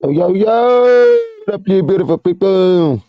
Yo, yo, yo! What up, you beautiful people?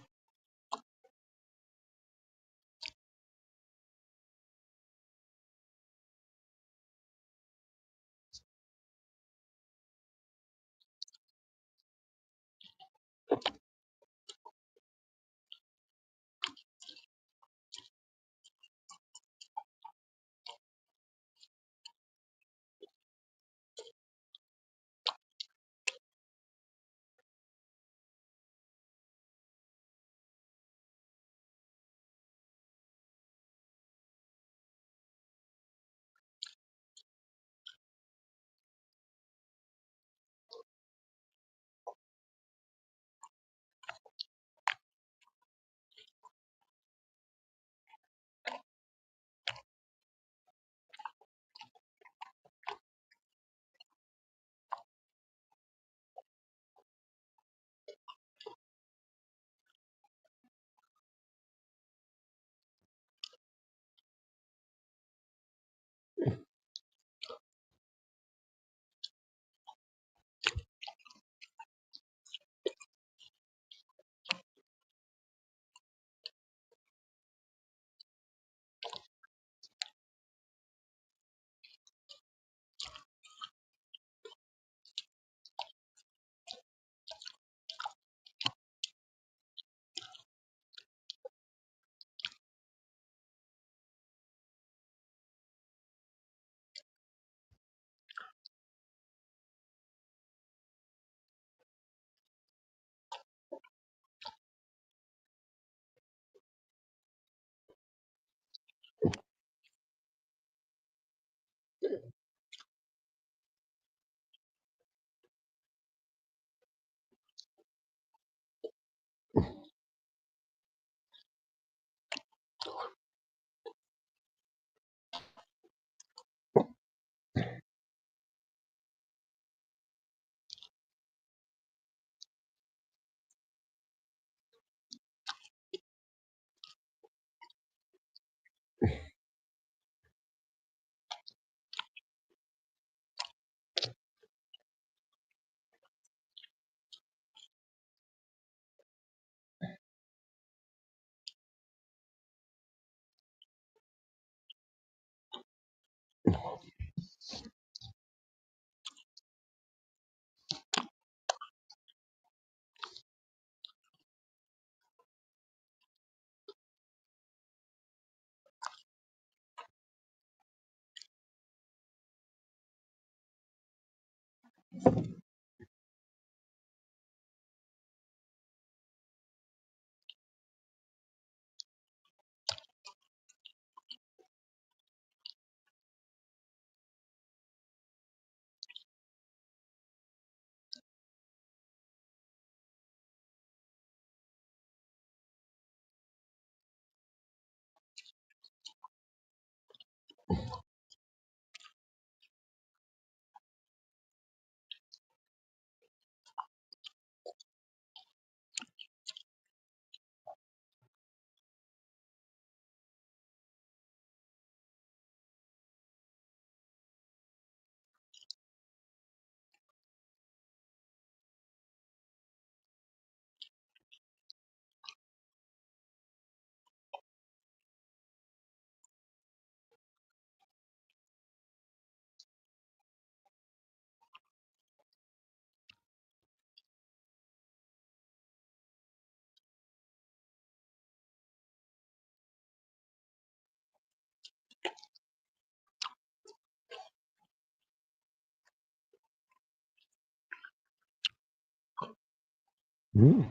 Mm.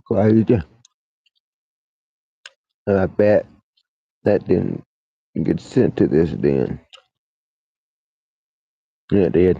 Quality. I bet that didn't get sent to this then. Yeah, it did.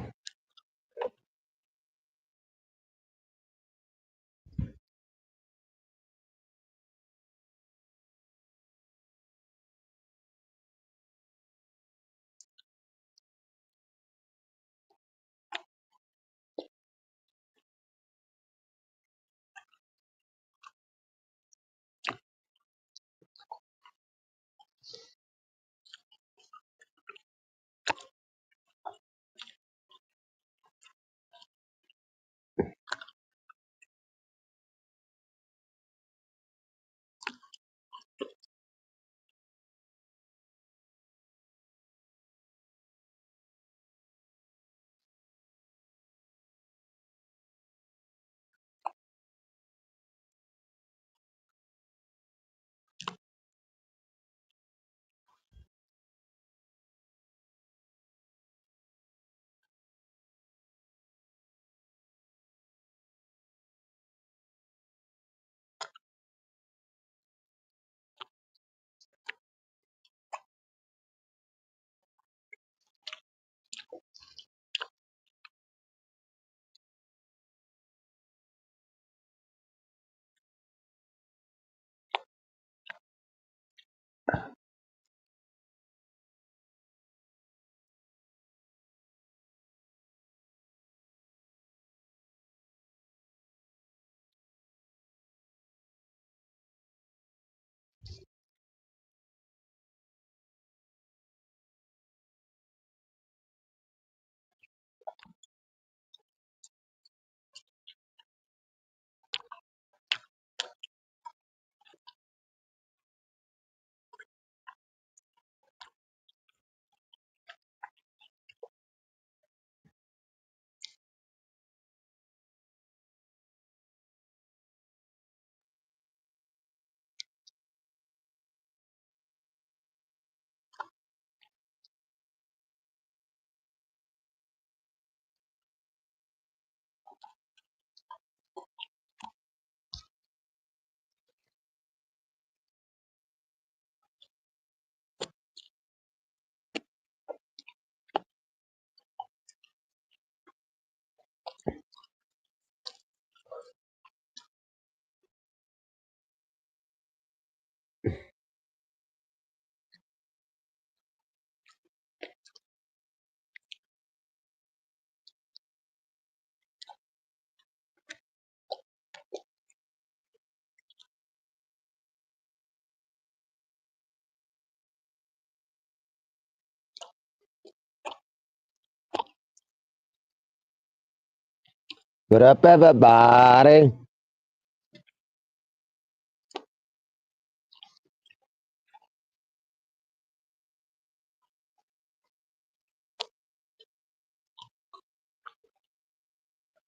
What up, everybody?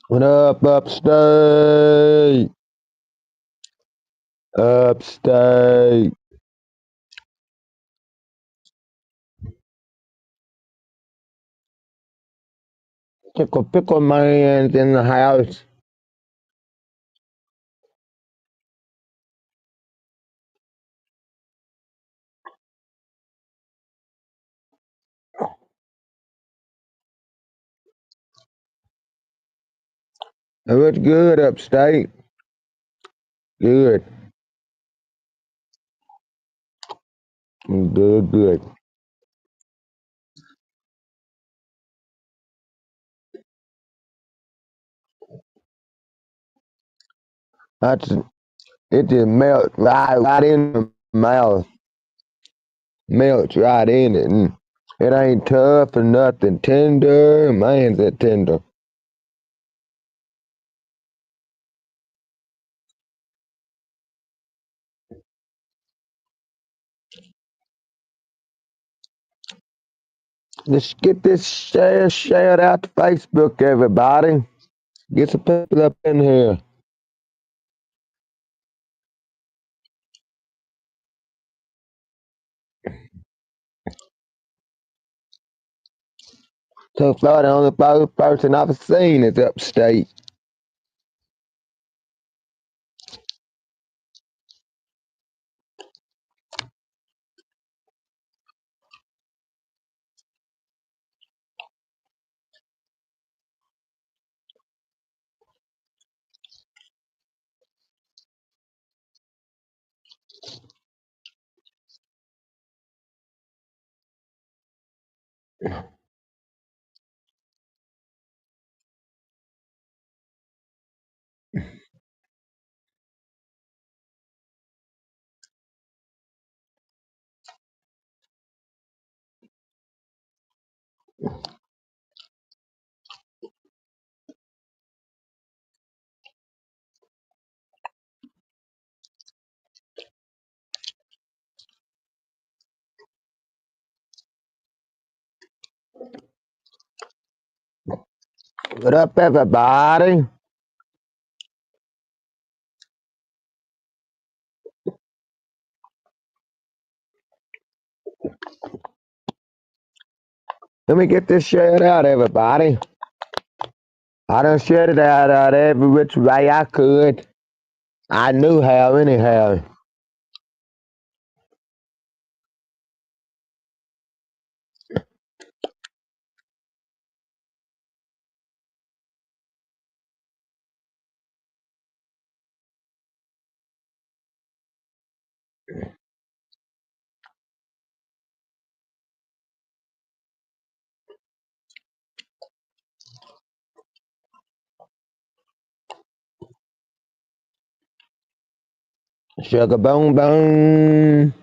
What up, upstate? Upstate. Pickle man's in the house. What's good, upstate? Good. Good, good. That's it. Just melts right in the mouth. Melts right in it. And it ain't tough or nothing. Tender. Man's that tender. Let's get this shared out to Facebook, everybody. Get some people up in here. So far, the only person I've seen is upstate. What up, everybody? Let me get this shared out, everybody. I done shared it out every which way I could. I knew how, anyhow. Sugar boom boom.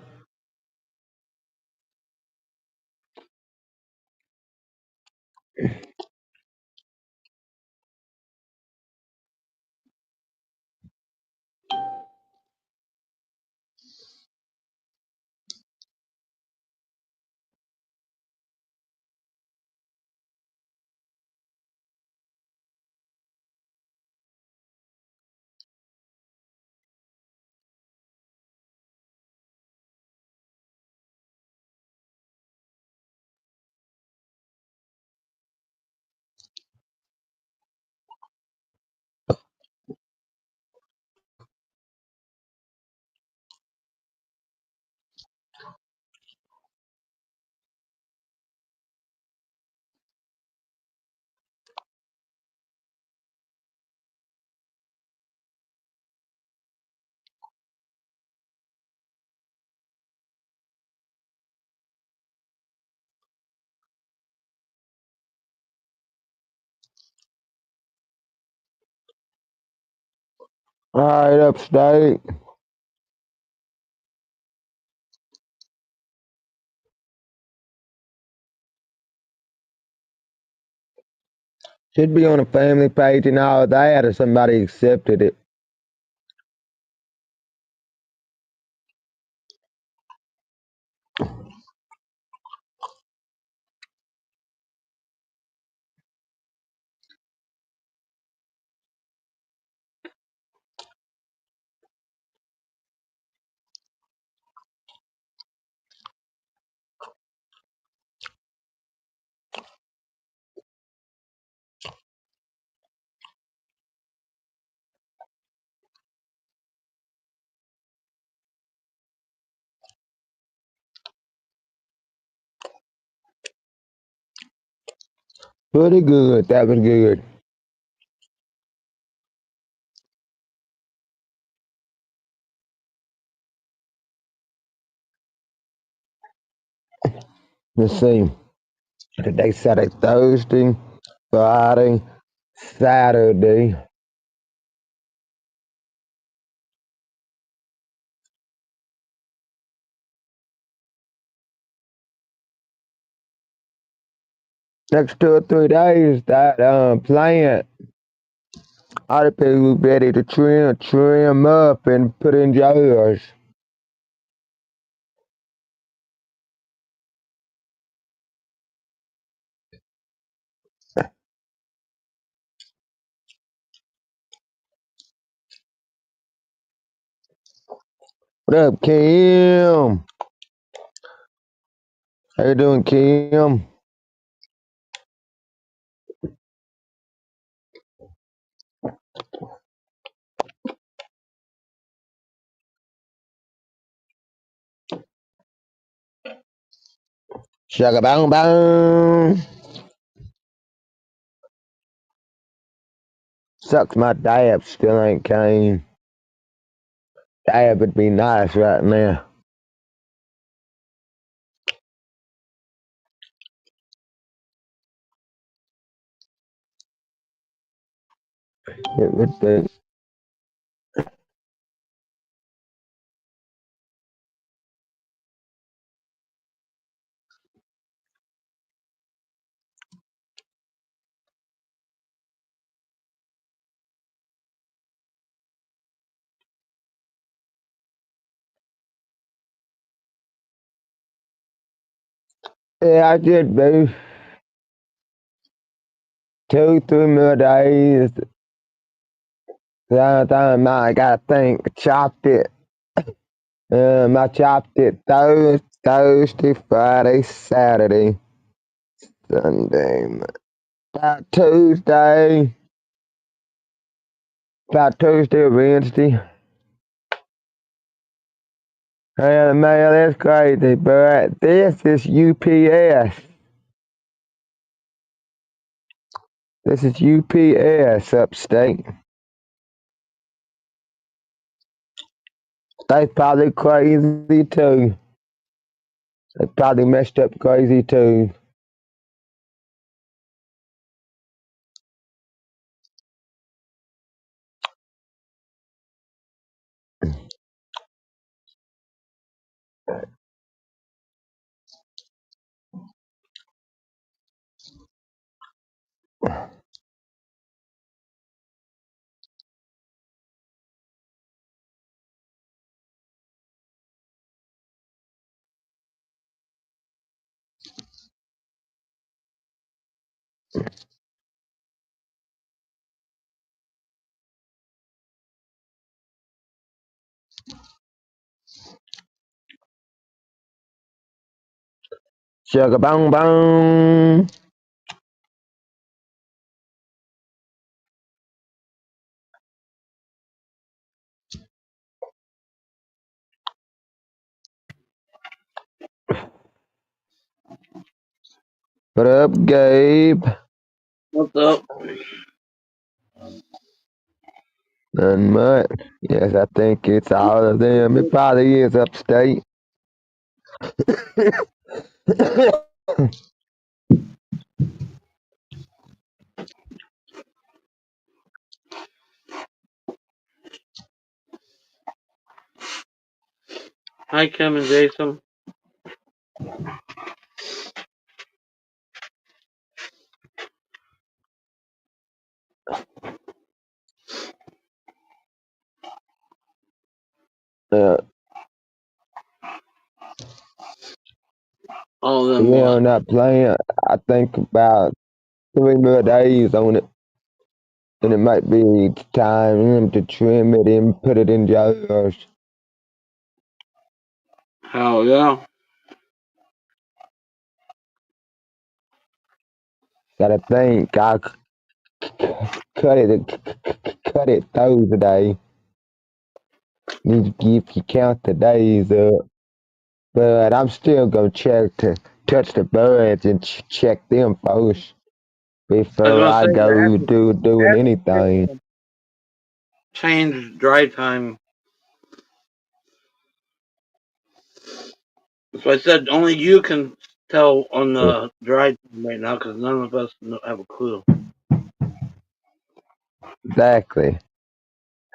All right, upstate. Should be on a family page and all that, or somebody accepted it. Pretty good. That was good. Let's see. Today, Saturday, Thursday, Friday, Saturday. Next 2 or 3 days, that plant, all the people ready to trim up and put in jars. What up, Kim? How you doing, Kim? Sugar bang bang. Sucks my dab still ain't came. Dab would be nice right now. It would be. Yeah, I did, boo. 2, 3 more days. The other time I gotta think, chopped it. I chopped it Thursday, Friday, Saturday, Sunday. About Tuesday, about Tuesday or Wednesday. Yeah, man, that's crazy, but this is UPS. This is UPS upstate. They probably crazy too. They probably messed up crazy too. Sugar bong bong. What up, Gabe? What's up? Nothing much. Yes, I think it's all of them. It probably is upstate. Hi, Kim and Jason. Uh, All of them yeah, what? on that plant, I think about 3 more days on it, and it might be time to trim it and put it in jars. Hell yeah. Gotta think, cut it Thursday. If you count the days up, but I'm still gonna check to touch the buds and check them first I was before gonna I say you go doing have anything. to change dry time. So I said only you can tell on the dry time right now because none of us have a clue. Exactly.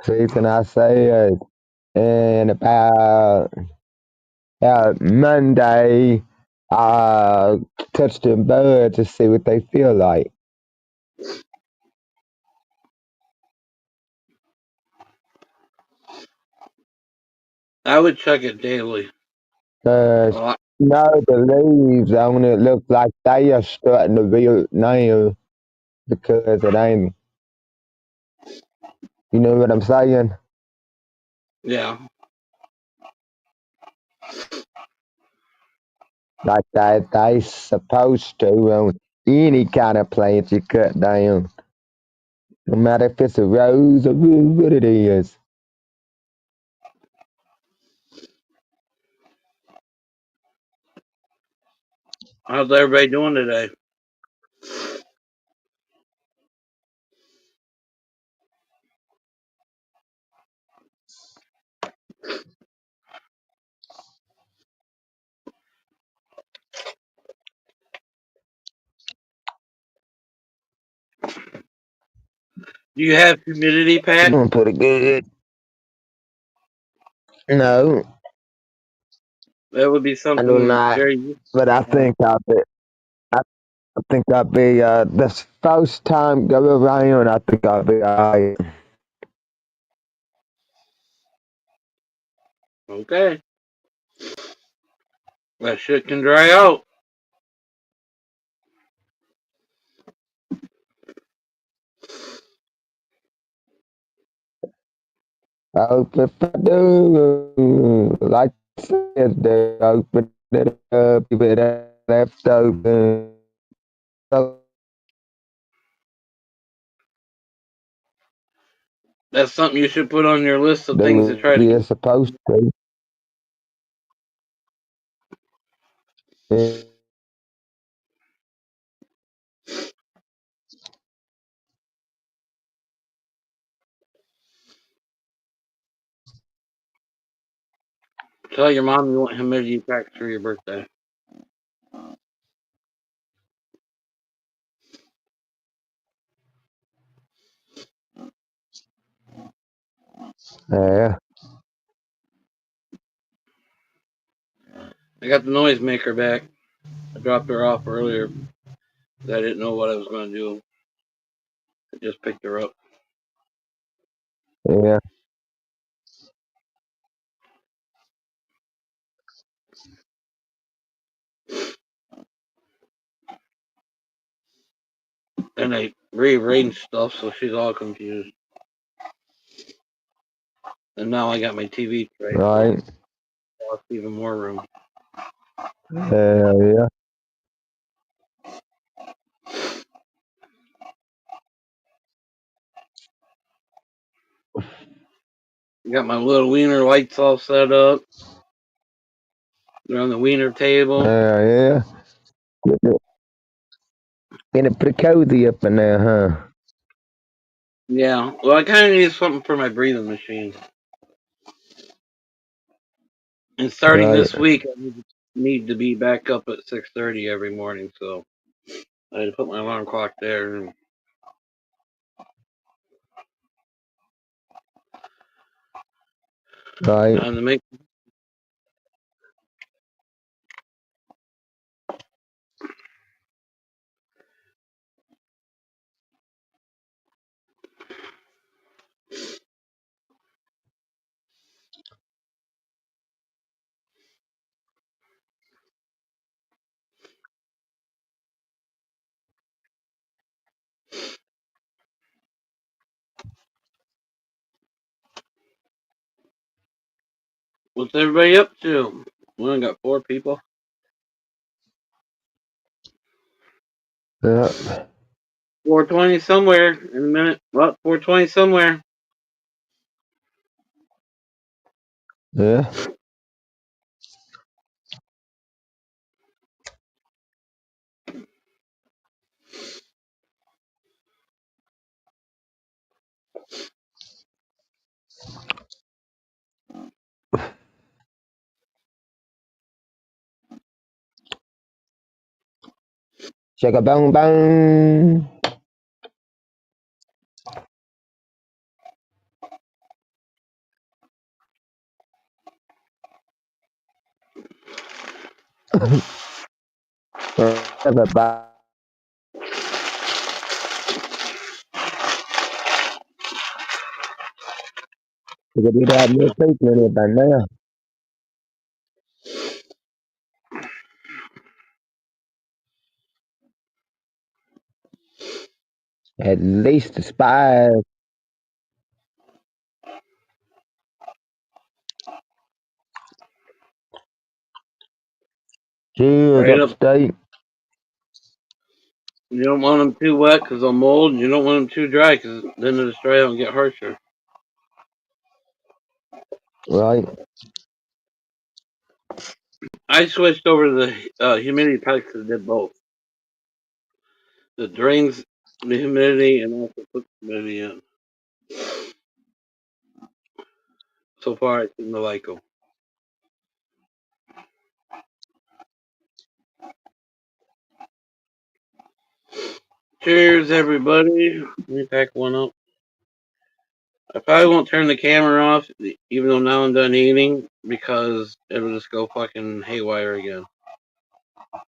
Reason I say and about Monday, I touch them buds to see what they feel like. I would check it daily. 'Cause Well, the leaves on it look like they are starting to wilt now because it ain't. You know what I'm saying? yeah. Like they supposed to on any kind of plant you cut down, no matter if it's a rose or what it is. How's everybody doing today? Do you have humidity patch? Pretty good. No, That would be I do something not. very useful But I to have. think I'll be. I think I'll be. This first time go around, I think I'll be alright. Okay. That shit can dry out. I hope if I do, like I said, they open it up, keep it left open. So That's something you should put on your list of things to do try what to you're get. supposed to. Yeah, Tell your mom you want humidity patch for your birthday. yeah, I got the noisemaker back. I dropped her off earlier because I didn't know what I was going to do. I just picked her up. yeah. And I rearranged stuff, so she's all confused. And now I got my TV tray, so Right. I lost even more room. Yeah. Got my little wiener lights all set up. They're on the wiener table. Yeah. Getting it pretty cozy up in there, huh? Yeah. Well, I kind of need something for my breathing machine. And starting Right. this week, I need to be back up at 6:30 every morning. So I had to put my alarm clock there. And Right. time to make. What's everybody up to? We only got 4 people. Yeah. 4:20 somewhere in a minute. Well, 4:20 somewhere. Yeah. Shaka bang bang. Everybody. Because we have more people in it by now. At least the spies. Cheers Right up. upstate. You don't want them too wet because they'll mold, and you don't want them too dry because then they'll just dry out and get harsher. Right. I switched over to the humidity packs and did both. It drains the humidity and also puts humidity in. So far, I seem to like them. Cheers, everybody. Let me pack one up. I probably won't turn the camera off, even though now I'm done eating, because it'll just go fucking haywire again.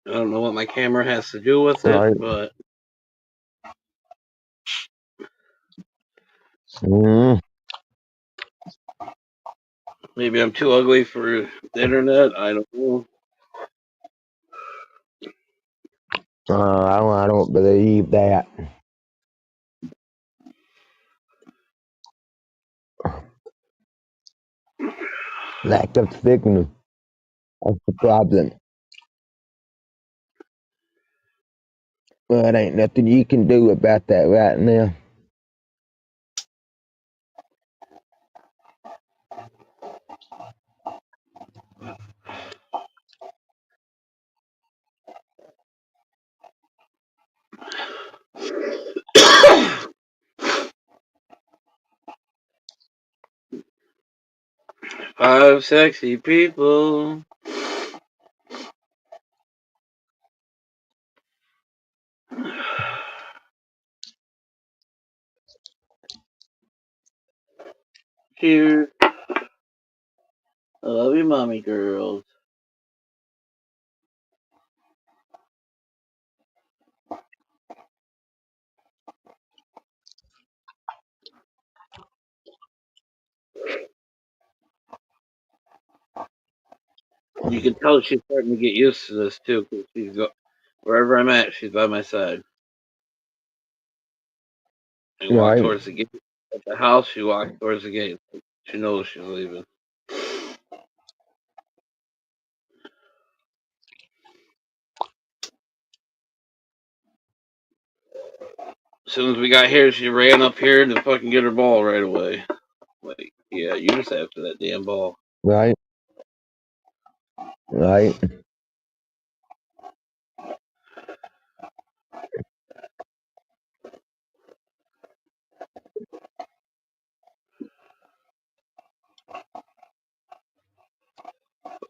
I don't know what my camera has to do with it, Right. but Mm. maybe I'm too ugly for the internet. I don't know. I don't believe that. Lack of signal. That's the problem. Well, it ain't nothing you can do about that right now. Five sexy people. Cheers. I love you, mommy girls. You can tell she's starting to get used to this too, because wherever I'm at, she's by my side. I walk Right. towards the gate. At the house, she walks towards the gate. She knows she's leaving. As soon as we got here, she ran up here to fucking get her ball right away. Like, yeah, you just after that damn ball. Right. Right.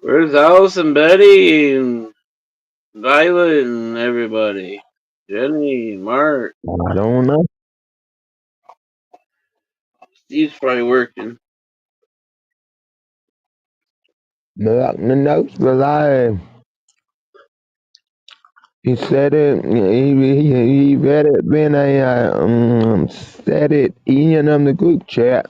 Where's Alice and Betty and Violet and everybody? Jenny, Mark, I don't know. Steve's probably working. But the notes was he said it. He read it when I said it in the group chat.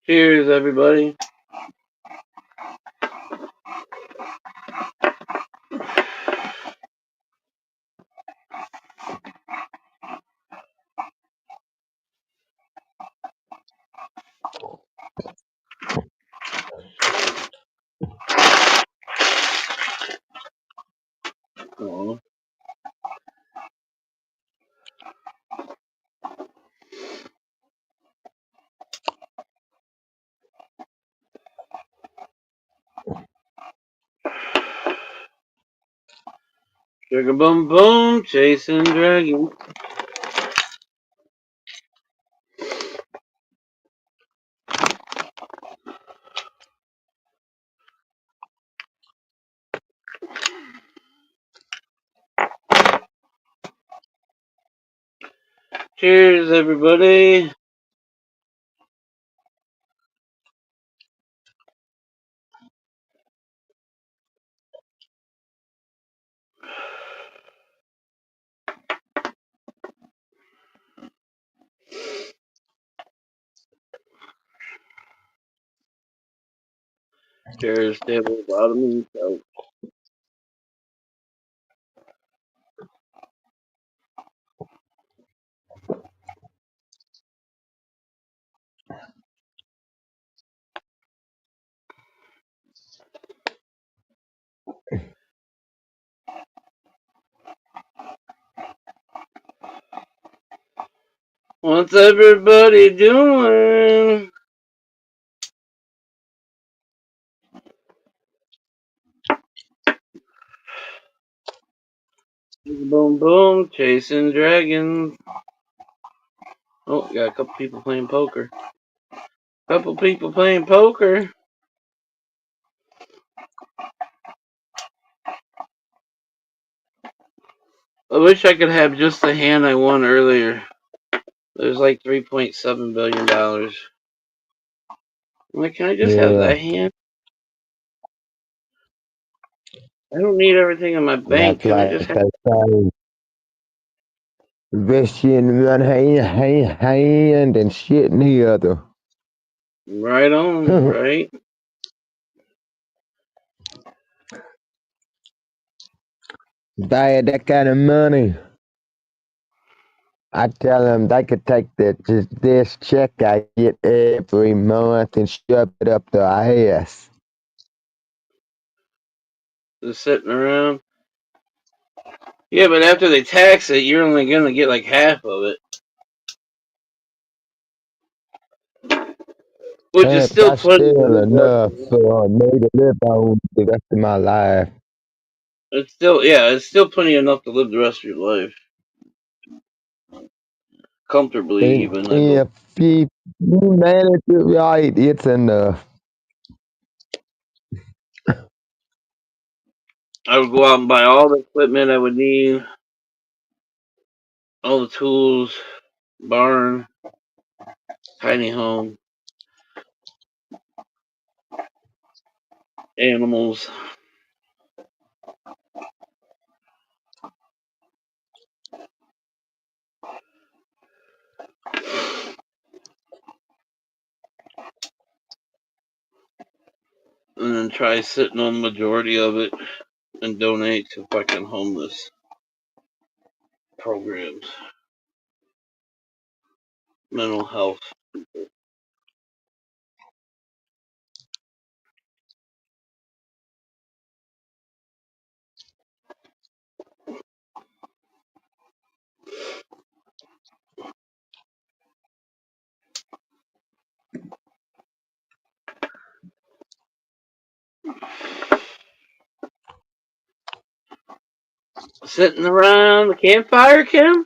Cheers, everybody. Aw. Sugar boom boom, chasing dragons. Cheers, everybody. Cheers, table bottom and couch. What's everybody doing? Boom boom, chasing dragons. Oh, got a couple people playing poker. Couple people playing poker. I wish I could have just the hand I won earlier. There's like $3.7 billion. I'm like, can I just have Yeah, that hand? I don't need everything in my bank. that's Can I like just have they say, best shit in one hand and shit in the other. right on, right? If I had that kind of money, I tell them they could take this check I get every month and shove it up their ass. Just sitting around. Yeah, but after they tax it, you're only gonna get like half of it, which is And still that's plenty to still live the rest of enough your life. for me to live on the rest of my life. It's still, yeah, it's still plenty enough to live the rest of your life comfortably, And even. I believe. if you manage it right, it's enough. I would go out and buy all the equipment I would need, all the tools, barn, tiny home, animals, and then try sitting on the majority of it and donate to fucking homeless programs, mental health. Sitting around the campfire, Kim?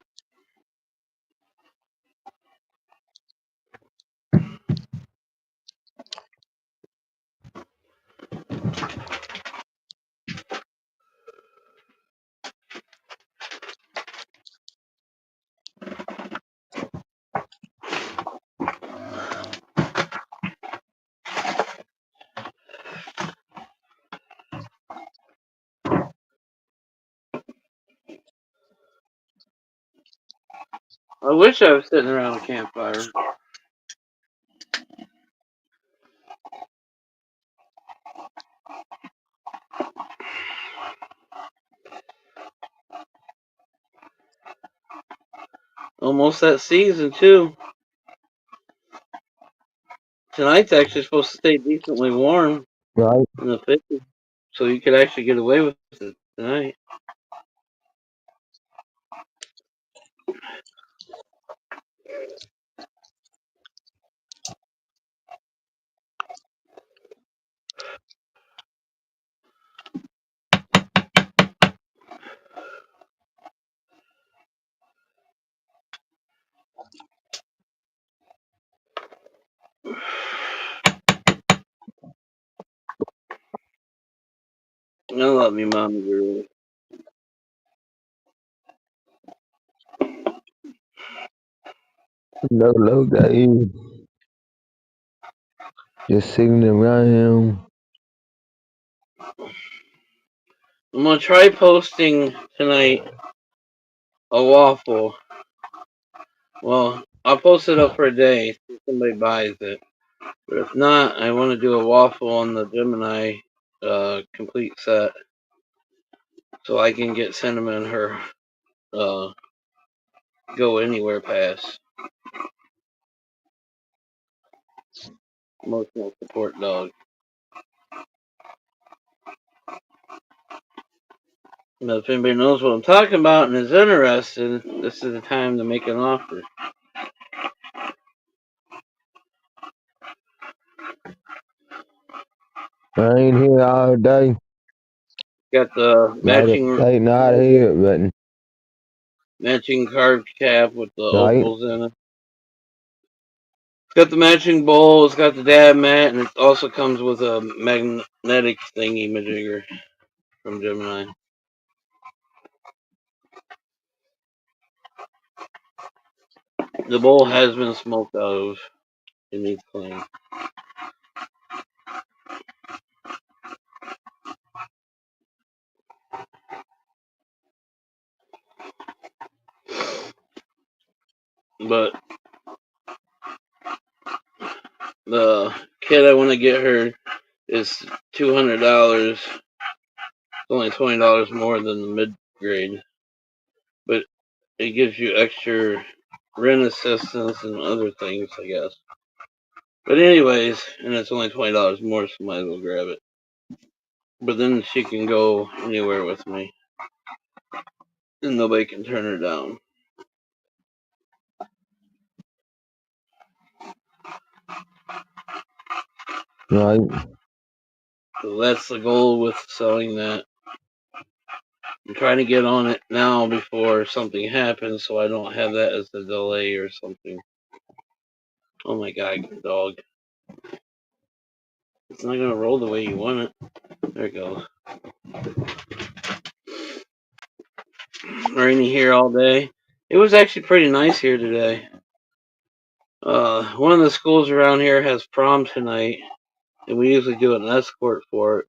I wish I was sitting around a campfire. almost that season too. Tonight's actually supposed to stay decently warm Right? in the 50s, so you could actually get away with it tonight. I love you, mommy girl. No low game. Just sitting around. I'm gonna try posting tonight a waffle. Well, I'll post it up for a day see if somebody buys it. But if not, I want to do a waffle on the Gemini complete set so I can get Cinnamon her uh, go anywhere pass. Emotional support dog. Now, if anybody knows what I'm talking about and is interested, this is the time to make an offer. I ain't here all day. Got the Might have matching stayed not here, but carved cap with the right. opals in it. It's got the matching bowl, it's got the dab mat, and it also comes with a magnetic thingy majigger from Gemini. The bowl has been smoked out of. It needs clean. But the kit I want to get her is $200. It's only $20 more than the mid grade, but it gives you extra rent assistance and other things, I guess. But anyways, and it's only $20 more, so might as well grab it. But then she can go anywhere with me, and nobody can turn her down. Right. So that's the goal with selling that. I'm trying to get on it now before something happens, so I don't have that as a delay or something. Oh my god, dog. It's not gonna roll the way you want it. There it goes. Rainy here all day. It was actually pretty nice here today. One of the schools around here has prom tonight, and we usually do an escort for it.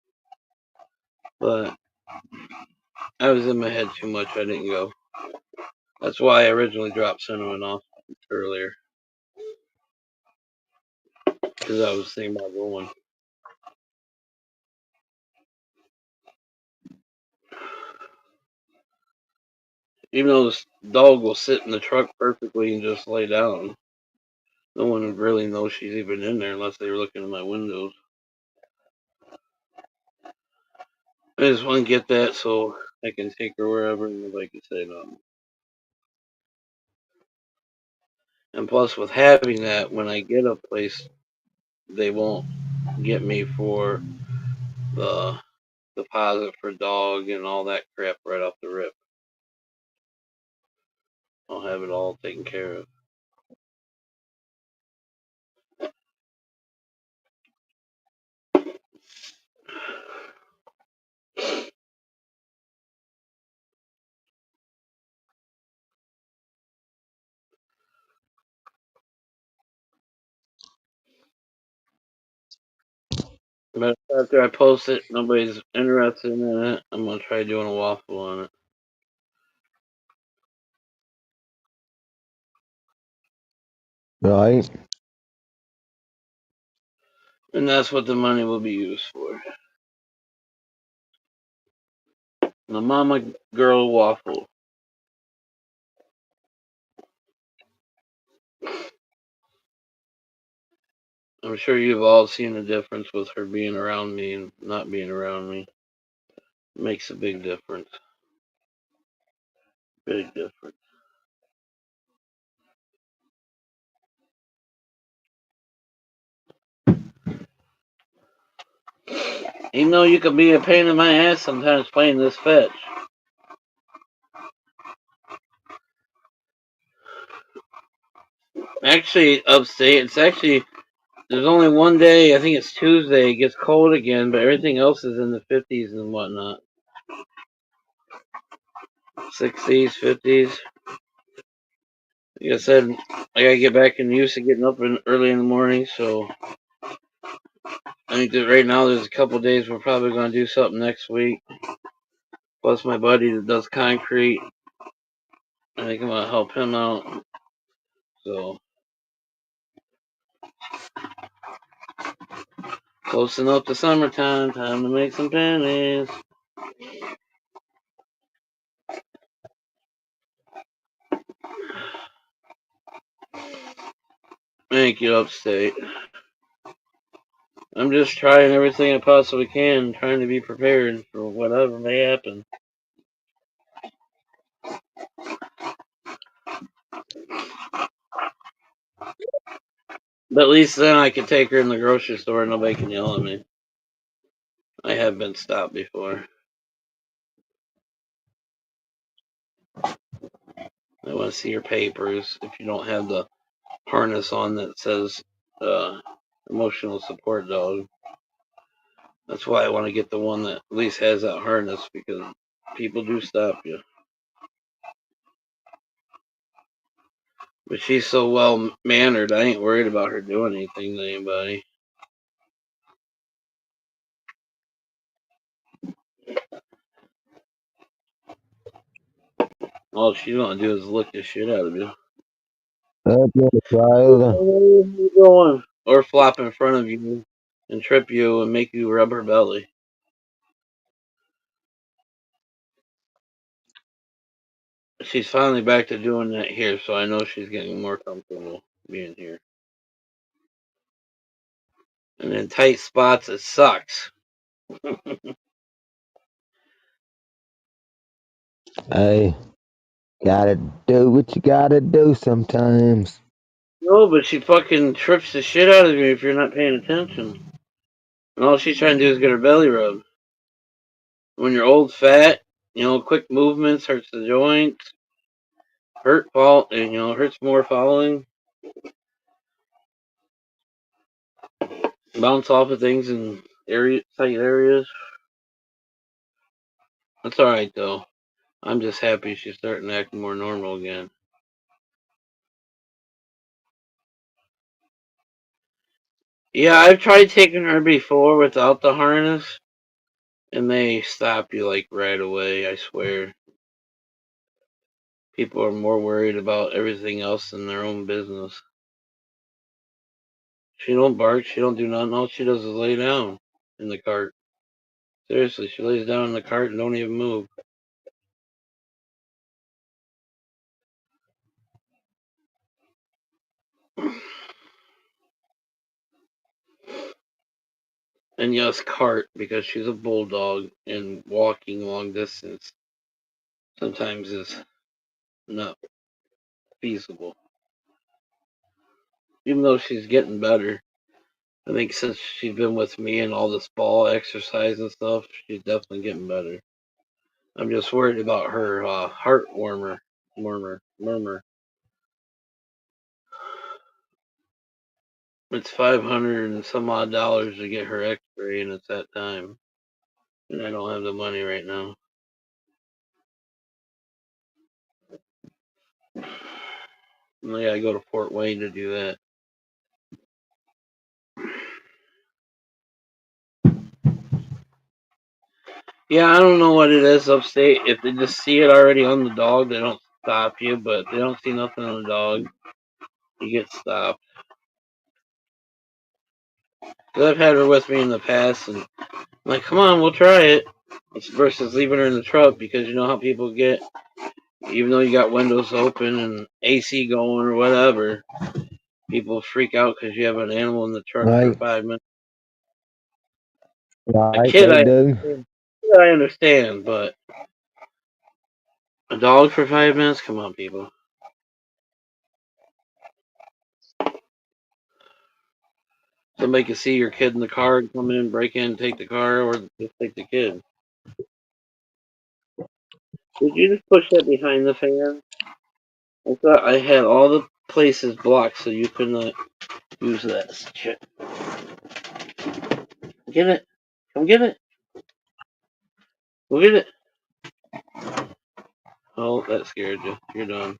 But I was in my head too much. I didn't go. That's why I originally dropped Cinnamon off earlier, because I was thinking about going. Even though this dog will sit in the truck perfectly and just lay down, no one would really know she's even in there unless they were looking in my windows. I just want to get that so I can take her wherever and nobody can say nothing. And plus, with having that, when I get a place, they won't get me for the deposit for dog and all that crap right off the rip. I'll have it all taken care of. But after I post it, nobody's interested in it. I'm gonna try doing a waffle on it. Right. And that's what the money will be used for. The Mama Girl Waffle. I'm sure you've all seen the difference with her being around me and not being around me. It makes a big difference. Big difference. Even though you could be a pain in my ass sometimes playing this fetch. Actually, upstate, it's actually, there's only one day, I think it's Tuesday, it gets cold again, but everything else is in the 50s and whatnot. 60s, 50s. Like I said, I gotta get back in use of getting up early in the morning, so I think that right now there's a couple days we're probably gonna do something next week. Plus my buddy that does concrete, I think I'm gonna help him out. So close enough to summertime, time to make some pennies. Thank you, upstate. I'm just trying everything I possibly can, trying to be prepared for whatever may happen. But at least then I can take her in the grocery store and nobody can yell at me. I have been stopped before. I want to see your papers. If you don't have the harness on that says emotional support dog. That's why I want to get the one that at least has that harness, because people do stop you. But she's so well mannered, I ain't worried about her doing anything to anybody. All she's gonna do is lick the shit out of you. Okay, child. Where are you going? Or flop in front of you and trip you and make you rub her belly. She's finally back to doing that here, so I know she's getting more comfortable being here. And in tight spots, it sucks. Hey, gotta do what you gotta do sometimes. No, but she fucking trips the shit out of you if you're not paying attention. And all she's trying to do is get her belly rubbed. When you're old, fat, quick movements hurts the joints. Hurts more following. Bounce off of things in tight areas. That's alright though. I'm just happy she's starting to act more normal again. Yeah, I've tried taking her before without the harness, and they stop you like right away, I swear. People are more worried about everything else than their own business. She don't bark, she don't do nothing, all she does is lay down in the cart. Seriously, she lays down in the cart and don't even move. And yes, cart, because she's a bulldog and walking long distance sometimes is not feasible. Even though she's getting better. I think since she's been with me and all this ball exercise and stuff, she's definitely getting better. I'm just worried about her heart murmur. It's 500 and some odd dollars to get her X-ray, and it's that time, and I don't have the money right now. And I gotta go to Fort Wayne to do that. Yeah, I don't know what it is upstate. If they just see it already on the dog, they don't stop you. But if they don't see nothing on the dog, you get stopped. 'Cause I've had her with me in the past, and I'm like, come on, we'll try it. Versus leaving her in the truck, because you know how people get, even though you got windows open and AC going or whatever, People freak out because you have an animal in the truck for Right, 5 minutes. A right, kid, they do. I understand, but a dog for 5 minutes? Come on, people. Somebody can see your kid in the car and come in, break in, take the car, or just take the kid. Did you just push that behind the fan? I thought I had all the places blocked so you could not use that shit. Get it. Come get it. Go get it. Oh, that scared you. You're done.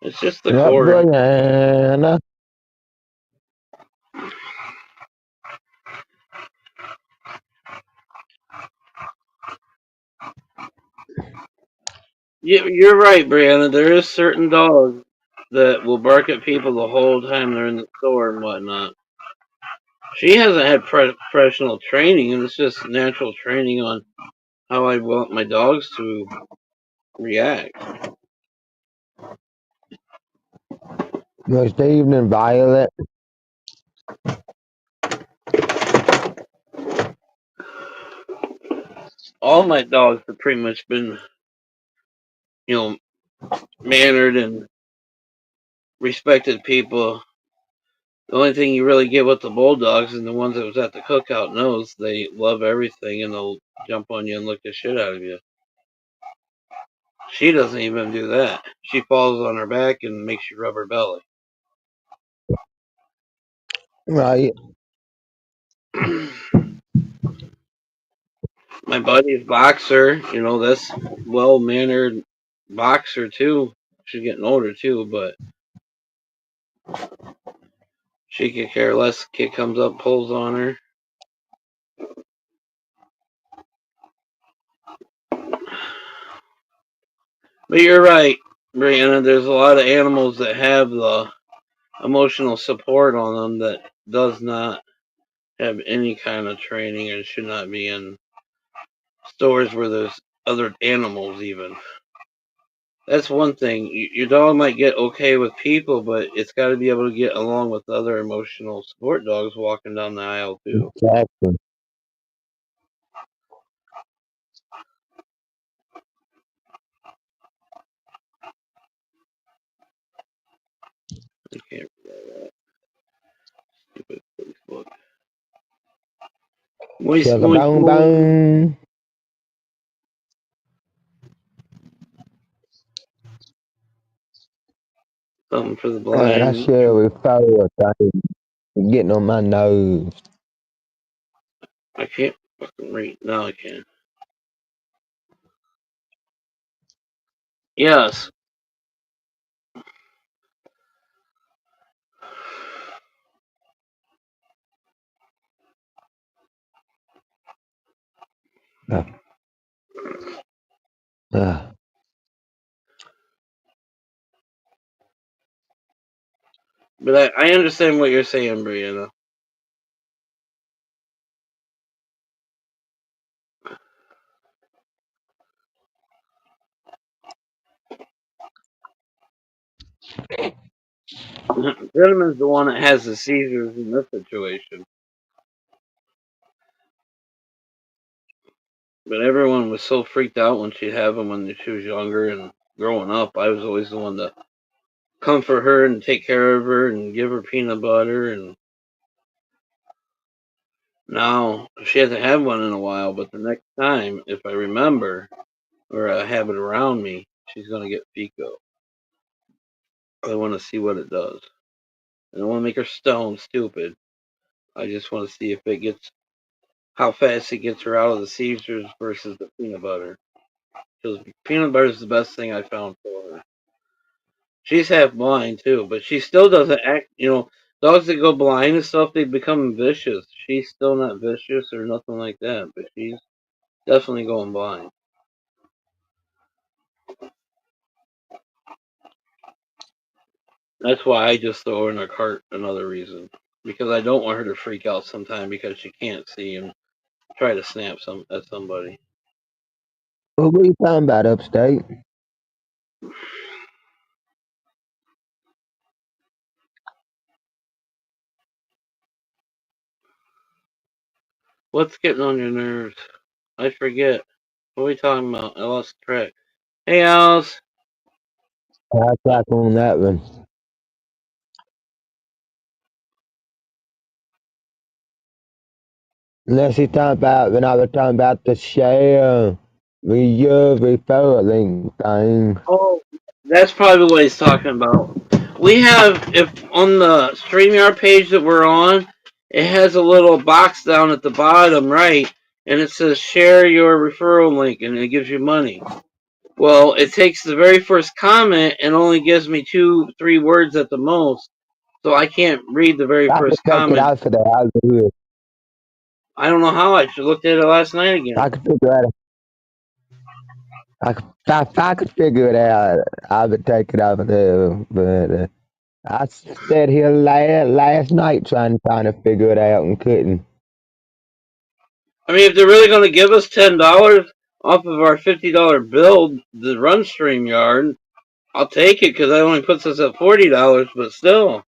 It's just the Yep, cord. banana. You're right, Brianna. There is certain dogs that will bark at people the whole time they're in the store and whatnot. She hasn't had professional training, and it's just natural training on how I want my dogs to react. Most evening, Violet. All my dogs have pretty much been, you know, mannered and respected people. The only thing you really get with the bulldogs and the ones that was at the cookout knows they love everything and they'll jump on you and lick the shit out of you. She doesn't even do that. She falls on her back and makes you rub her belly. Right. My buddy's boxer, you know, that's well mannered boxer too. She's getting older too, but she could care less. Kid comes up, pulls on her. But you're right, Brianna. There's a lot of animals that have the emotional support on them that does not have any kind of training and should not be in stores where there's other animals even. That's one thing. Your dog might get okay with people, but it's got to be able to get along with other emotional support dogs walking down the aisle too. Exactly. I can't read that. Stupid Facebook. Moist, Sugar moist, bone moist. bone. Something for the Man, I blind. share with fellas. It's getting on my nerves. I can't fucking read. No, I can. Yes. Uh, uh, But I understand what you're saying, Brianna. Gentleman's the one that has the seizures in this situation. But everyone was so freaked out when she'd have them when she was younger and growing up. I was always the one to comfort her and take care of her and give her peanut butter. And now she hasn't had one in a while, but the next time, if I remember or I have it around me, she's going to get Fico. I want to see what it does. I don't want to make her stone stupid. I just want to see if it gets how fast it gets her out of the seizures versus the peanut butter. Because peanut butter is the best thing I found for her. She's half blind too, but she still doesn't act. You know, dogs that go blind and stuff, they become vicious. She's still not vicious or nothing like that, but she's definitely going blind. That's why I just throw her in a cart. Another reason, because I don't want her to freak out sometime because she can't see and try to snap some at somebody. what are you talking about, upstate? What's getting on your nerves? I forget. What are we talking about? I lost track. Hey, Alice. I'll track on that one. Unless he's talking about when I was talking about the share referring thing. Oh, that's probably what he's talking about. We have, if on the StreamYard page that we're on, it has a little box down at the bottom right, and it says share your referral link, and it gives you money. Well, it takes the very first comment and only gives me 2-3 words at the most, so I can't read the very I could first take it comment. out for that. I'll do it. I don't know how. I should looked at it last night again. I could figure it out. If I could figure it out, I would take it out of there. But I sat here last night trying to figure it out and couldn't. I mean, if they're really going to give us $10 off of our $50 bill to run StreamYard, I'll take it because that only puts us at $40. But still,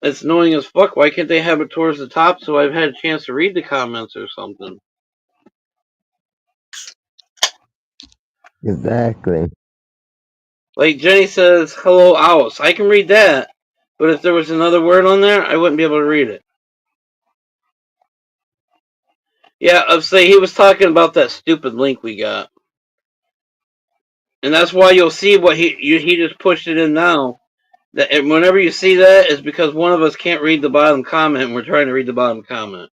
it's annoying as fuck. Why can't they have it towards the top so I've had a chance to read the comments or something? Exactly. Like Jenny says, "Hello, Alice." I can read that, but if there was another word on there, I wouldn't be able to read it. Yeah, I'll say he was talking about that stupid link we got. And that's why you'll see what he just pushed it in now. That whenever you see that, is because one of us can't read the bottom comment, and we're trying to read the bottom comment.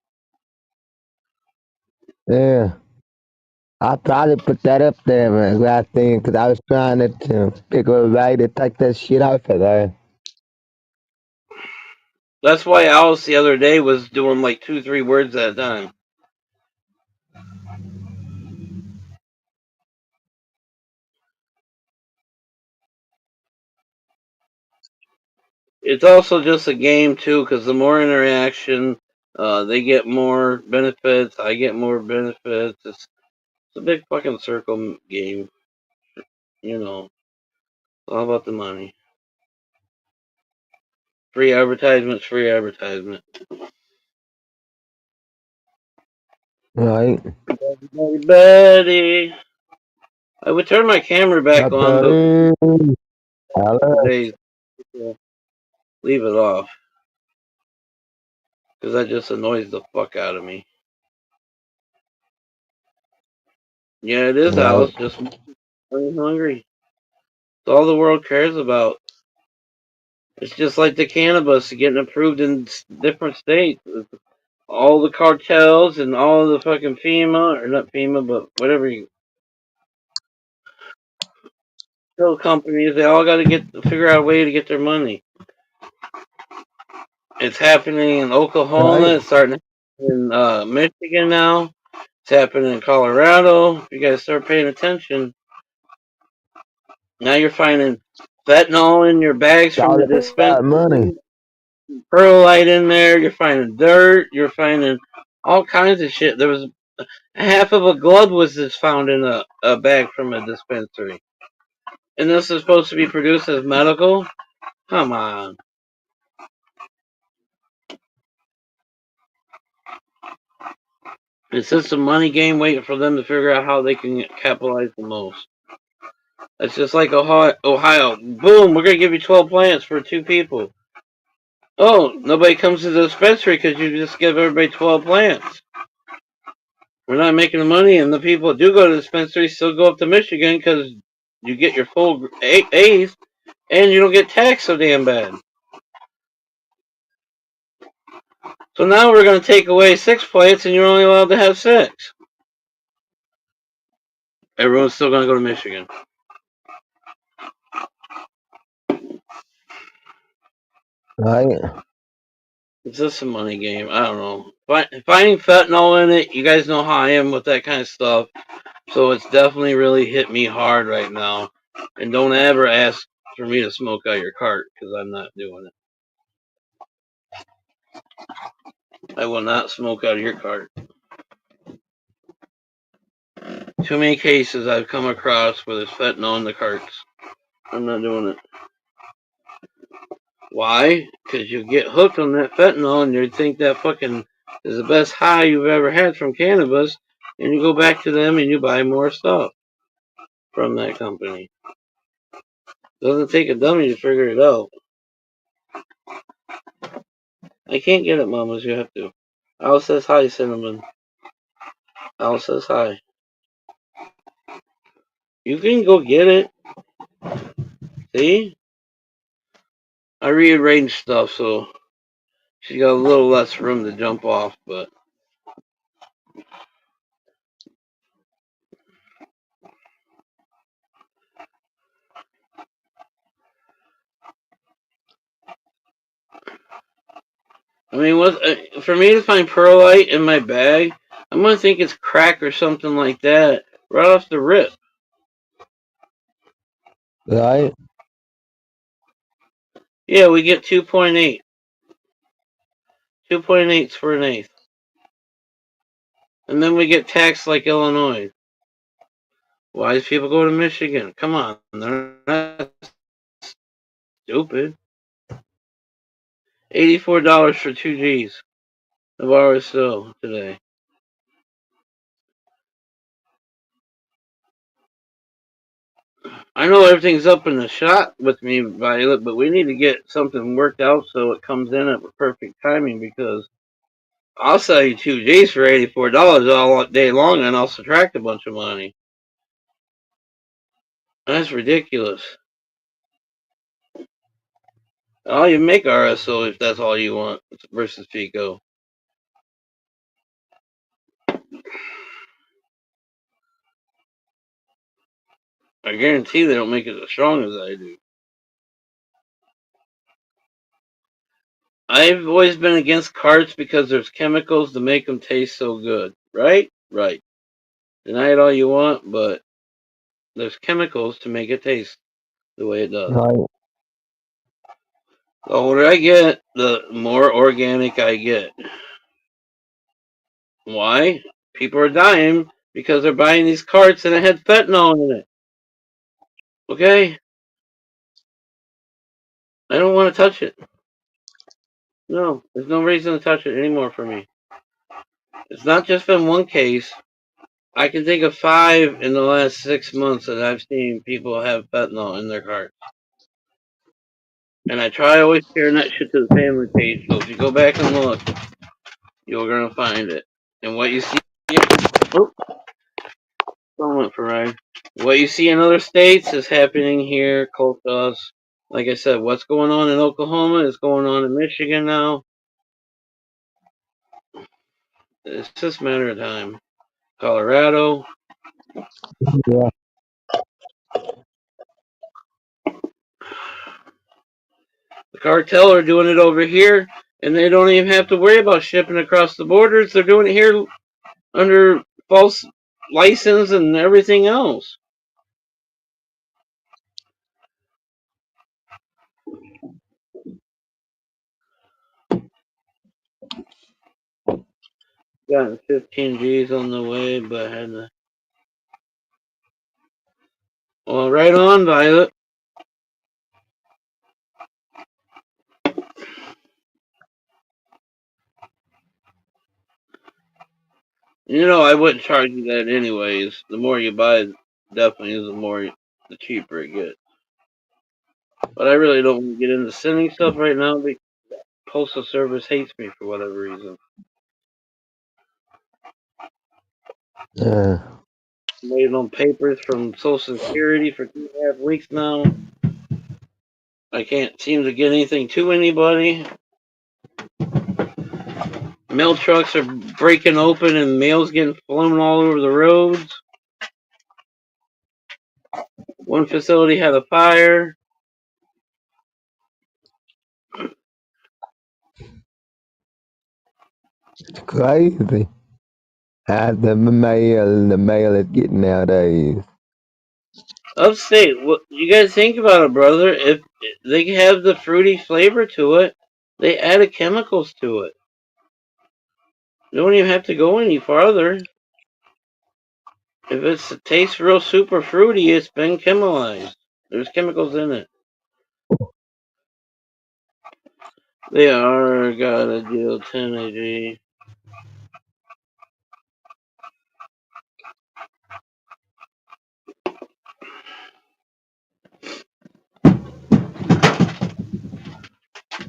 Yeah. I probably put that up there, man, I think, because I was trying to figure a way to take that shit out of there. That's why Alice the other day was doing like 2-3 words at a time. It's also just a game too, because the more interaction, they get more benefits. I get more benefits. It's a big fucking circle game, you know. It's all about the money. Free advertisements, free advertisement. Right. Betty. I would turn my camera back on, but Hello. days leave it off because that just annoys the fuck out of me. Yeah, it is, Right. Alice. Just hungry. It's all the world cares about. It's just like the cannabis getting approved in different states. All the cartels and all the fucking FEMA, or not FEMA, but whatever you pill companies, they all got to figure out a way to get their money. It's happening in Oklahoma. Right. It's starting in Michigan now. It's happening in Colorado. If you guys start paying attention, now you're finding fentanyl in your bags It's from all the about money. dispensary, perlite in there. You're finding dirt. You're finding all kinds of shit. There was half of a glove was just found in a bag from a dispensary. And this is supposed to be produced as medical? Come on. It's just a money game waiting for them to figure out how they can capitalize the most. It's just like Ohio. Boom, we're going to give you 12 plants for 2 people. Oh, nobody comes to the dispensary because you just give everybody 12 plants. We're not making the money, and the people that do go to the dispensary still go up to Michigan because you get your full A's, and you don't get taxed so damn bad. So now we're going to take away 6 plants, and you're only allowed to have 6. Everyone's still going to go to Michigan. Right. It's just a money game. I don't know. Finding fentanyl in it, you guys know how I am with that kind of stuff. So it's definitely really hit me hard right now. And don't ever ask for me to smoke out your cart because I'm not doing it. I will not smoke out of your cart. Too many cases I've come across where there's fentanyl in the carts. I'm not doing it. Why? Because you get hooked on that fentanyl and you think that fucking is the best high you've ever had from cannabis, and you go back to them and you buy more stuff from that company. Doesn't take a dummy to figure it out. I can't get it, mamas. You have to. Al says hi, Cinnamon. Al says hi. You can go get it. See? I rearranged stuff so she got a little less room to jump off, but I mean, what for me to find perlite in my bag, I'm gonna think it's crack or something like that right off the rip. Right? Yeah, we get 2.8. 2.8 for an eighth. And then we get taxed like Illinois. Wise people go to Michigan. Come on, they're not stupid. $84 for 2 Gs. The bar is still today. I know everything's up in the shot with me, Violet, but we need to get something worked out so it comes in at the perfect timing because I'll sell you 2 Gs for $84 all day long and I'll subtract a bunch of money. That's ridiculous. I'll even make RSO if that's all you want versus Pico. I guarantee they don't make it as strong as I do. I've always been against carts because there's chemicals to make them taste so good. Right? Right. Deny it all you want, but there's chemicals to make it taste the way it does. Right. The older I get, the more organic I get. Why? People are dying because they're buying these carts and it had fentanyl in it. Okay? I don't want to touch it. No, there's no reason to touch it anymore for me. It's not just been one case. I can think of 5 in the last 6 months that I've seen people have fentanyl in their carts. And I try always sharing that shit to the family page, so if you go back and look, you're gonna find it. And what you see, oh, someone went for a ride. What you see in other states is happening here, close to us. Like I said, what's going on in Oklahoma is going on in Michigan now. It's just a matter of time. Colorado. Yeah. The cartel are doing it over here, and they don't even have to worry about shipping across the borders. They're doing it here under false license and everything else. Got 15 G's on the way, but had to. Well, right on, Violet. You know, I wouldn't charge you that anyways. The more you buy, definitely is the cheaper it gets. But I really don't want to get into sending stuff right now because Postal Service hates me for whatever reason. Yeah. I'm waiting on papers from Social Security for 2.5 weeks now. I can't seem to get anything to anybody. Mail trucks are breaking open and mail's getting flown all over the roads. One facility had a fire. It's crazy. How the mail is getting nowadays. Upstate, what you guys think about it, brother? If they have the fruity flavor to it, they added chemicals to it. You don't even have to go any farther. If it tastes real super fruity, it's been chemicalized. There's chemicals in it. They are got a deal 10 AG.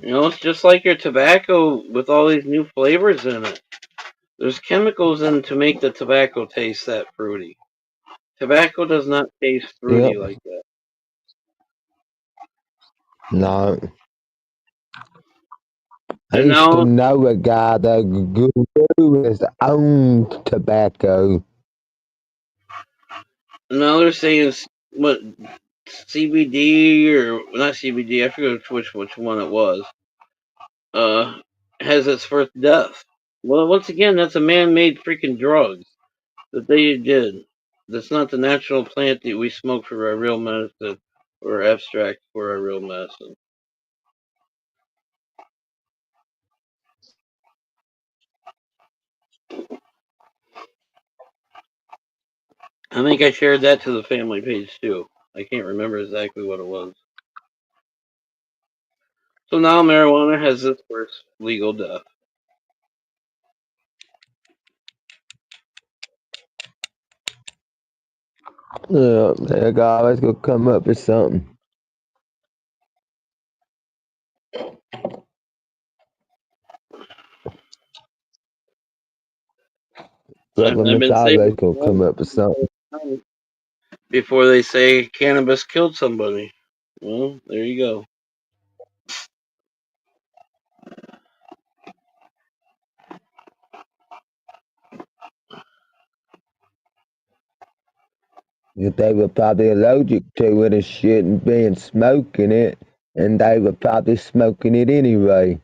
You know, it's just like your tobacco with all these new flavors in it. There's chemicals in to make the tobacco taste that fruity. Tobacco does not taste fruity Yep. like that. No. I And used to now, know a guy that grew his own tobacco. now they're saying what CBD or not CBD. I forget which one it was. Uh, has its first death. Well, once again, that's a man-made freaking drug that they did. That's not the natural plant that we smoke for our real medicine or abstract for our real medicine. I think I shared that to the family page too. I can't remember exactly what it was. So now marijuana has its first legal death. Yeah, that guy always gonna come up with something. I've Government's been always saying gonna come up with something. before they say cannabis killed somebody. Well, there you go. If they were probably allergic to it and shit and being smoking it, and they were probably smoking it anyway.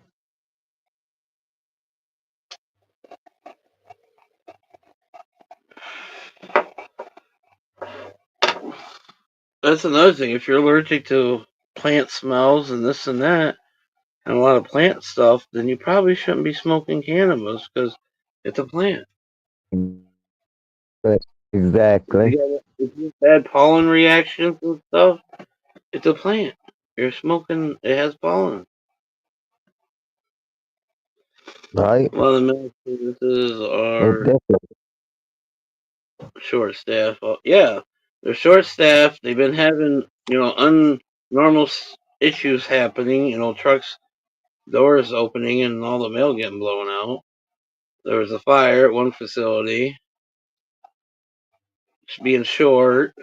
That's another thing. If you're allergic to plant smells and this and that, and a lot of plant stuff, then you probably shouldn't be smoking cannabis because it's a plant. Exactly. If you had pollen reactions and stuff, it's a plant. You're smoking. It has pollen. Right? A lot of the medical businesses Most are definitely. short staffed. Well, yeah, they're short staffed. They've been having unnormal issues happening. Trucks doors opening and all the mail getting blown out. There was a fire at one facility. It's being short.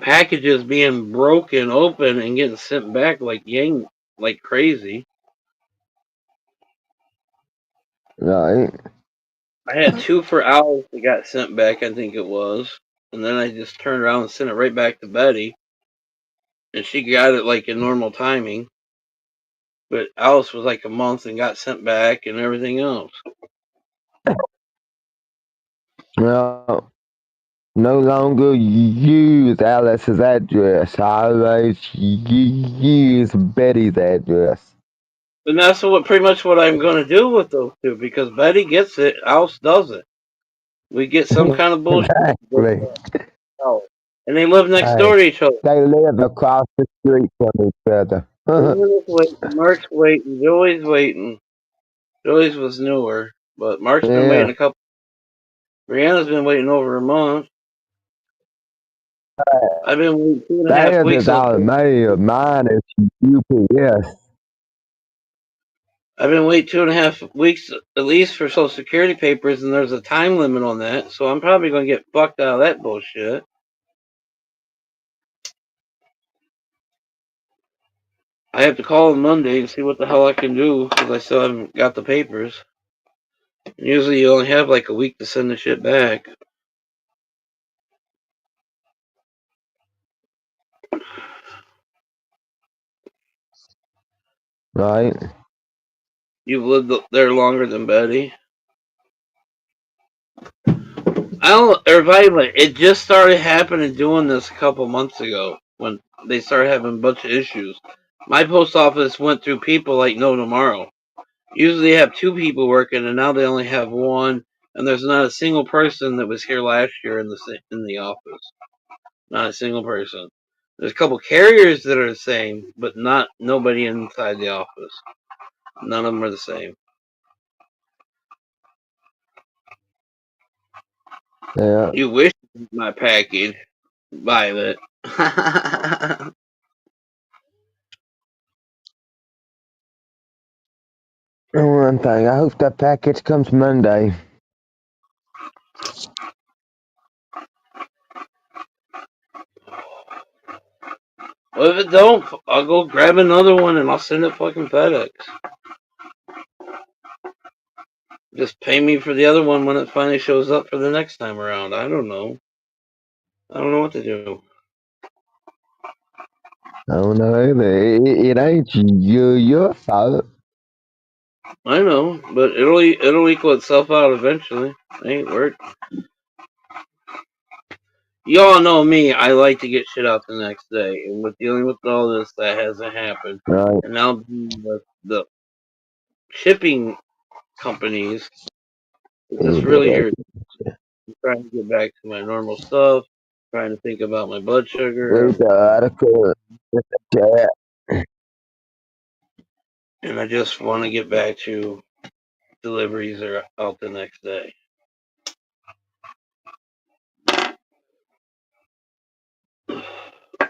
Packages being broken open and getting sent back like crazy. Right? I had two for Owls that got sent back, I think it was. And then I just turned around and sent it right back to Betty. And she got it like in normal timing. But Alice was like a month and got sent back and everything else. Well, no longer use Alice's address. I always use Betty's address. And that's pretty much what I'm going to do with those two because Betty gets it, Alice doesn't. We get some kind of bullshit. Exactly. And they live next Hey, door to each other. they live across the street from each other. Everyone's waiting. Mark's waiting. Joey's waiting. Joey's was newer, but Mark's been Yeah, waiting a couple. Brianna's been waiting over a month. I've been waiting 2.5 theirs weeks. is automated. Mine is UPS. I've been waiting 2.5 weeks at least for Social Security papers, and there's a time limit on that. So I'm probably gonna get fucked out of that bullshit. I have to call on Monday and see what the hell I can do because I still haven't got the papers. Usually you only have like a week to send the shit back. Right? You've lived there longer than Betty. I don't. Everybody, it just started happening doing this a couple months ago when they started having a bunch of issues. My post office went through people like no tomorrow. Usually they have two people working, and now they only have one. and there's not a single person that was here last year in the office. Not a single person. There's a couple carriers that are the same, but not nobody inside the office. None of them are the same. Yeah. You wish my package, Violet. One thing, I hope that package comes Monday. Well, if it don't, I'll go grab another one and I'll send it fucking FedEx. Just pay me for the other one when it finally shows up for the next time around. I don't know. I don't know what to do. I don't know either. It ain't your fault. I know, but it'll equal itself out eventually. It ain't work. Y'all know me. I like to get shit out the next day, and with dealing with all this, that hasn't happened. Right. And now the shipping companies, it's just really Yeah. irritating. I'm trying to get back to my normal stuff. Trying to think about my blood sugar, Read the article. Yeah. and I just want to get back to deliveries are out the next day.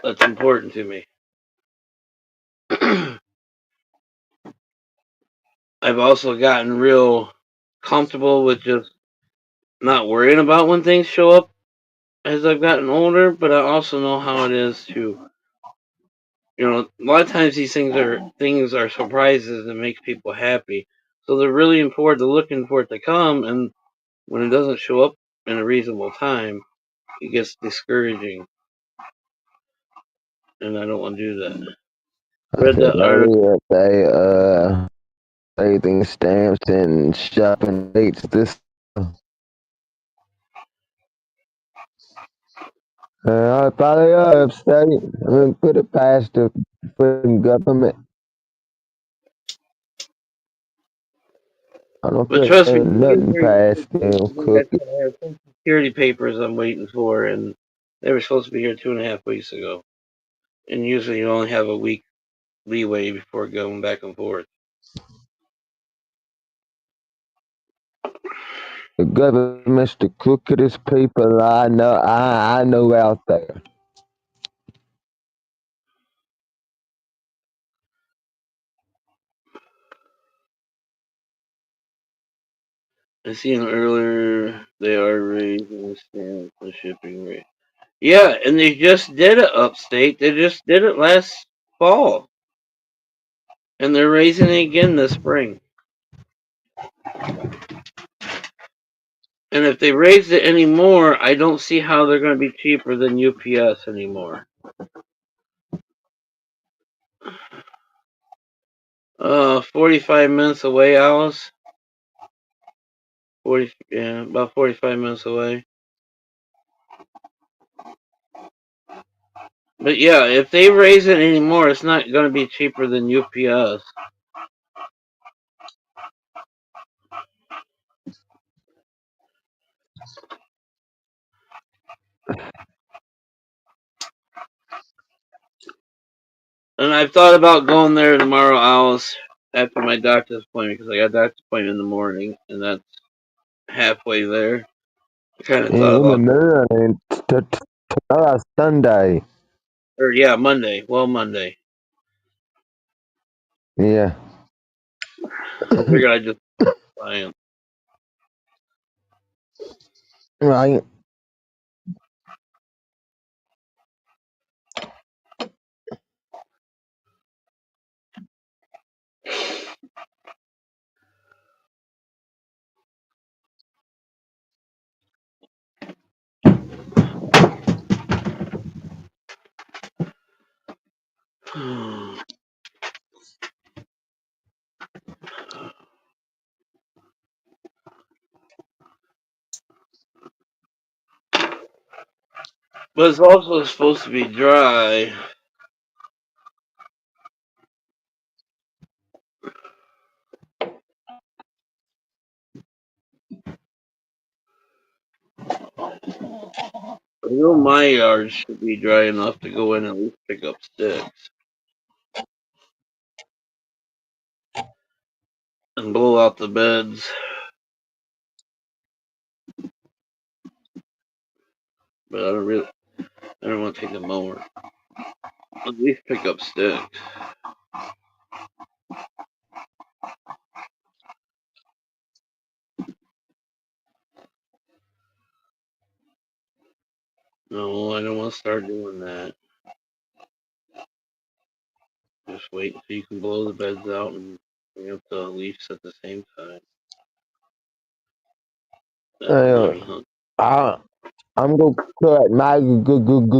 That's important to me. I've also gotten real comfortable with just not worrying about when things show up as I've gotten older, but I also know how it is to, a lot of times these things are surprises that make people happy. So they're really important to looking for it to come, and when it doesn't show up in a reasonable time, it gets discouraging, and I don't want to do that. I Read said the article. earlier everything stamps and shopping dates this. I probably are upstate. I mean, put it past the fucking government. I don't But put trust me, nothing past them. I Cook it. have some security papers I'm waiting for, and they were supposed to be here 2.5 weeks ago. And usually you only have a week leeway before going back and forth. The government's the crookedest people I know out there. I seen earlier they are raising the stamp for shipping rate. Yeah, and they just did it upstate. They just did it last fall, and they're raising it again this spring. And if they raise it anymore, I don't see how they're going to be cheaper than UPS anymore. 45 minutes away, Alice. 40, yeah, about 45 minutes away. But yeah, if they raise it anymore, it's not going to be cheaper than UPS. And I've thought about going there tomorrow, Alice, after my doctor's appointment, because I got a doctor's appointment in the morning, and that's halfway there. I kind of thought In the about going. morning, tomorrow's Sunday. Or yeah, Monday. Well, Monday. Yeah. I figured I'd just buy him. Right. But it's also supposed to be dry. I know my yard should be dry enough to go in and at least pick up sticks and blow out the beds. But I don't want to take the mower. At least pick up sticks. No, I don't want to start doing that. Just wait until you can blow the beds out and bring up the leaves at the same time. That's when I'll Uh, be hungry. I, I'm gonna cut my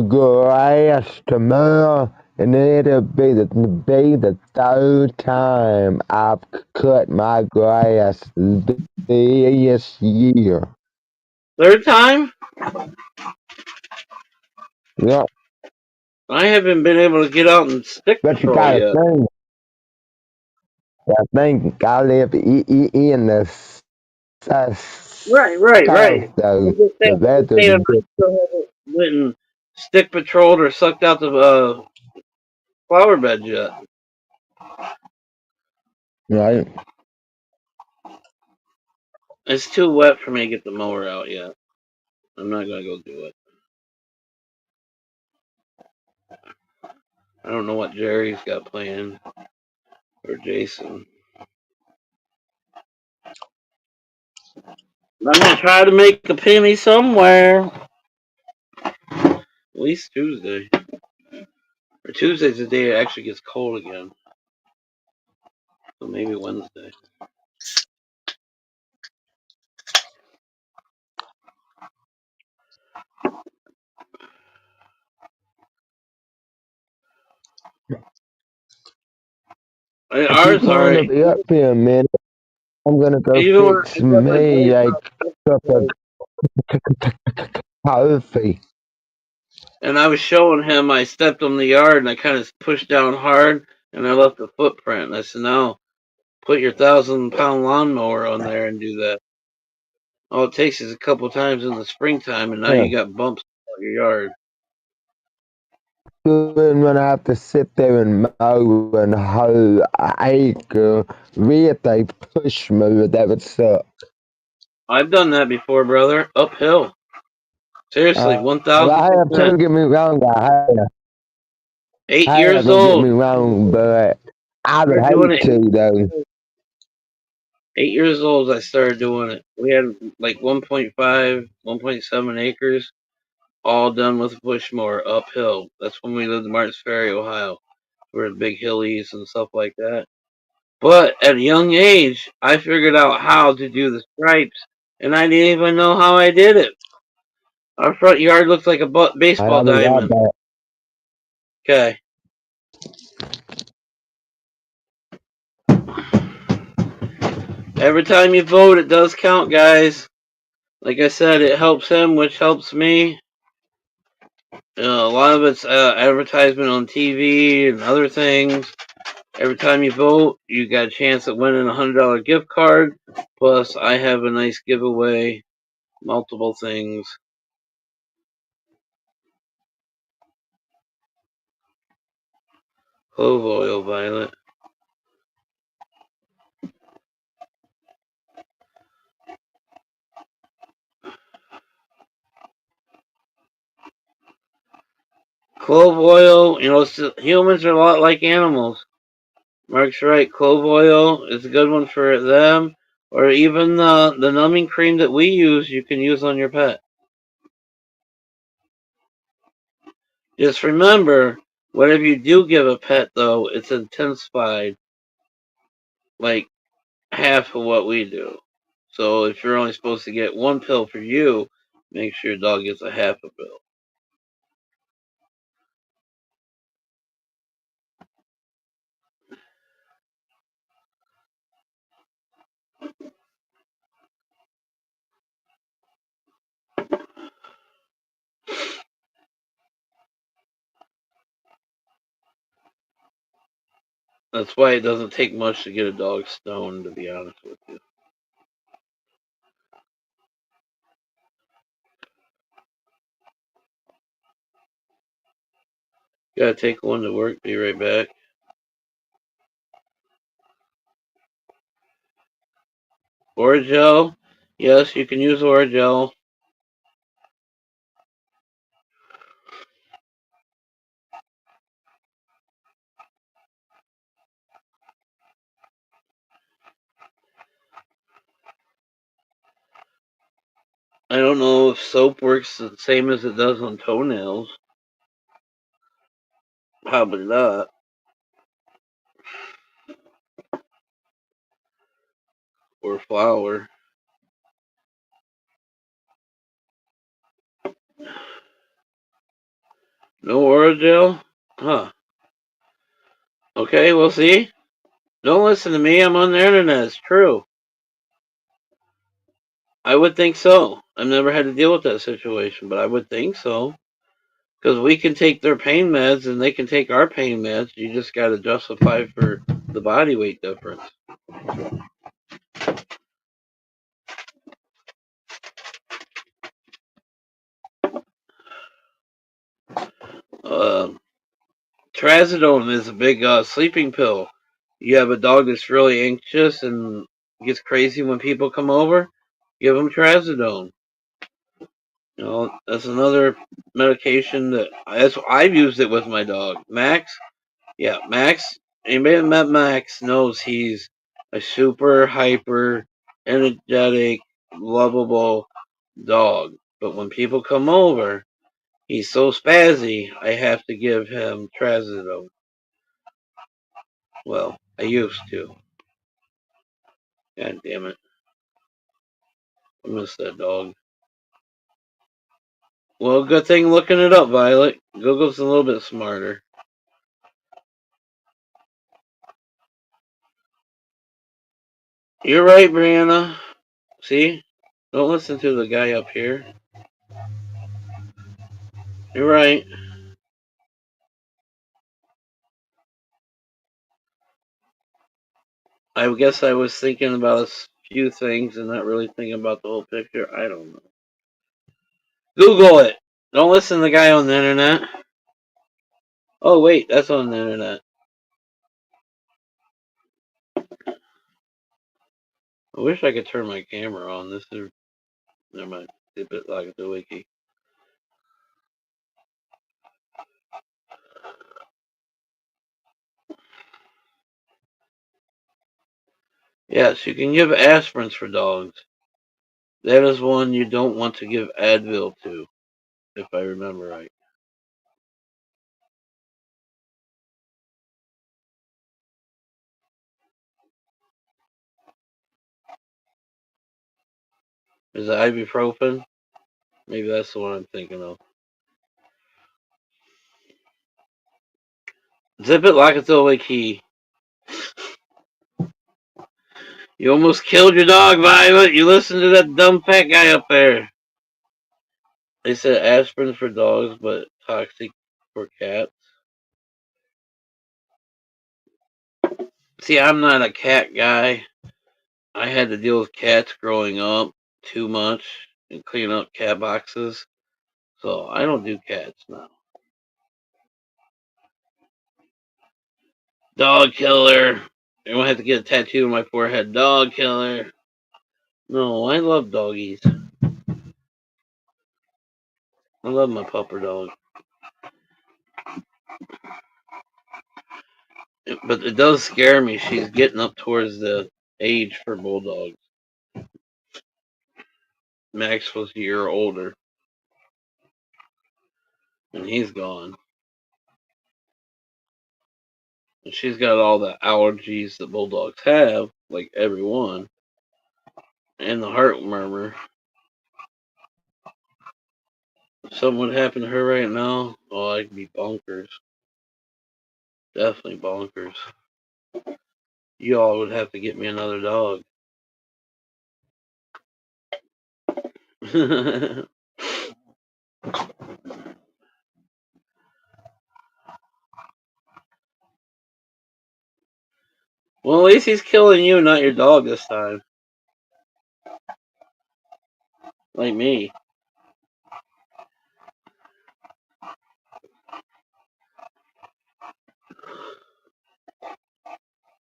grass tomorrow, and it'll be the third time I've cut my grass this year. Third time? Yeah, I haven't been able to get out and stick but you patrol gotta yet. think. I think I live in the Right. south, though. The I'm just weather's saying a I bit still haven't went and stick patrolled or sucked out the flower beds yet. right. It's too wet for me to get the mower out yet. I'm not gonna go do it. I don't know what Jerry's got planned or Jason. I'm gonna try to make a penny somewhere. At least Tuesday. Or Tuesday's the day it actually gets cold again. So maybe Wednesday. Keep Ours on alright. up here a minute. I'm gonna go Even when I fix got my me blades a out cup of yesterday, coffee. and I was showing him I stepped on the yard and I kind of pushed down hard and I left a footprint. And I said, "Now put your 1,000-pound lawnmower on there and do that. All it takes is a couple times in the springtime, and now Huh. you got bumps on your yard." Good when I have to sit there and mow and hoe an acre with a push mower. That would suck. I've done that before, brother. Uphill. Seriously, I have. 1,000%. Don't get me wrong. Eight I have. years Don't get old. me wrong, but I would Started doing hate it. to though. 8 years old, I started doing it. We had like 1.5, 1.7 acres, all done with a push mower uphill. That's when we lived in Martins Ferry, Ohio. We're in big hillies and stuff like that. But at a young age, I figured out how to do the stripes, and I didn't even know how I did it. Our front yard looks like a I baseball don't got diamond. that. Okay. Every time you vote, it does count, guys. Like I said, it helps him, which helps me. A lot of it's advertisement on TV and other things. Every time you vote, you got a chance at winning a $100 gift card. Plus, I have a nice giveaway, multiple things. Clove oil, Violet. Clove oil, humans are a lot like animals. Mark's right. Clove oil is a good one for them. Or even the numbing cream that we use, you can use on your pet. Just remember, whatever you do give a pet, though, it's intensified like half of what we do. So if you're only supposed to get one pill for you, make sure your dog gets a half a pill. That's why it doesn't take much to get a dog stoned, to be honest with you. Gotta take one to work. Be right back. Orajel. Yes, you can use Orajel. I don't know if soap works the same as it does on toenails. Probably not. Or flour. No Orajel? Huh. Okay, we'll see. Don't listen to me. I'm on the internet. It's true. I would think so. I've never had to deal with that situation, but I would think so. Because we can take their pain meds and they can take our pain meds. You just got to justify for the body weight difference. Trazodone is a big sleeping pill. You have a dog that's really anxious and gets crazy when people come over, give them Trazodone. You know, that's another medication I've used it with my dog. Max, yeah, Max. Anybody that met Max knows he's a super hyper, energetic, lovable dog. But when people come over, he's so spazzy, I have to give him Trazodone. Well, I used to. God damn it. I miss that dog. Well, good thing looking it up, Violet. Google's a little bit smarter. You're right, Brianna. See? Don't listen to the guy up here. You're right. I guess I was thinking about a few things and not really thinking about the whole picture. I don't know. Google it. Don't listen to the guy on the internet. Oh, wait, that's on the internet. I wish I could turn my camera on. This is. Never mind. Dip it like the wiki. Yes, you can give aspirins for dogs. That is one you don't want to give Advil to, if I remember right. Is it ibuprofen? Maybe that's the one I'm thinking of. Zip it like it's a key. You almost killed your dog, Violet. You listened to that dumb fat guy up there. They said aspirin for dogs, but toxic for cats. See, I'm not a cat guy. I had to deal with cats growing up too much and clean up cat boxes. So I don't do cats now. Dog killer. I won't have to get a tattoo on my forehead. Dog killer. No, I love doggies. I love my pupper dog. But it does scare me. She's getting up towards the age for bulldogs. Max was a year older, and he's gone. And she's got all the allergies that bulldogs have, like everyone, and the heart murmur. If something would happen to her right now, oh, I'd be bonkers. Definitely bonkers. You all would have to get me another dog. Well, at least he's killing you, not your dog this time. Like me.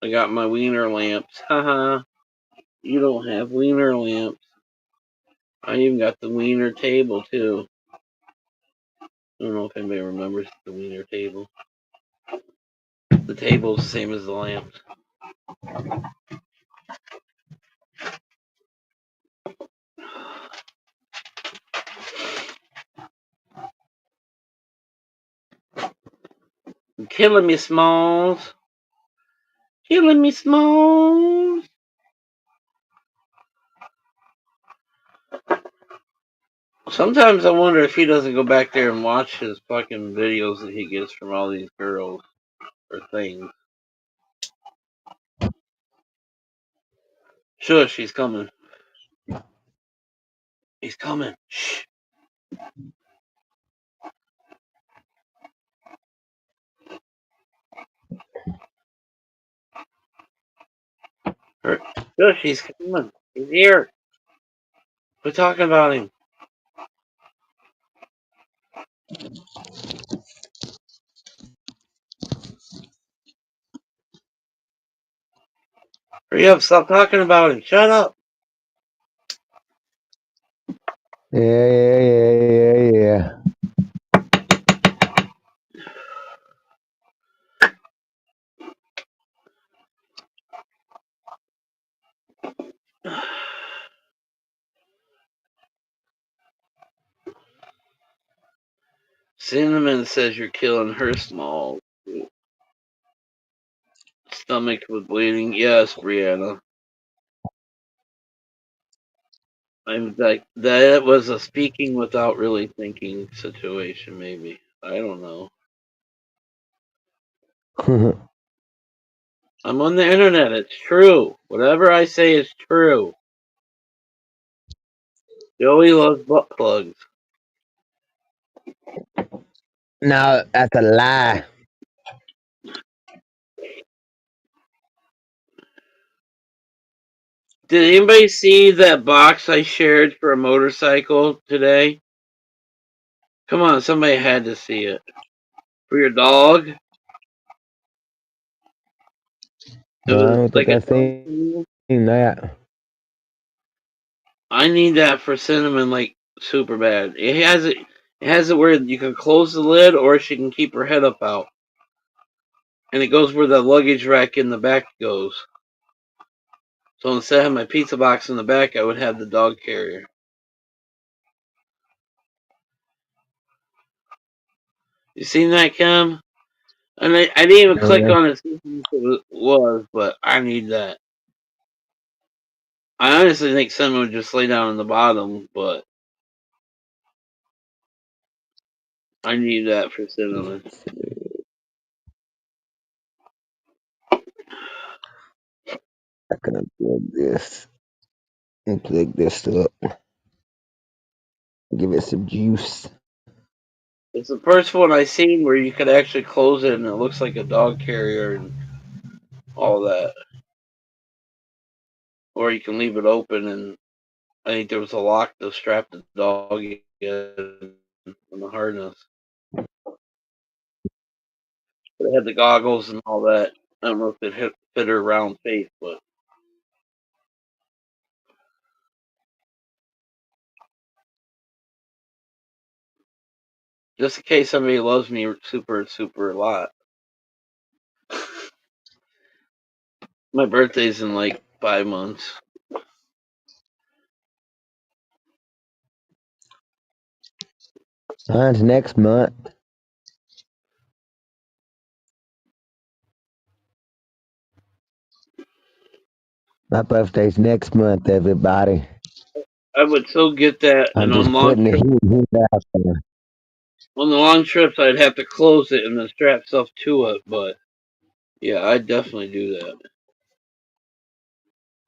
I got my wiener lamps. Haha. You don't have wiener lamps. I even got the wiener table too. I don't know if anybody remembers the wiener table. The table's the same as the lamps. You're killing me, Smalls. Killing me, Smalls. Sometimes I wonder if he doesn't go back there and watch his fucking videos that he gets from all these girls or things. Shush, he's coming. He's coming. Shh. Shush, he's coming. He's here. We're talking about him. Hurry up, stop talking about him. Shut up. Yeah. Cinnamon says you're killing her, Small. Stomach was bleeding. Yes, Brianna. I'm like that was a speaking without really thinking situation. Maybe I don't know. I'm on the internet. It's true. Whatever I say is true. Joey loves butt plugs. No, that's a lie. Did anybody see that box I shared for a motorcycle today? Come on, somebody had to see it. For your dog? It I was don't like think a I dog seen food. that. I need that for Cinnamon like super bad. It has it where you can close the lid or she can keep her head up out. And it goes where the luggage rack in the back goes. So instead of my pizza box in the back, I would have the dog carrier. You seen that, Kim? And I didn't even click Yeah. on it to see what it was, but I need that. I honestly think someone would just lay down on the bottom, but I need that for Cinnamon. I can unplug this. Unplug this up. Give it some juice. It's the first one I seen where you could actually close it and it looks like a dog carrier and all that. Or you can leave it open and I think there was a lock to strap the dog in on the harness. But it had the goggles and all that. I don't know if it fit her round face, but just in case somebody loves me super, super a lot. My birthday's in like 5 months. Mine's next month. My birthday's next month, everybody. I would so get that, I'm and on just long putting the trips, heat out there. on the long trips, I'd have to close it and then strap stuff to it. But yeah, I'd definitely do that.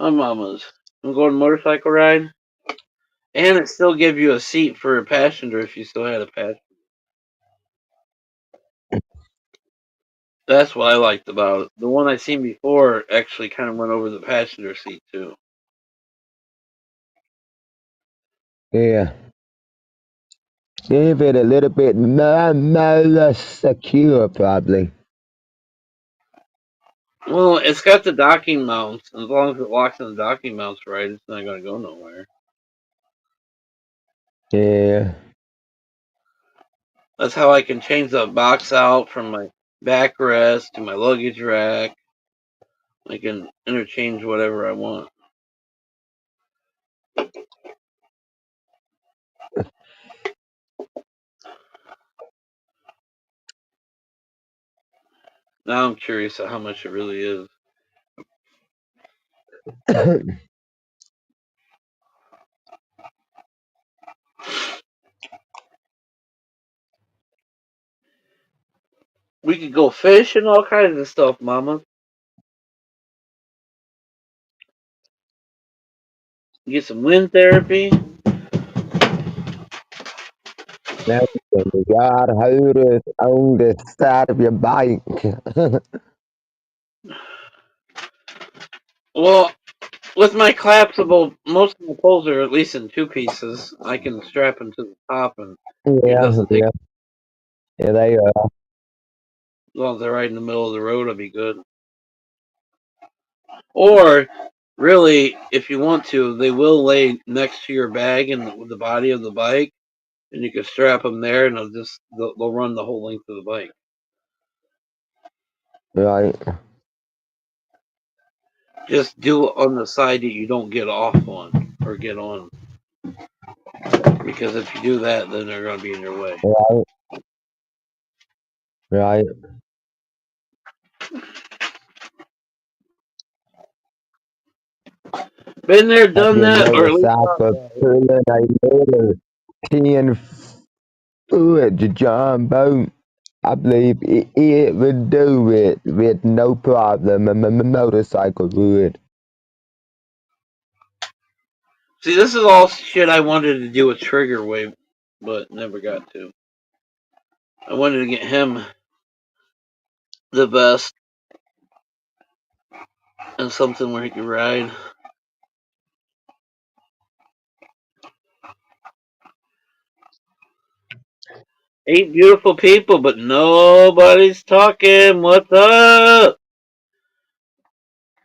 My mama's. I'm going motorcycle ride, and it still give you a seat for a passenger if you still had a passenger. That's what I liked about it. The one I seen before actually kind of went over the passenger seat too. Yeah. Give it a little bit more secure, probably. Well, it's got the docking mounts. As long as it locks in the docking mounts right, it's not going to go nowhere. Yeah. That's how I can change the box out from my backrest to my luggage rack. I can interchange whatever I want. Now I'm curious at how much it really is. We could go fish and all kinds of stuff, Mama. Get some wind therapy. Now you got hooters on the side of your bike. Well, with my collapsible, most of my poles are at least in two pieces. I can strap them to the top, and it Yeah, doesn't take. yeah, yeah, they are. As long as they're right in the middle of the road, I'll be good. Or, really, if you want to, they will lay next to your bag and the body of the bike, and you can strap them there, and they'll run the whole length of the bike. Right. Just do it on the side that you don't get off on or get on, because if you do that, then they're going to be in your way. Right. Right. Been there, Have done your that, or at least thought motorcycle about it. pulling a little 10-foot jumbo. I believe it would do it with no problem. A motorcycle would. See, this is all shit I wanted to do with Trigger Wave, but never got to. I wanted to get him the best and something where he could ride. 8 beautiful people, but nobody's talking. What's up?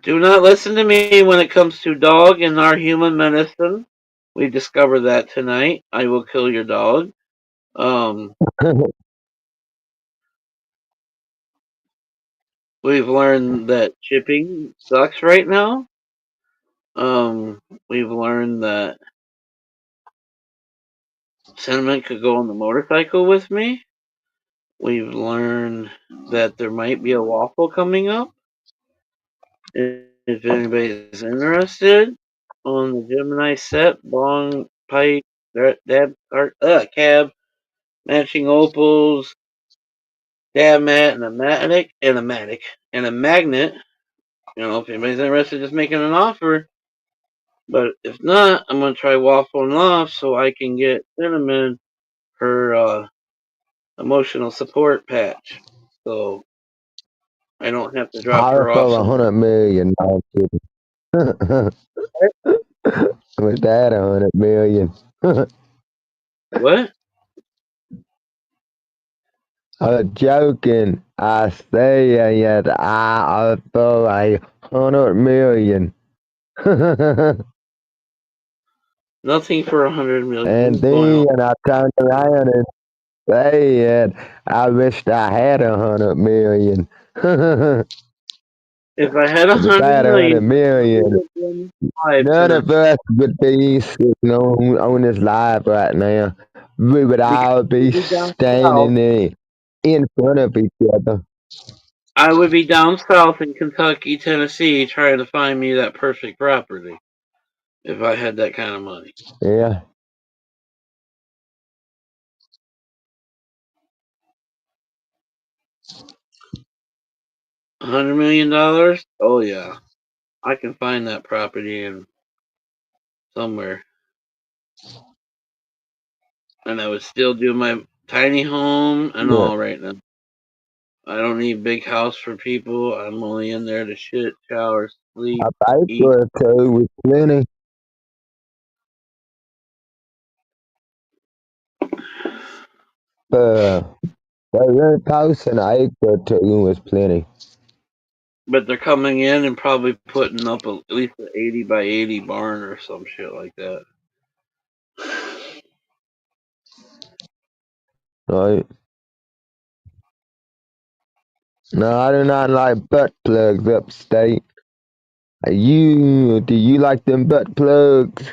Do not listen to me when it comes to dog and our human medicine. We discovered that tonight. I will kill your dog. Um, we've learned that chipping sucks right now. We've learned that Cinnamon could go on the motorcycle with me. We've learned that there might be a waffle coming up. If anybody's interested on the Gemini set, bong, pipe, cab, matching opals, dab mat, and a magnet. You know, if anybody's interested, just making an offer. But if not, I'm gonna try Waffle and Loft so I can get Cinnamon her emotional support patch. So I don't have to drop I'll her off throw somewhere. 100 million. No, I'm kidding. With that, 100 million. What? I'm joking. I say that I'll throw 100 million. Nothing for 100 million. And What's going then on? I turned around and said, I wished I had 100 million. If If I had a I hundred had 100 million, we million, would win live none tonight of us would be sitting on this live right now. We would because all I be would be down south. standing in front of each other. I would be down south in Kentucky, Tennessee, trying to find me that perfect property. If I had that kind of money, Yeah. $100 million. Oh yeah, I can find that property in somewhere, and I would still do my tiny home and Yeah. all right now. I don't need big house for people. I'm only in there to shit, shower, sleep, A paper eat. or two with plenty. Uh, a post an acre or two was plenty. but they're coming in and probably putting up at least an 80 by 80 barn or some shit like that. Right? No, I do not like butt plugs upstate. Do you like them butt plugs?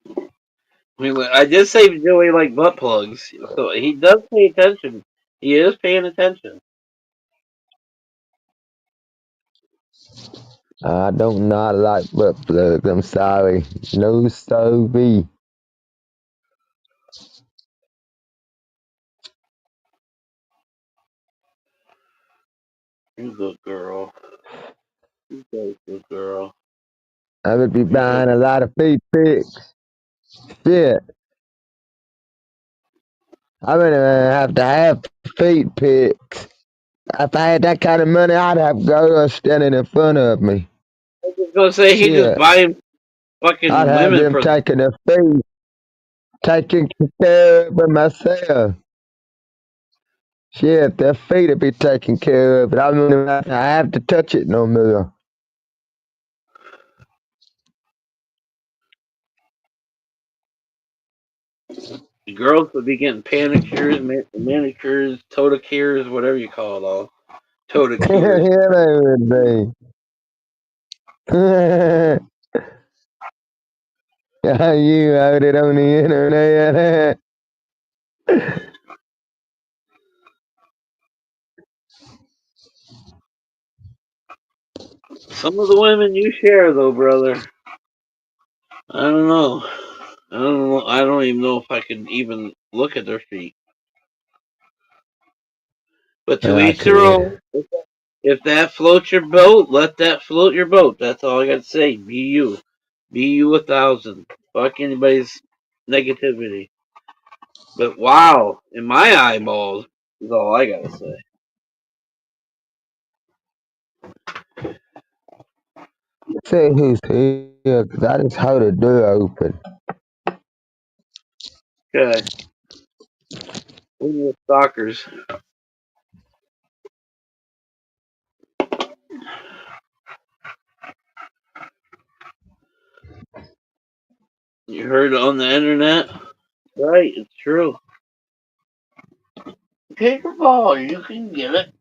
I mean, I did say Joey like butt plugs, so he does pay attention. He is paying attention. I don't not like butt plugs. I'm sorry. No, so be. You good girl. You good girl. I would be You buying good. a lot of feet pics. Shit. I'm gonna have to have feet pics. If I had that kind of money, I'd have girls standing in front of me. I was just gonna say he just Shit. buying I'd fucking have women them for the. taking their feet, taking care of them myself. Shit, their feet would be taken care of. I don't even have to touch it no more. Girls would be getting panicures, manicures, todicures, whatever you call it all. Todicures. Yeah, they would be. You heard it on the internet. Some of the women you share, though, brother. I don't know. I don't know. I don't even know if I could even look at their feet. But to I each their could. own. If that floats your boat, let that float your boat. That's all I got to say. Be you. Be you 1,000. Fuck anybody's negativity. But wow, in my eyeballs is all I gotta say. Say who's here, 'cause I just heard a door open. Okay, we are stalkers. You heard it on the internet? Right, it's true. Take a ball, you can get it.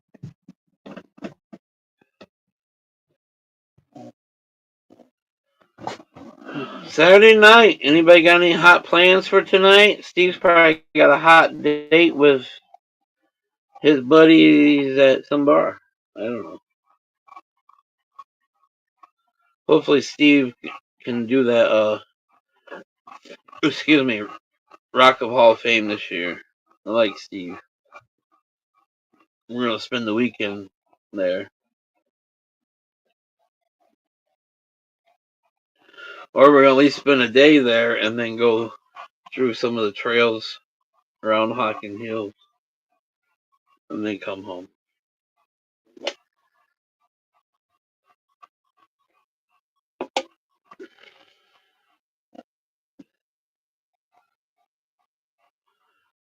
Saturday night. Anybody got any hot plans for tonight? Steve's probably got a hot date with his buddies at some bar. I don't know. Hopefully Steve can do that excuse me, Rock of Hall of Fame this year. I like Steve. We're gonna spend the weekend there. Or we're gonna at least spend a day there and then go through some of the trails around Hocking Hills and then come home.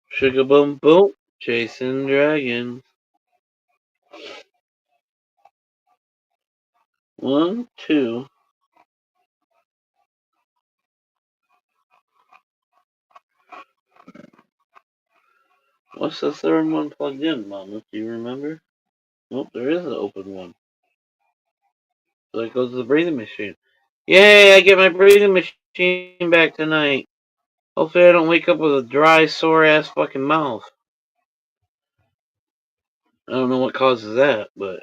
Sugar boom boom, chasing dragons. 1, 2. What's the third one plugged in, Mama? Do you remember? Nope, there is an open one. So it goes to the breathing machine. Yay, I get my breathing machine back tonight. Hopefully I don't wake up with a dry, sore ass fucking mouth. I don't know what causes that, but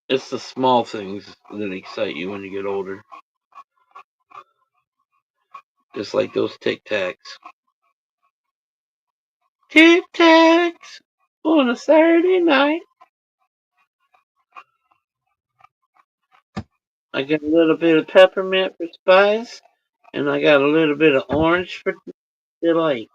it's the small things that excite you when you get older. Just like those Tic Tacs. Tic Tacs on a Saturday night. I got a little bit of peppermint for spice, and I got a little bit of orange for delight.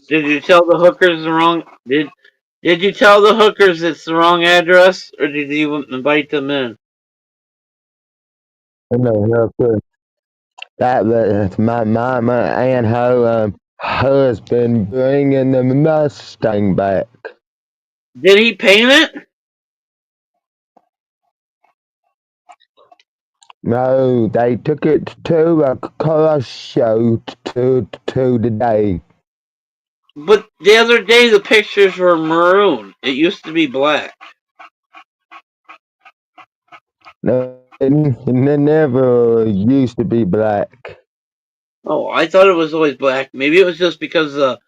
Did you tell the hookers the wrong? Did you tell the hookers it's the wrong address, or did you invite them in? No, that was my mama and her husband bringing the Mustang back. Did he paint it? No, they took it to a car show today. But the other day the pictures were maroon. It used to be black. No, it never used to be black. Oh, I thought it was always black. Maybe it was just because the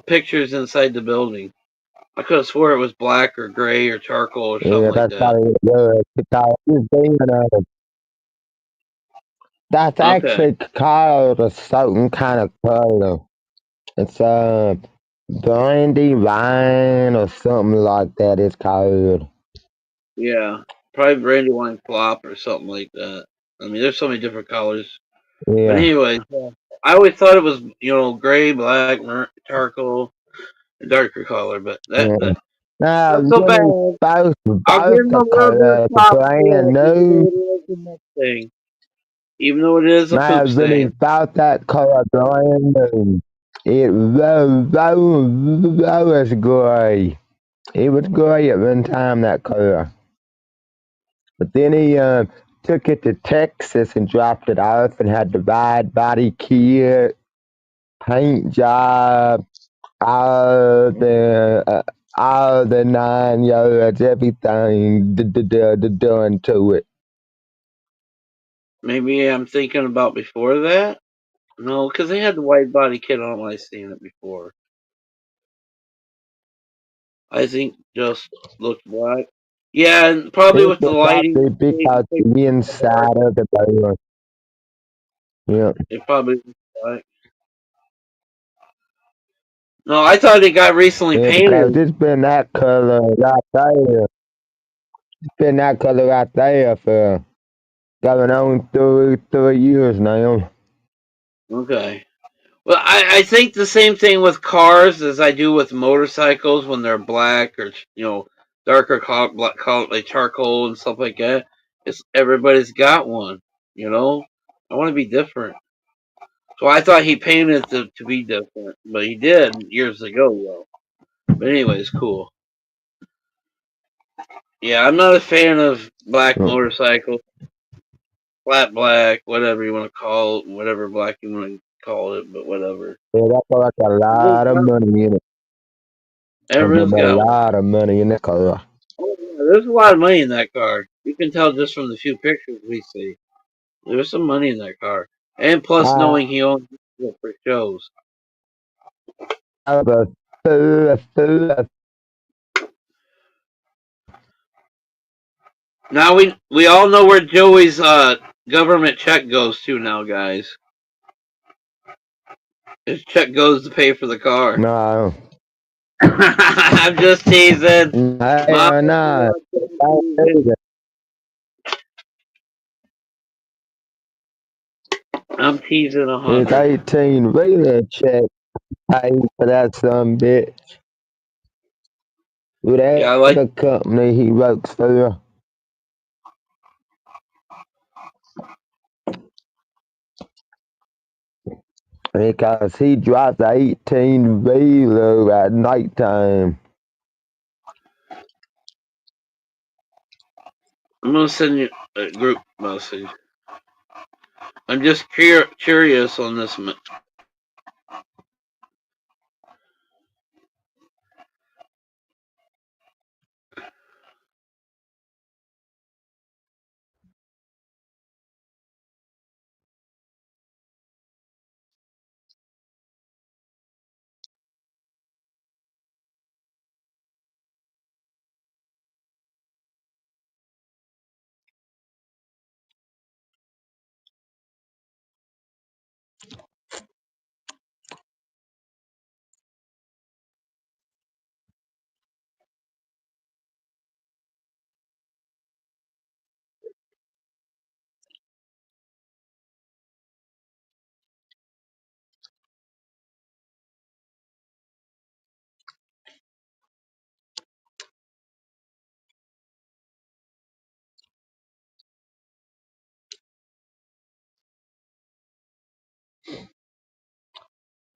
pictures inside the building. I could have swore it was black or gray or charcoal or something Yeah, like that's that. probably what it was. Because it's been, that's Okay. actually called a certain kind of color. It's brandy wine or something like that. It's called. Yeah. Probably Brandywine flop or something like that. I mean, there's so many different colors. But Yeah. anyway, I always thought it was, gray, black, charcoal, and darker color. But Yeah. Now, not so really, bad. I'll give both him the a little bit of colors, the props for brand it, even new. though it is a Mustang. Even though it is a Now, I poop really stain. thought that color brand new. It was gray. It was gray at one time, that color. But then he took it to Texas and dropped it off and had the wide body kit, paint job, all the 9 yards, everything done to it. Maybe I'm thinking about before that. No, because they had the white body kit on when I seen it before. I think just looked black. Yeah, and probably It with the was lighting, probably because the inside of the boat. Yeah, it probably looked black. No, I thought it got recently yeah, because painted. it's been that color right there. It's been that color right there for going on 3 years now. Okay. Well, I think the same thing with cars as I do with motorcycles when they're black or darker color, black color like charcoal and stuff like that. It's everybody's got one. You know, I want to be different. So I thought he painted it to be different, but he did years ago, though. But anyways, cool. Yeah, I'm not a fan of black Yeah, motorcycles, flat black, whatever you want to call it, whatever black you want to call it, but whatever. that's like a lot of money in it. Everyone's A got one. lot of money in that color. Oh, yeah, there's a lot of money in that car. You can tell just from the few pictures we see. There's some money in that car, and plus I knowing he owns it for shows. have a full Now we all know where Joey's government check goes to now, guys. His check goes to pay for the car. no, I'm just teasing. hey, Mom, no. I'm just teasing. I'm teasing It's 100. 18 really check paid for that some bitch. Yeah, I like. Whatever company he works for. Because he drives the 18 wheeler at nighttime. I'm gonna send you a group message. I'm just curious on this.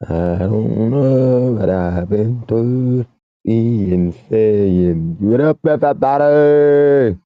I don't know what I've been through. Being saying, what up, everybody?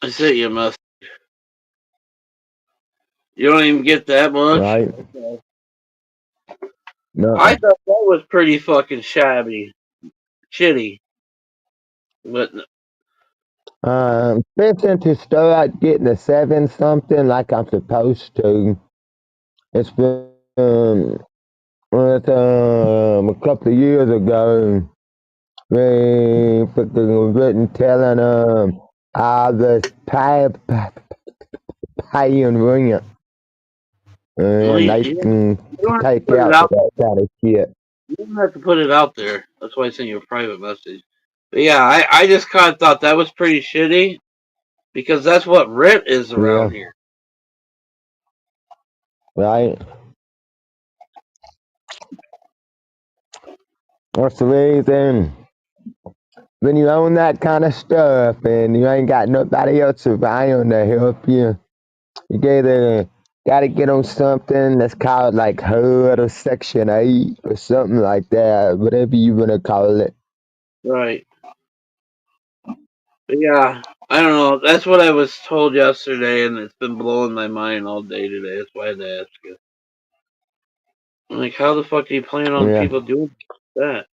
I said you must. You don't even get that much. Right? Okay. I No. thought that was pretty fucking shitty. But Fixing to start getting a 7 something like I'm supposed to. It's been a couple of years ago. They fucking written telling I was paying rent well, and they can you don't have to take put it out for out. that kind of shit. You don't have to put it out there. That's why I sent you a private message. But yeah, I just kind of thought that was pretty shitty because that's what rent is Yeah, around here. right. That's the reason. When you own that kind of stuff and you ain't got nobody else around to help you, you gotta get on something that's called like HUD or Section 8 or something like that, whatever you wanna call it. Right. But yeah, I don't know. That's what I was told yesterday, and it's been blowing my mind all day today. That's why I had to ask you. I'm like, how the fuck do you plan on Yeah. people doing that?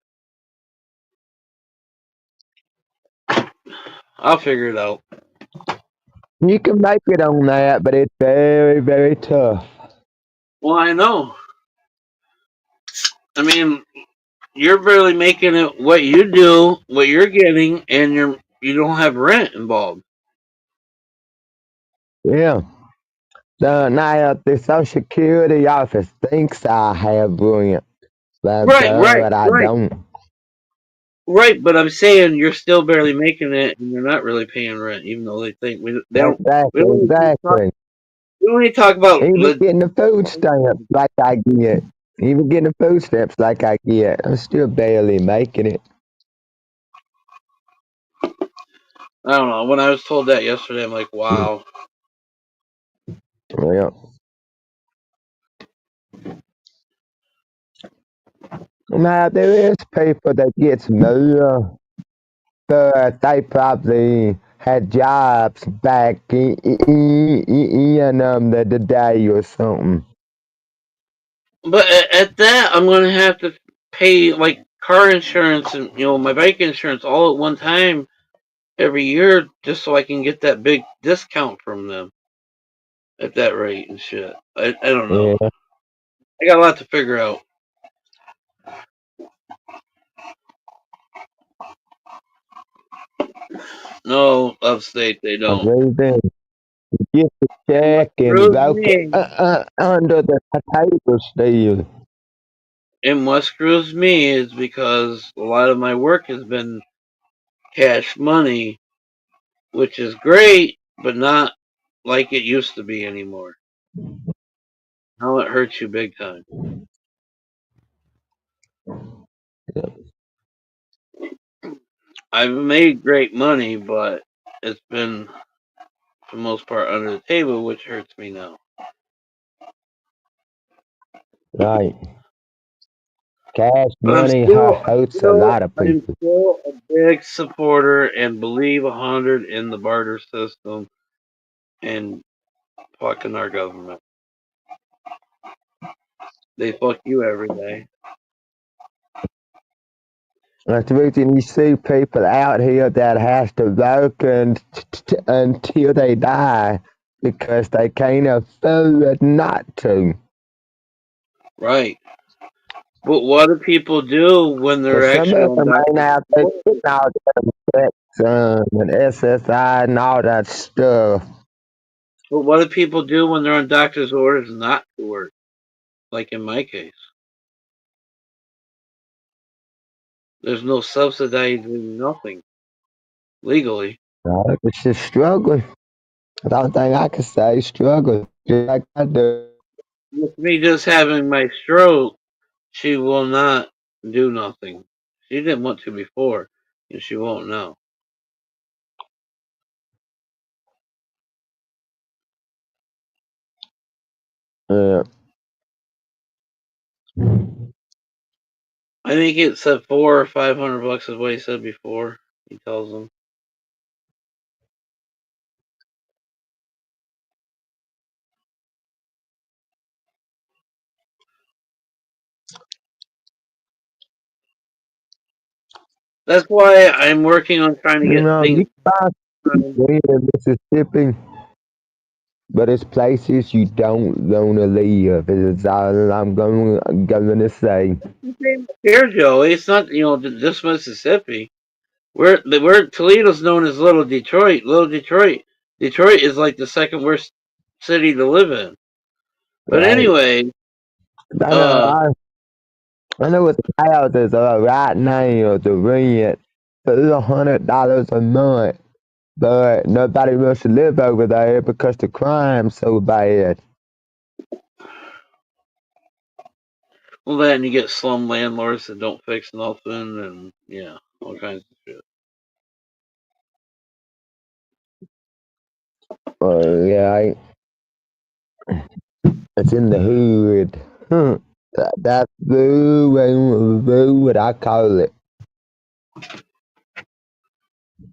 I'll figure it out. You can make it on that, but it's very, very tough. Well, I know. I mean, you're barely making it what you do, what you're getting, and you don't have rent involved. Yeah. Now the Social Security office thinks I have brilliant, Right, right, but I right, don't. right. But I'm saying you're still barely making it, and you're not really paying rent, even though they think they don't. We Exactly, don't even talk. exactly. We don't even talk about. Even getting the food stamps like I get. Even getting the food stamps like I get. I'm still barely making it. I don't know. When I was told that yesterday, I'm like, wow. Well, now there is people that gets more, but they probably had jobs back in the day or something. But at that, I'm gonna have to pay like car insurance and my bike insurance all at one time every year just so I can get that big discount from them at that rate and shit. I don't know. Yeah, I got a lot to figure out. No, upstate they I don't. really do. Get the And what check and screws vote me, under the table still. is because a lot of my work has been cash money, which is great, but not like it used to be anymore. Now it hurts you big time. I've made great money, but it's been for the most part under the table, which hurts me now. Right. Cash But money hurts a lot of I'm people. still a big supporter and believe 100 in the barter system and fucking our government. They fuck you every day. That's the reason you see people out here that has to work until they die because they can't afford not to. Right. But what do people do when But they're some actually of on them ain't doctor's out there support? getting all that and SSI and all that stuff. But what do people do when they're on doctor's orders not to work? Like in my case, there's no subsidizing nothing legally. It's just struggling. The only thing I can say is struggle. Just like I do. With me just having my stroke, she will not do nothing. She didn't want to before, and she won't now. Yeah. I think it said $400 or $500 is what he said before. He tells them. That's why I'm working on trying to You get know, things you can find done. weed in Mississippi, but it's places you don't wanna live. Is all I'm gonna say. Here, Joey. It's not just Mississippi. We're Toledo's known as Little Detroit. Little Detroit. Detroit is like the second worst city to live in. But Right. anyway, I know uh, I know what the houses are right now the rent $200 a month. But nobody wants to live over there because the crime's so bad. well, then you get slum landlords that don't fix nothing, and yeah, all kinds of shit. Yeah, it's in the hood. That's the what I call it.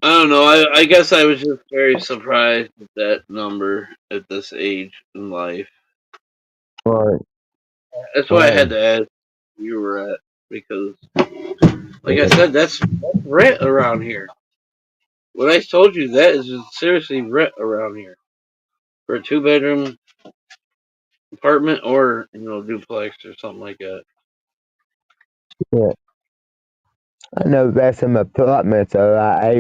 I don't know. I guess I was just very surprised at that number at this age in life. Right, That's why I right. had to ask where you were at because, like I said, that's rent around here. What I told you, that is just seriously rent around here for a 2 bedroom apartment or duplex or something like that. Yeah. I know there's some apartments around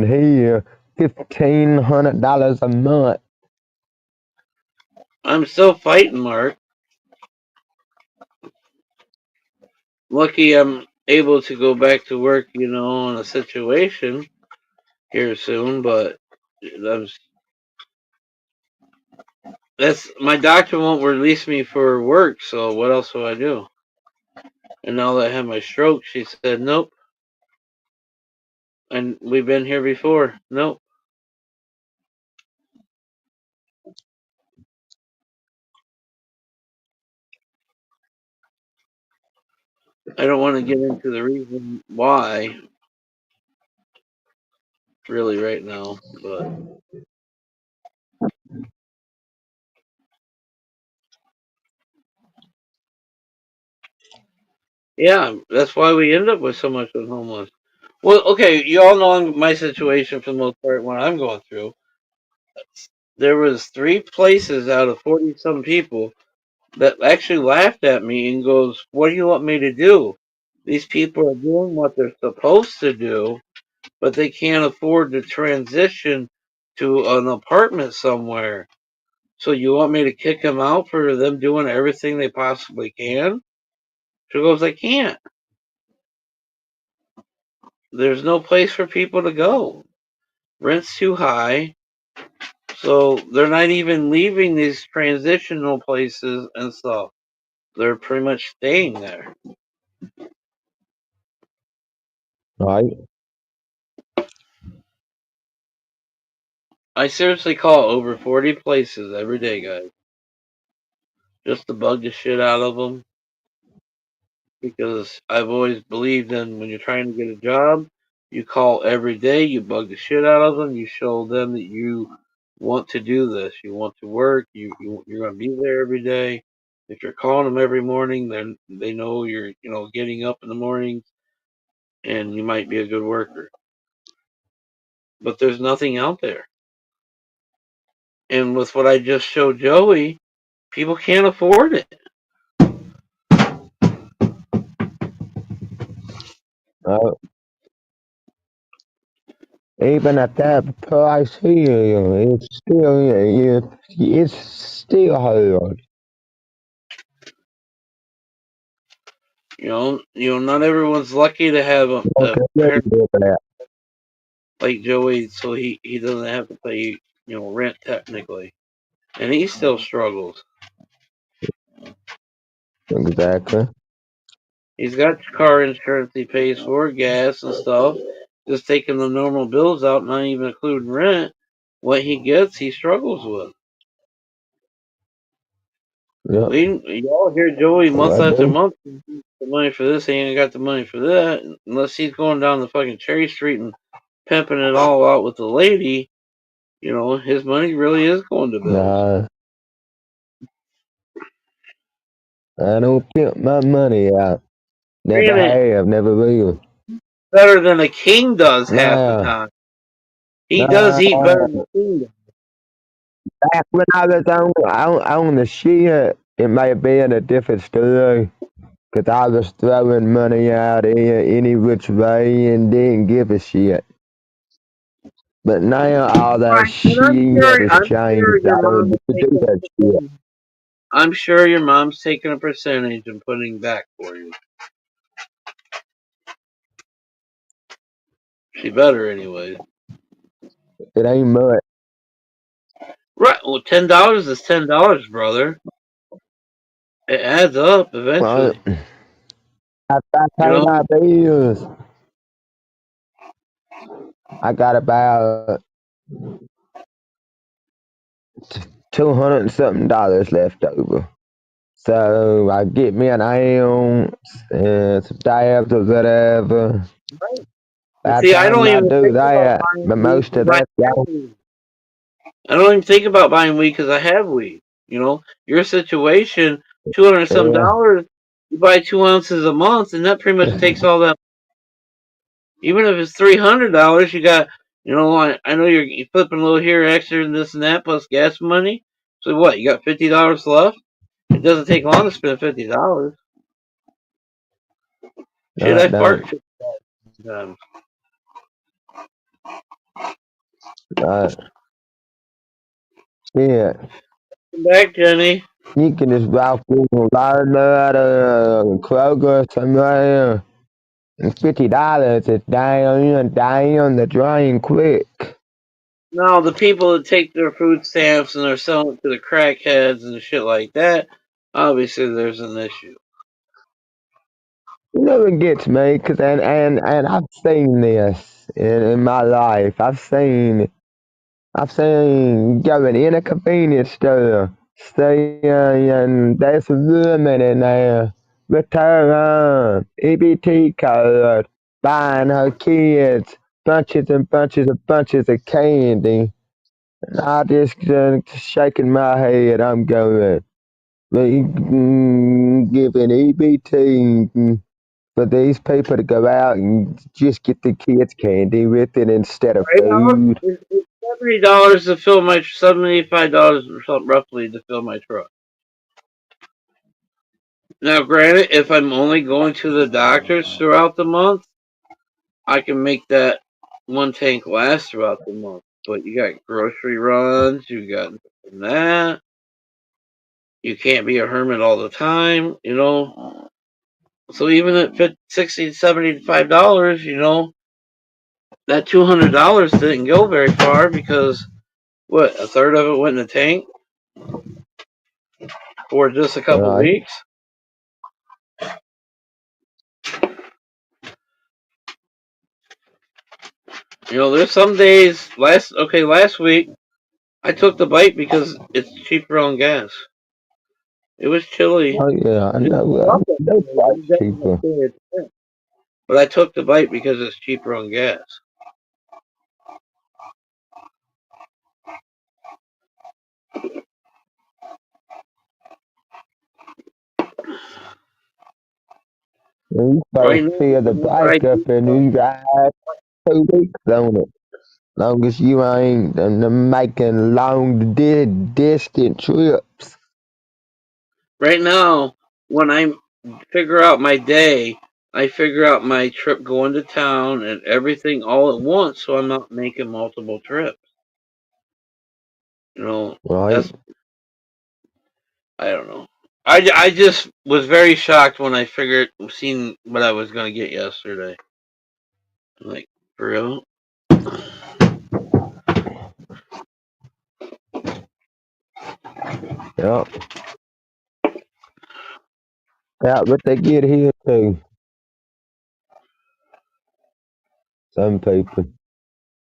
here, $1,500 a month. I'm still fighting, Mark. Lucky I'm able to go back to work, in a situation here soon, but that's my doctor won't release me for work, so what else do I do? And now that I had my stroke, she said nope. And we've been here before. Nope. I don't want to get into the reason why really right now, but yeah, that's why we end up with so much of homeless. Well, okay, you all know my situation for the most part. What I'm going through, there was 3 places out of 40 some people that actually laughed at me and goes, "What do you want me to do? These people are doing what they're supposed to do, but they can't afford to transition to an apartment somewhere. So you want me to kick them out for them doing everything they possibly can?" She goes, "I can't. There's no place for people to go. Rent's too high. So they're not even leaving these transitional places and stuff. They're pretty much staying there." Right? I seriously call over 40 places every day, guys, just to bug the shit out of them. Because I've always believed in when you're trying to get a job, you call every day, you bug the shit out of them, you show them that you want to do this, you want to work, you're going to be there every day. If you're calling them every morning, then they know you're getting up in the morning and you might be a good worker. But there's nothing out there. And with what I just showed Joey, people can't afford it. Uh, even at that price here, it's still hard. Not everyone's lucky to have a Okay, parent look at that. like Joey, so he doesn't have to pay rent technically, and he still struggles. Exactly. He's got car insurance he pays for, gas and stuff. Just taking the normal bills out, not even including rent. What he gets, he struggles with. Yep. Y'all hear Joey Oh, month I after do. month. The money for this, he ain't got the money for that. Unless he's going down the fucking Cherry Street and pimping it all out with the lady, his money really is going to bills. Nah, I don't pimp my money out. Never Granted, have, never will. better than a king does half the Nah, time. He does nah. eat better than a king does. Back when I was on the shit, it may have been a different story. Cause I was throwing money out any which way and didn't give a shit. But now all that Right, and I'm shit sure, has I'm changed. sure I your don't mom need is to do taking that a shit. percentage. I'm sure your mom's taking a percentage and putting back for you. She better anyway. It ain't much. Right. Well, $10 is $10, brother. It adds up Well, eventually. I You pay my know. bills. I got about $200 and something left over. So I get me an ounce and some dabs or whatever. Right. And By the see, I time don't I even do think about that, buying but weed most of because I that have gone. weed. I don't even think about buying weed because I have weed. Your situation, 200 some Yeah, dollars, you buy 2 ounces a month, and that pretty much takes all that. Even if it's $300, you got, I know you're flipping a little here, extra, and this and that, plus gas money. So what? You got $50 left. It doesn't take long to spend $50. no, Shit, it I don't. fart sometimes. Uh, yeah, Come back, Jenny. you can just walk in and learn at a Kroger somewhere. And $50 is down the drain quick. No, the people that take their food stamps and are selling it to the crackheads and shit like that, obviously there's an issue. You know what gets me? Cause and I've seen this in my life. I've seen going in a convenience store, see, and there's a woman in there with her EBT card, buying her kids bunches and bunches and bunches of candy. And I just shaking my head. I'm going, giving EBT for these people to go out and just get the kids candy with it instead of Right now, food. it's $70 to fill my $75 roughly to fill my truck. Now, granted, if I'm only going to the doctors throughout the month, I can make that one tank last throughout the month. But you got grocery runs, you got that. You can't be a hermit all the time. So even at $60, $75, that $200 didn't go very far because what, a third of it went in the tank for just a couple Right? weeks. There's some days. Last week I took the bite because it's cheaper on gas. It was chilly. Oh yeah, I It know. went I up that know day, but flight's it definitely cheaper. stayed at 10. But I took the bite because it's cheaper on gas. You Right supposed now, to fill the whenever I bike up do and stuff, you got 2 weeks on it. Long as you ain't making long distant trips. right now, when I figure out my day, I figure out my trip going to town and everything all at once, so I'm not making multiple trips. You know, Right. that's I don't know. I just was very shocked when I seen what I was gonna get yesterday. Like, for real? Yep. Yeah, but they get here too. Some people.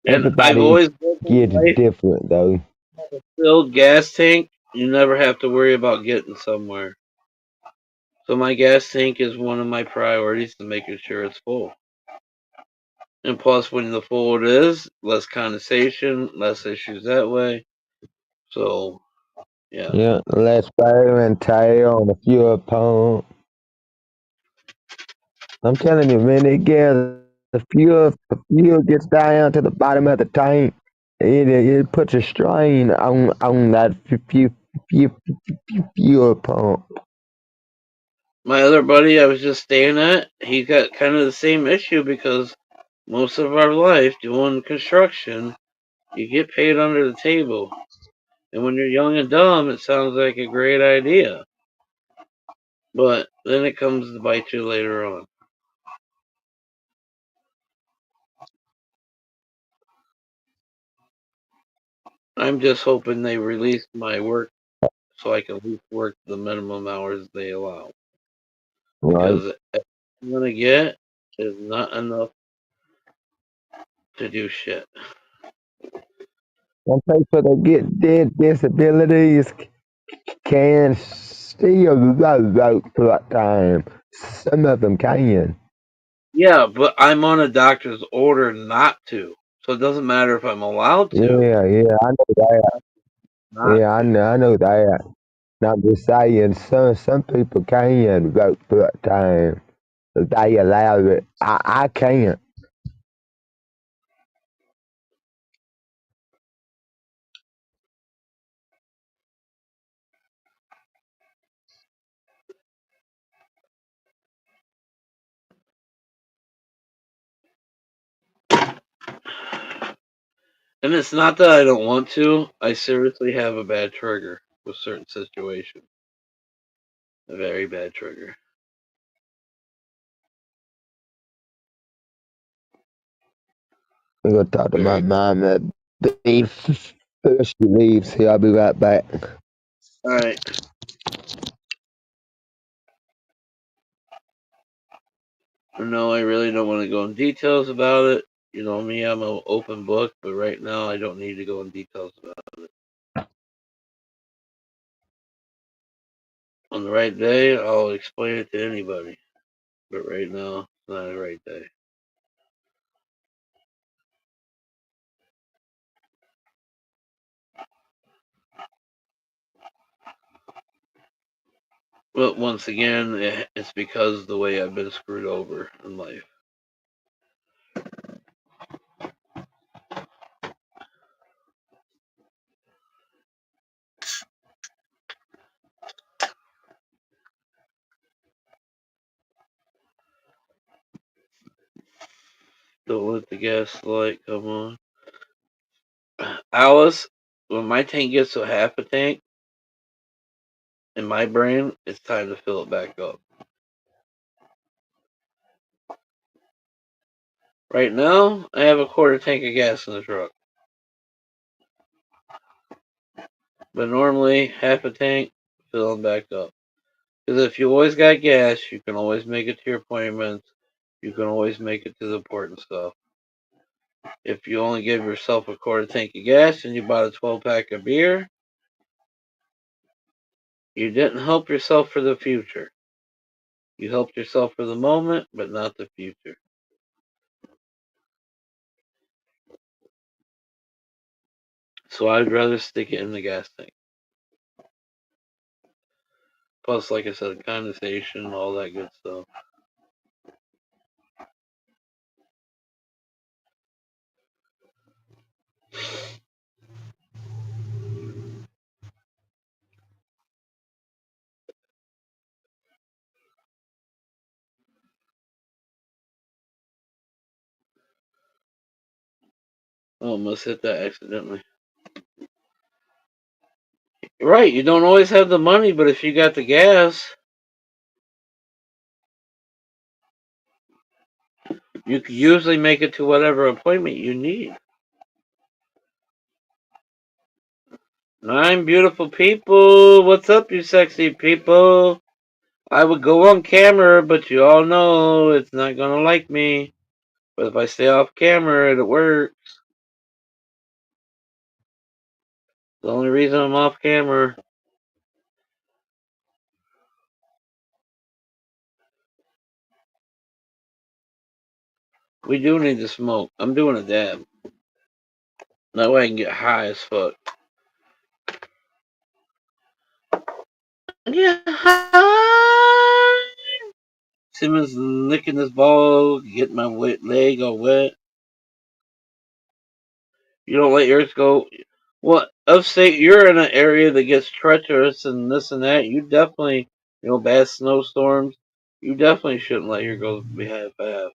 And I've Everybody always lived in gets life different though. with a filled gas tank. You never have to worry about getting somewhere. So my gas tank is one of my priorities to making sure it's full. And plus, when the full it is, less condensation, less issues that way. So, yeah. Yeah, less wear and tear on the fuel pump. I'm telling you, man, the fuel gets down to the bottom of the tank. It puts a strain on that fuel pump. My other buddy I was just staying at, he got kind of the same issue because most of our life doing construction, you get paid under the table. And when you're young and dumb, it sounds like a great idea. But then it comes to bite you later on. I'm just hoping they release my work so I can at least work the minimum hours they allow. Right. Because what I'm going to get is not enough to do shit. Some people that get dead disabilities can still vote part time. Some of them can. Yeah, but I'm on a doctor's order not to. So it doesn't matter if I'm allowed to, Yeah, I know that. not Yeah, to. I know that. And I'm just saying, some people can vote part time. They allow it. I can't. And it's not that I don't want to. I seriously have a bad trigger with certain situations. A very bad trigger. I'm gonna talk to my Very. mom that before she leaves here. I'll be right back. All right. No, I really don't want to go in details about it. You know me, I'm an open book, but right now I don't need to go in details about it. On the right day, I'll explain it to anybody. But right now, it's not the right day. But once again, it's because of the way I've been screwed over in life. Don't let the gaslight come on. Alice, when my tank gets to half a tank in my brain, it's time to fill it back up. Right now, I have a quarter tank of gas in the truck. But normally, half a tank, filling back up. Because if you always got gas, you can always make it to your appointments. You can always make it to the important stuff. If you only give yourself a quarter tank of gas and you bought a 12 pack of beer, you didn't help yourself for the future. You helped yourself for the moment, but not the future. So I'd rather stick it in the gas tank. Plus, like I said, condensation, all that good stuff. Almost hit that accidentally. Right, you don't always have the money, but if you got the gas, you can usually make it to whatever appointment you need. 9 beautiful people. What's up, you sexy people? I would go on camera, but you all know it's not gonna like me. But if I stay off camera, it works. The only reason I'm off camera. We do need to smoke. I'm doing a dab. That way I can get high as fuck. Get high. Simmons licking this ball, getting my leg all wet. You don't let yours go. Well, upstate, you're in an area that gets treacherous and this and that. You definitely, bad snowstorms. You definitely shouldn't let your go be half half.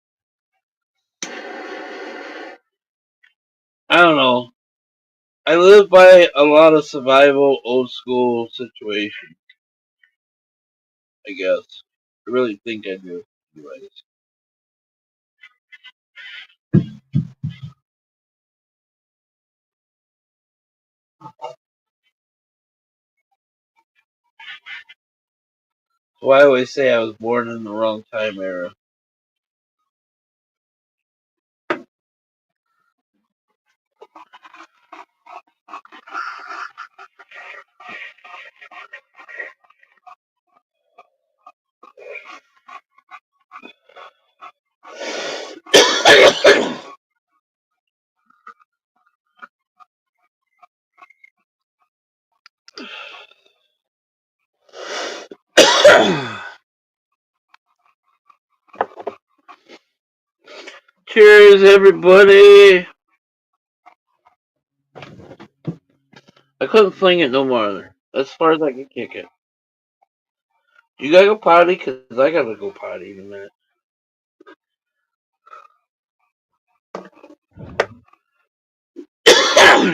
I don't know. I live by a lot of survival, old school situations. I guess. I really think I do. Anyways. So I always say I was born in the wrong time era. Cheers, everybody! I couldn't fling it no more. As far as I could kick it. You gotta go potty? Cause I gotta go potty in a minute.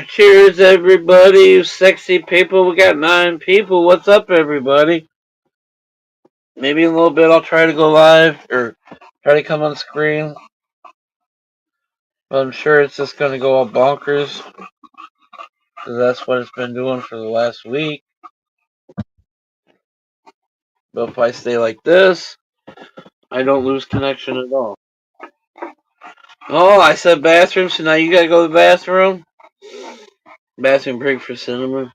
Cheers, everybody, you sexy people. We got 9 people. What's up, everybody? Maybe in a little bit I'll try to go live or try to come on screen. But I'm sure it's just gonna go all bonkers. Cause that's what it's been doing for the last week. But if I stay like this, I don't lose connection at all. Oh, I said bathroom, so now you gotta go to the bathroom? Bathroom break for cinema.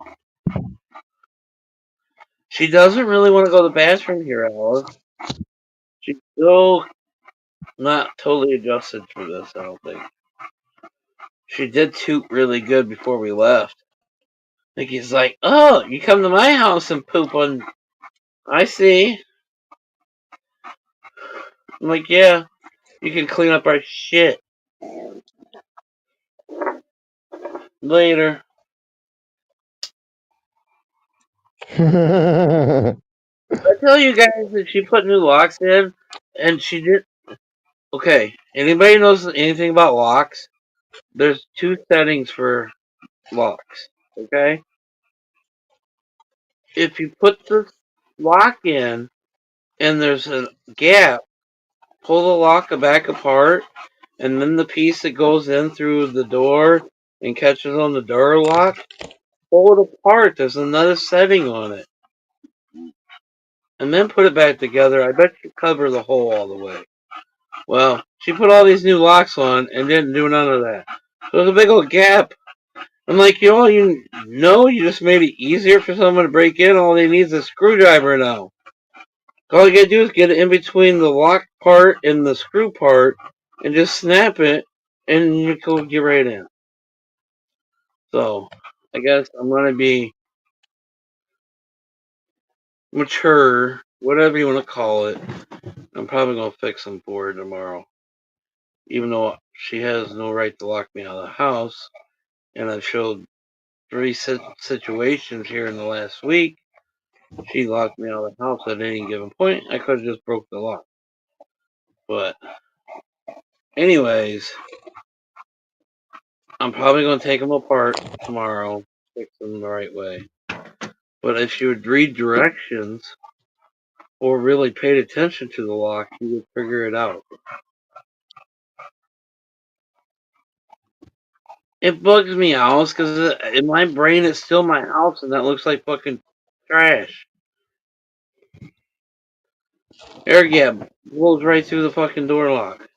She doesn't really want to go to the bathroom here, Alice. She's still not totally adjusted for this, I don't think. She did toot really good before we left. Nikki's like, oh, you come to my house and poop on. I see. I'm like, yeah, you can clean up our shit later. I tell you guys that she put new locks in, and she did. Okay, anybody knows anything about locks? There's 2 settings for locks. Okay, if you put the lock in and there's a gap, pull the lock back apart, and then the piece that goes in through the door and catches on the door lock, pull it apart. There's another setting on it. And then put it back together. I bet you cover the hole all the way. Well, she put all these new locks on and didn't do none of that. So there's a big old gap. I'm like, you just made it easier for someone to break in. All they need is a screwdriver now. All you gotta do is get it in between the lock part and the screw part and just snap it and you can get right in. So, I guess I'm gonna be mature, whatever you want to call it. I'm probably gonna fix them for her tomorrow. Even though she has no right to lock me out of the house, and I've showed 3 situations here in the last week. She locked me out of the house at any given point. I could have just broke the lock. But, anyways, I'm probably going to take them apart tomorrow, fix them the right way. But if you would read directions or really paid attention to the lock, you would figure it out. It bugs me out because in my brain it's still my house and that looks like fucking trash. Air gap blows right through the fucking door lock.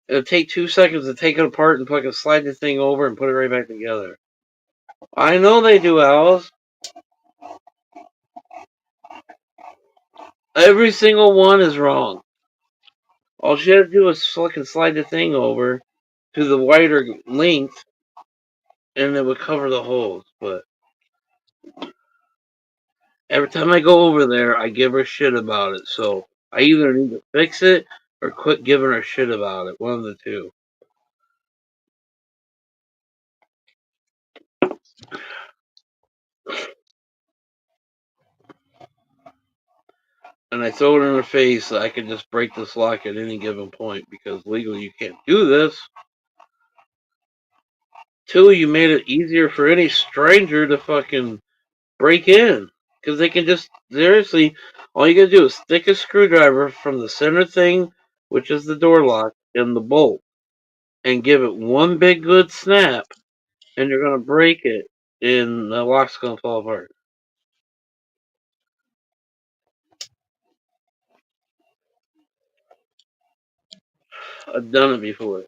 It'll take 2 seconds to take it apart and fucking slide the thing over and put it right back together. I know they do, Alice. Every single one is wrong. All she had to do was fucking slide the thing over to the wider length and it would cover the holes. But every time I go over there, I give her shit about it. So I either need to fix it or quit giving her shit about it. One of the two. And I throw it in her face that I could just break this lock at any given point because legally you can't do this. Two, you made it easier for any stranger to fucking break in. Because they can just, seriously, all you gotta do is stick a screwdriver from the center thing, which is the door lock, in the bolt, and give it one big good snap, and you're gonna break it, and the lock's gonna fall apart. I've done it before.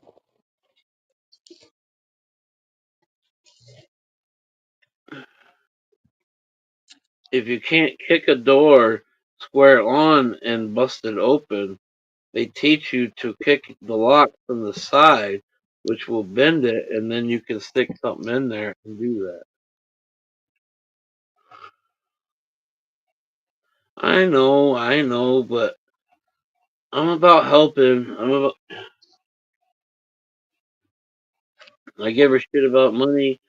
If you can't kick a door square on and bust it open, they teach you to kick the lock from the side, which will bend it, and then you can stick something in there and do that. I know, but I'm about helping. I give her shit about money.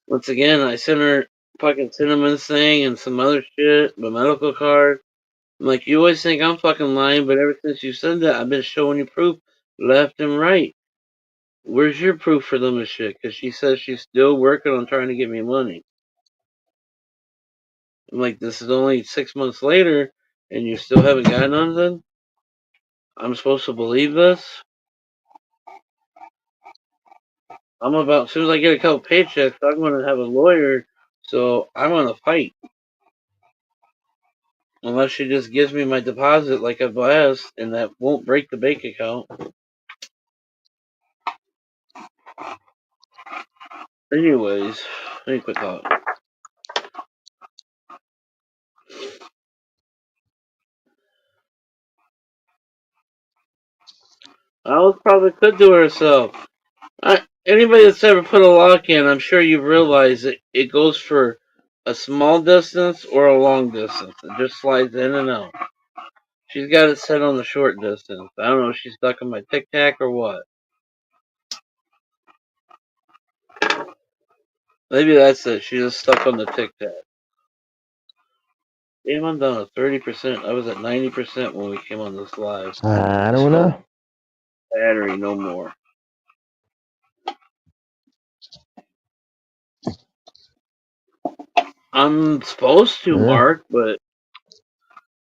Once again, I sent her fucking Cinnamon's thing and some other shit, my medical card. I'm like, you always think I'm fucking lying, but ever since you said that, I've been showing you proof left and right. Where's your proof for them and shit? Because she says she's still working on trying to get me money. I'm like, this is only 6 months later, and you still haven't got nothing? I'm supposed to believe this? As soon as I get a couple paychecks, I'm going to have a lawyer, so I'm going to fight. Unless she just gives me my deposit like I've asked, and that won't break the bank account. Anyways, let me quit talking. Alice probably could do it herself. Anybody that's ever put a lock in, I'm sure you've realized it goes for a small distance or a long distance. It just slides in and out. She's got it set on the short distance. I don't know if she's stuck on my Tic Tac or what. Maybe that's it. She's just stuck on the Tic Tac. Damn, I'm down to 30%. I was at 90% when we came on this live. I don't So, know. battery, no more. I'm supposed to, Yeah. Mark, but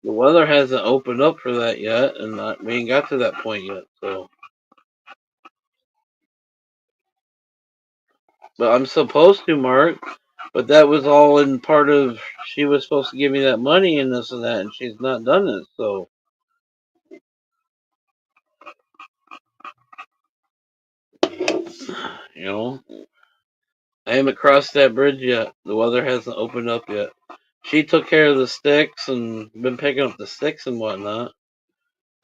the weather hasn't opened up for that yet, and we ain't got to that point yet. So, but I'm supposed to, Mark. But that was all in part of she was supposed to give me that money and this and that, and she's not done it. So, you know, I haven't crossed that bridge yet. The weather hasn't opened up yet. She took care of the sticks and been picking up the sticks and whatnot.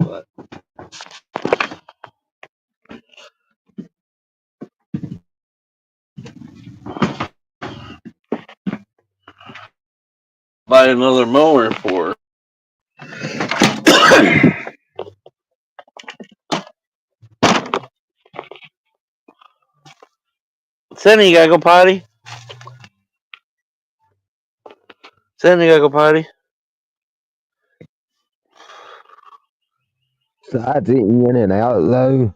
But buy another mower for her. Sandy, you gotta go potty. Sandy, you gotta go potty. So I in and out low.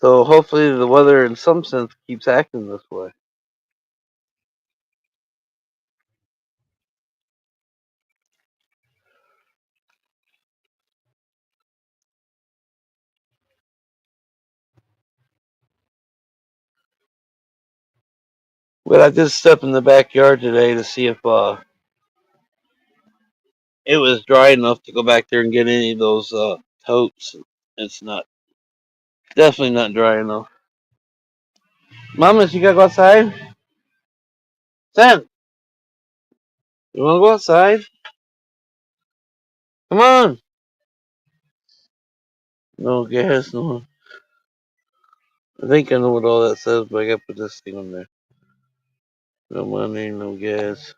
So hopefully the weather, in some sense, keeps acting this way. But I did step in the backyard today to see if it was dry enough to go back there and get any of those totes. It's not. Definitely not dry enough. Mamas, you gotta go outside? Sam, you wanna go outside? Come on! No gas, no. I think I know what all that says, but I gotta put this thing on there. No money, no gas.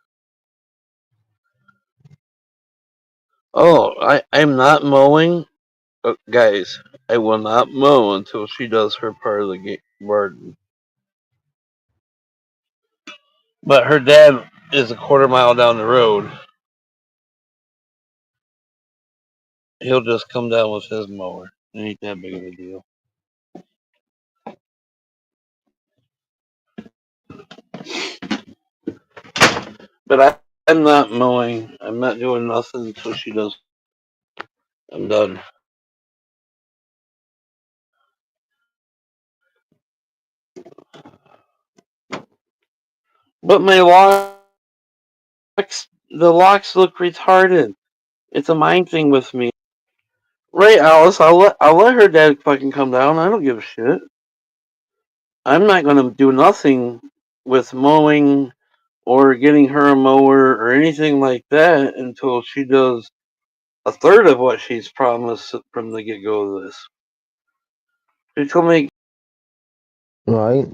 Oh, I'm not mowing. Guys, I will not mow until she does her part of the garden. But her dad is a quarter mile down the road. He'll just come down with his mower. It ain't that big of a deal. But I'm not mowing. I'm not doing nothing until she does. I'm done. But my locks, the locks look retarded. It's a mind thing with me. Right, Alice? I'll let her dad fucking come down. I don't give a shit. I'm not gonna do nothing with mowing or getting her a mower or anything like that until she does a third of what she's promised from the get go of this. She told me, Right?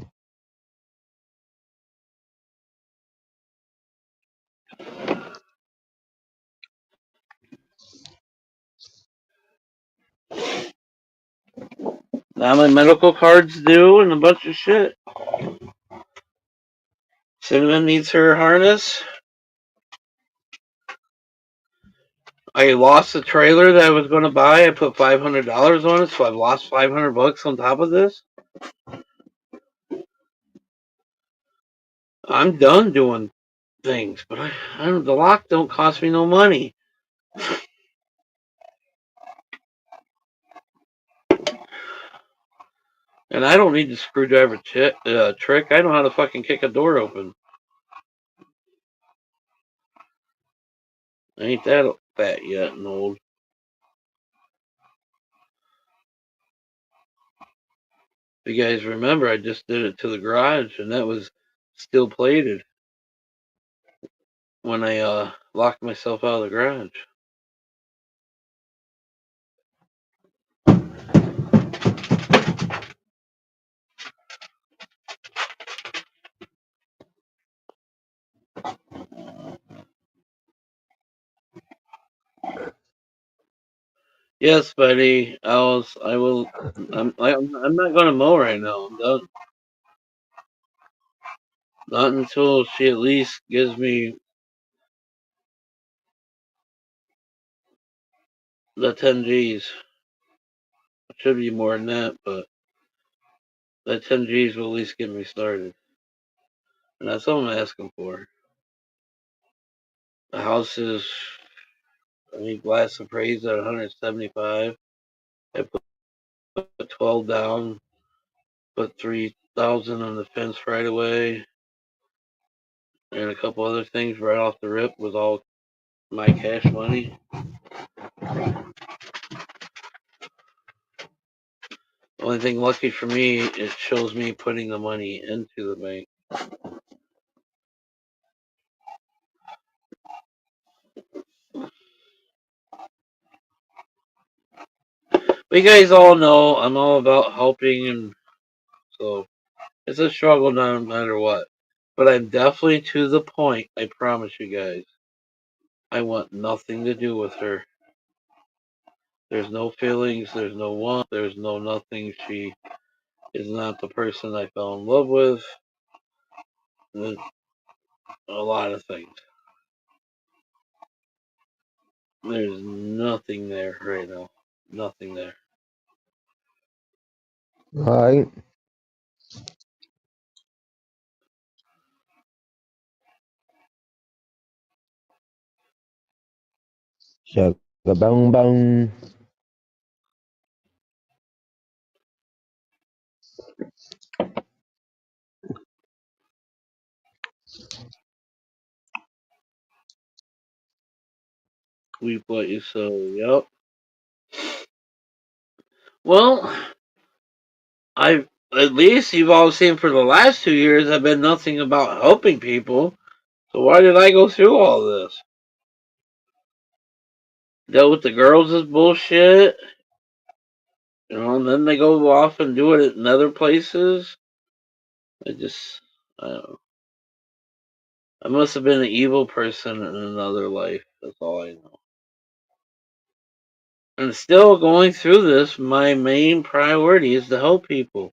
now my medical card's due and a bunch of shit. Cinnamon needs her harness. I lost the trailer that I was going to buy. I put $500 on it, so I've lost $500 on top of this. I'm done doing things, but I don't. The lock don't cost me no money, and I don't need the screwdriver trick. I know how to fucking kick a door open. I ain't that fat yet and old. If you guys remember, I just did it to the garage, and that was still plated when I locked myself out of the garage. Yes, buddy. I will. I'm not going to mow right now. I'm done. Not until she at least gives me the 10 G's. It should be more than that, but that 10 G's will at least get me started. And that's all I'm asking for. The house is, I think, last appraised at 175. I put 12 down, put 3,000 on the fence right away, and a couple other things right off the rip was all my cash money. The only thing lucky for me, it shows me putting the money into the bank. But you guys all know I'm all about helping, and so it's a struggle no matter what. But I'm definitely to the point, I promise you guys. I want nothing to do with her. There's no feelings, there's no want, there's no nothing. She is not the person I fell in love with. There's a lot of things. There's nothing there right now. Nothing there. Right. Shaka bong bong. We what you so. Yep. Well, I've at least you've all seen for the last 2 years I've been nothing about helping people. So why did I go through all this? Dealt with the girls is bullshit. And then they go off and do it in other places. I just, I don't know. I must have been an evil person in another life. That's all I know. And still going through this, my main priority is to help people.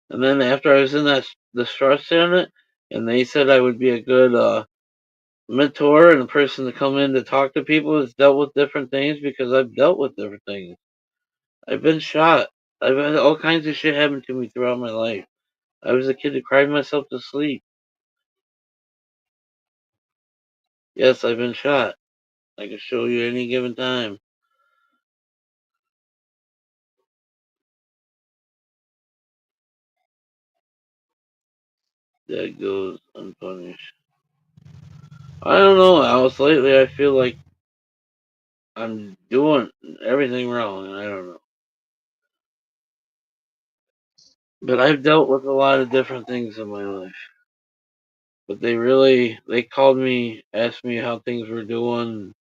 And then after I was in that the trust unit, and they said I would be a good mentor and a person to come in to talk to people who's dealt with different things because I've dealt with different things. I've been shot. I've had all kinds of shit happen to me throughout my life. I was a kid that cried myself to sleep. Yes, I've been shot. I can show you any given time. That goes unpunished. I don't know, Alice. Lately, I feel like I'm doing everything wrong, and I don't know. But I've dealt with a lot of different things in my life. But they called me, asked me how things were doing,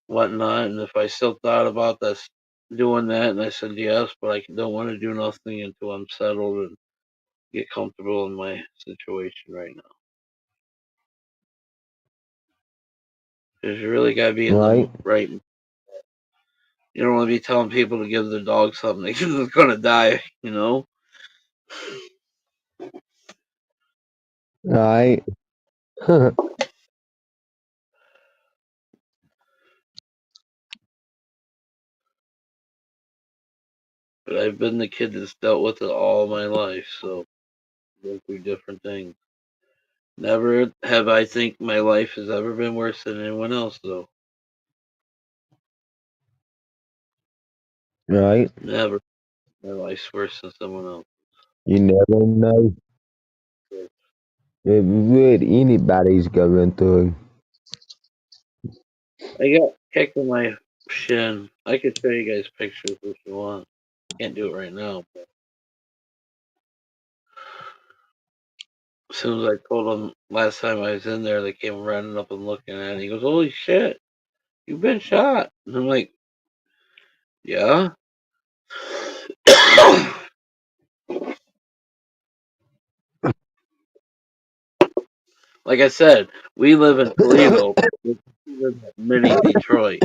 whatnot, and if I still thought about this, doing that, and I said yes, but I don't want to do nothing until I'm settled and get comfortable in my situation right now. Because you really gotta be in the Right. right. You don't want to be telling people to give their dog something they're gonna die. Right. But I've been the kid that's dealt with it all my life, so I go through different things. Never have I think my life has ever been worse than anyone else, though. Right. Never. My life's worse than someone else. You never know what anybody's going through. I got kicked in my shin. I could show you guys pictures if you want. Can't do it right now. But as soon as I told them last time I was in there, they came running up and looking at it. He goes, "Holy shit, you've been shot!" And I'm like, "Yeah." Like I said, we live in Toledo. We live in mini Detroit,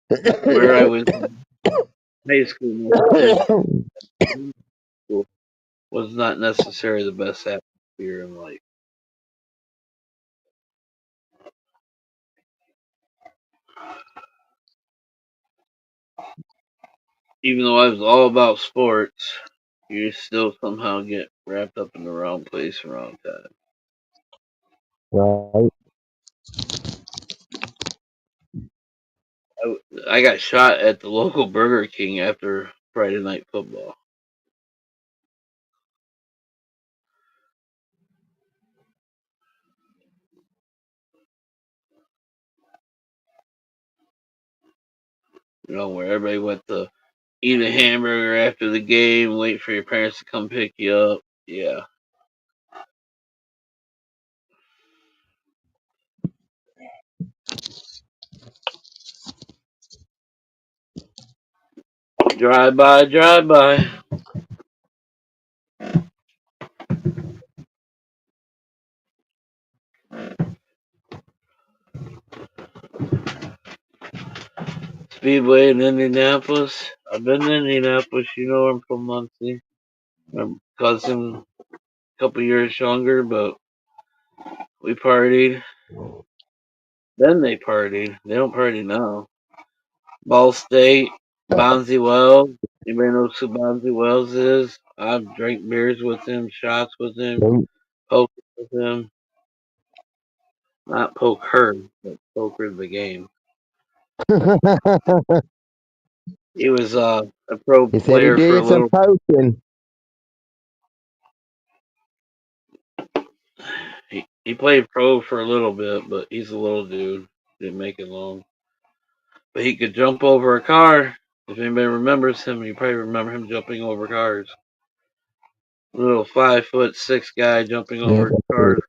where I was in high school and school was not necessarily the best atmosphere in life. Even though I was all about sports, you still somehow get wrapped up in the wrong place, wrong time. Right. I got shot at the local Burger King after Friday night football. Where everybody went to eat a hamburger after the game, wait for your parents to come pick you up. Yeah. Drive by, drive by. Speedway in Indianapolis. I've been to Indianapolis. I'm from Muncie. My cousin, a couple years younger, but we partied. Then they partied. They don't party now. Ball State, Bonzi Wells. Anybody know who Bonzi Wells is? I've drank beers with him, shots with him, Nope. poker with him. Not poke her, but poker the game. He was a pro He said he player for a did some little. poking. He played pro for a little bit, but he's a little dude. Didn't make it long. But he could jump over a car. If anybody remembers him, you probably remember him jumping over cars. Little 5'6" guy jumping Yes, over I did. cars.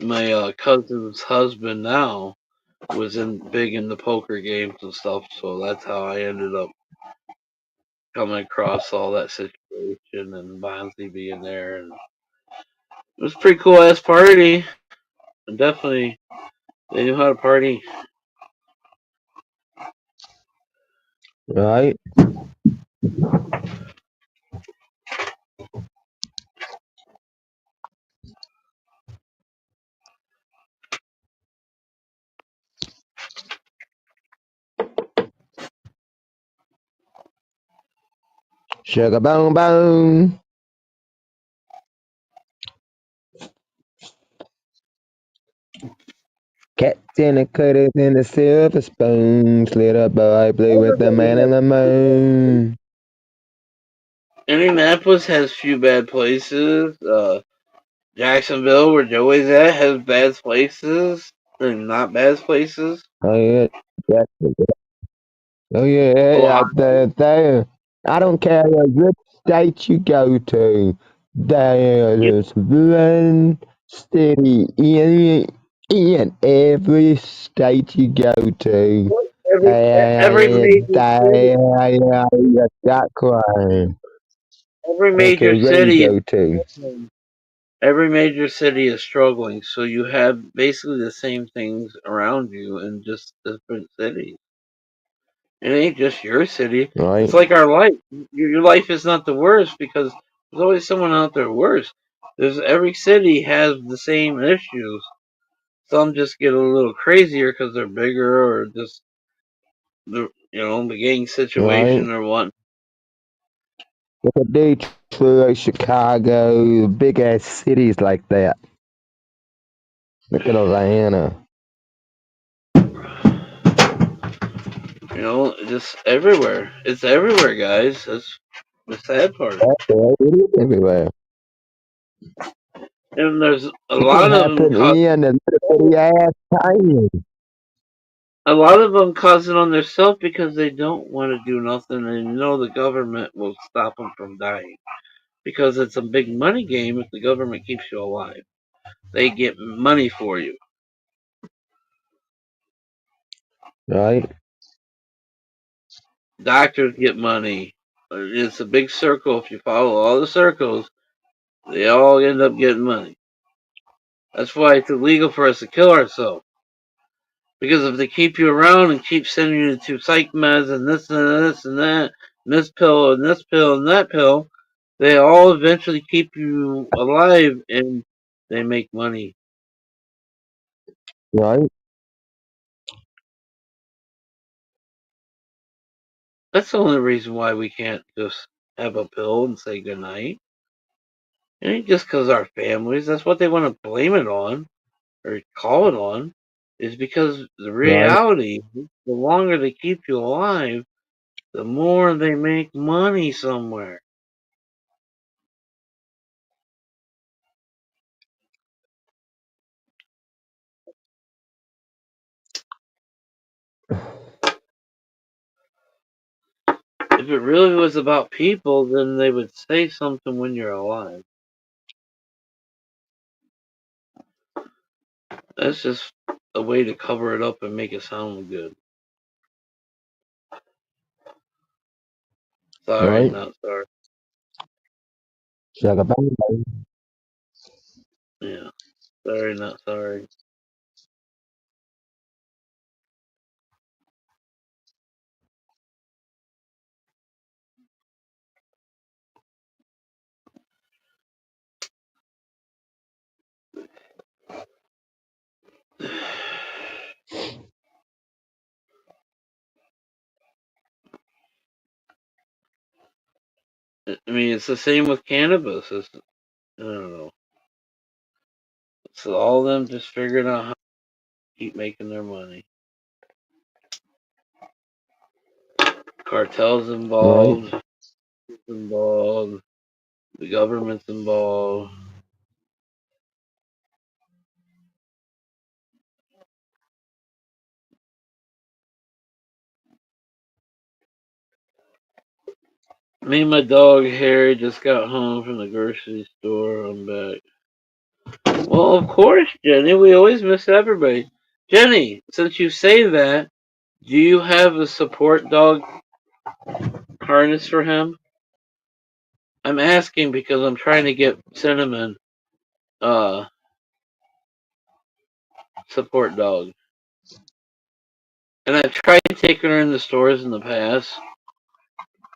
My cousin's husband now was in big in the poker games and stuff, so that's how I ended up coming across all that situation and Bonsley being there, and it was a pretty cool ass party. And definitely, they knew how to party. Right? Sugar bone bone. Cats in the cutters and the silver spoons. Little boy blue with the man in the moon. Indianapolis has few bad places. Jacksonville, where Joey's at, has bad places and not bad places. Oh yeah. Oh yeah, Ohio, there. I don't care which state you go to. you There's one city in every state you go to. know, every major city, They got crime. every I don't care major where you city is go to. struggling. Every major city is struggling. So you have basically the same things around you in just different cities. It ain't just your city. It's Right? like our life. Your life is not the worst because there's always someone out there worse. There's every city has the same issues. Some just get a little crazier because they're bigger or just the gang Right? situation or what. Look at Detroit, Chicago, big ass cities like that. Look at Atlanta. Just everywhere. It's everywhere, guys. That's the sad part. It is everywhere. And there's a It can lot of them happen in a little bitty ass town. causing on themselves because they don't want to do nothing and know the government will stop them from dying. Because it's a big money game if the government keeps you alive. They get money for you. Right? Doctors get money. It's a big circle. If you follow all the circles, they all end up getting money. That's why it's illegal for us to kill ourselves. Because if they keep you around and keep sending you to psych meds and this and this and that, and this pill and this pill and that pill, they all eventually keep you alive and they make money. Right? That's the only reason why we can't just have a pill and say goodnight. It ain't just because our families. That's what they want to blame it on or call it on. Is because the Right? reality, the longer they keep you alive, the more they make money somewhere. If it really was about people, then they would say something when you're alive. That's just a way to cover it up and make it sound good. Sorry, Right? not sorry. Sugar bang bang. Yeah, sorry, not sorry. I mean, it's the same with cannabis. I don't know. So all of them just figuring out how to keep making their money. Cartels Right. involved, the government's involved. Me and my dog Harry just got home from the grocery store. I'm back. Well, of course, Jenny. We always miss everybody. Jenny, since you say that, do you have a support dog harness for him? I'm asking because I'm trying to get Cinnamon support dog. And I've tried taking her in the stores in the past,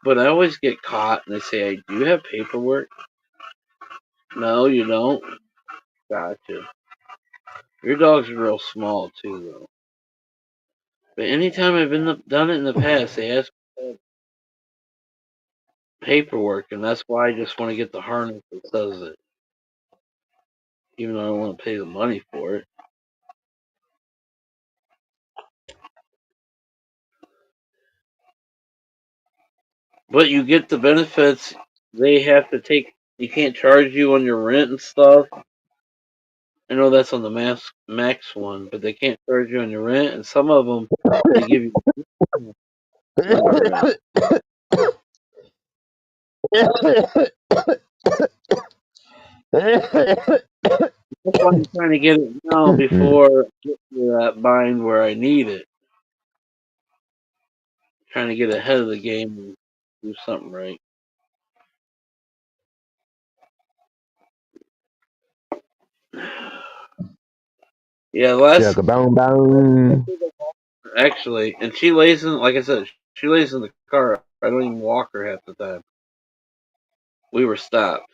but I always get caught and they say, "Hey, do you have paperwork?" No, you don't. Gotcha. Your dog's real small too, though. But anytime I've done it in the past, they ask for paperwork, and that's why I just want to get the harness that says it, even though I don't want to pay the money for it. But you get the benefits. They have to take. You can't charge you on your rent and stuff. I know that's on the max one, but they can't charge you on your rent, and some of them they give you on your rent. That's why I'm trying to get it now before I get to that bind where I need it. Trying to get ahead of the game and do something right. Yeah, last Chugga bone bone. actually, and she lays in, like I said, she lays in the car. I don't even walk her half the time. We were stopped.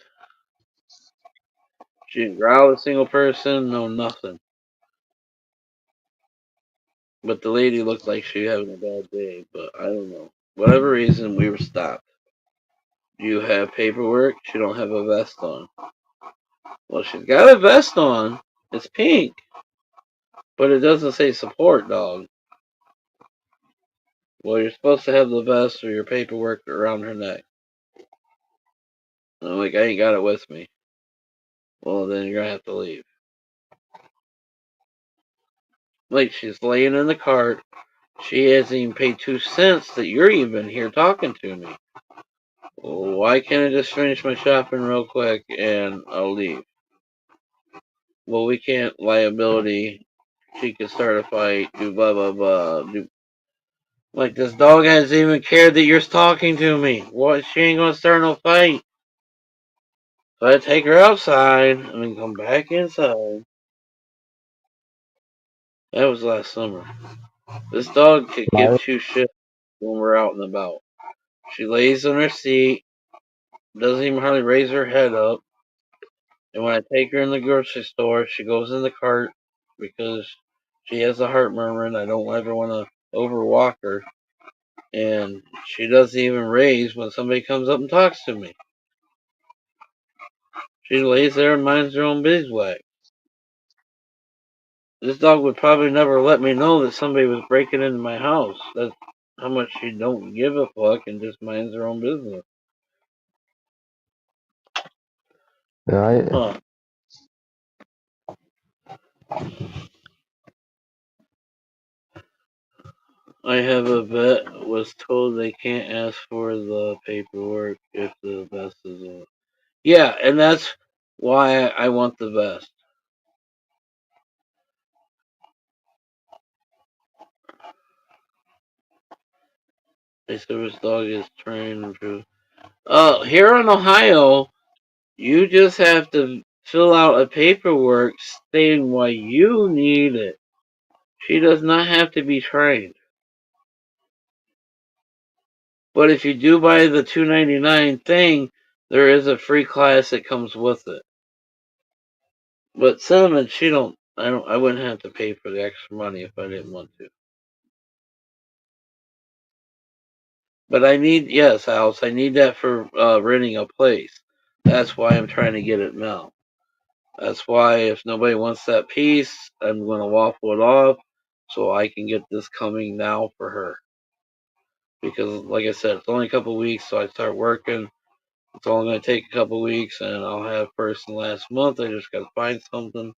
She didn't growl at a single person, no nothing. But the lady looked like she was having a bad day, but I don't know. Whatever reason, we were stopped. You have paperwork. She don't have a vest on. Well, she's got a vest on. It's pink, but it doesn't say support dog. Well, you're supposed to have the vest or your paperwork around her neck. And I'm like, I ain't got it with me. Well, then you're gonna have to leave. Like, she's laying in the cart. She hasn't even paid 2 cents that you're even here talking to me. Well, why can't I just finish my shopping real quick and I'll leave? Well, we can't liability. She could start a fight. Do blah blah blah. Like, this dog hasn't even cared that you're talking to me. What? She ain't gonna start no fight. So I take her outside and then come back inside. That was last summer. This dog could give two shit when we're out and about. She lays on her seat, doesn't even hardly raise her head up. And when I take her in the grocery store, she goes in the cart because she has a heart murmur and I don't ever want to overwalk her. And she doesn't even raise when somebody comes up and talks to me. She lays there and minds her own beeswax. This dog would probably never let me know that somebody was breaking into my house. That's how much she don't give a fuck and just minds her own business. Right. Huh. I have a vet was told they can't ask for the paperwork if the vest is on. Yeah, and that's why I want the vest. They service dog is trained and approved. Here in Ohio, you just have to fill out a paperwork stating why you need it. She does not have to be trained. But if you do buy the $2.99 thing, there is a free class that comes with it. But Cinnamon, she don't. I wouldn't have to pay for the extra money if I didn't want to. But I need, yes, House, I need that for renting a place. That's why I'm trying to get it now. That's why if nobody wants that piece, I'm going to waffle it off so I can get this coming now for her. Because, like I said, it's only a couple weeks, so I start working. It's only going to take a couple weeks, and I'll have first and last month. I just got to find something.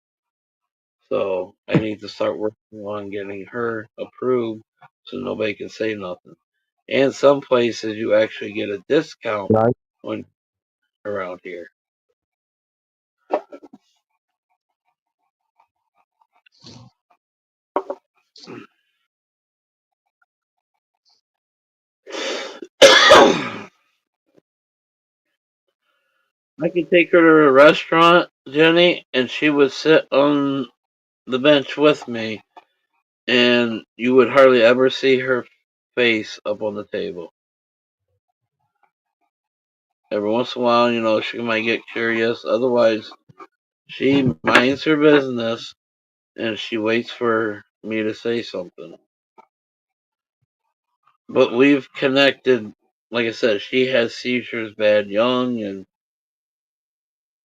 So I need to start working on getting her approved so nobody can say nothing. And some places you actually get a discount Right. when around here. I could take her to a restaurant, Jenny, and she would sit on the bench with me, and you would hardly ever see her face up on the table. Every once in a while, she might get curious. Otherwise, she minds her business and she waits for me to say something. But we've connected. Like I said, she has seizures bad young, and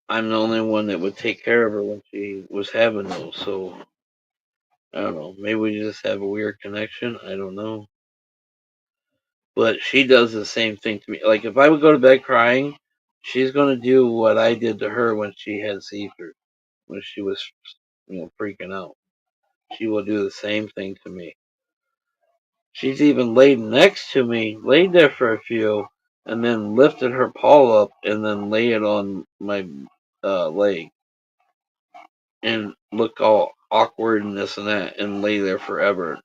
I'm the only one that would take care of her when she was having those. So I don't know. Maybe we just have a weird connection. I don't know. But she does the same thing to me. Like if I would go to bed crying, she's gonna do what I did to her when she had seizures, when she was, freaking out. She will do the same thing to me. She's even laid next to me, laid there for a few, and then lifted her paw up and then lay it on my leg and look all awkward and this and that and lay there forever.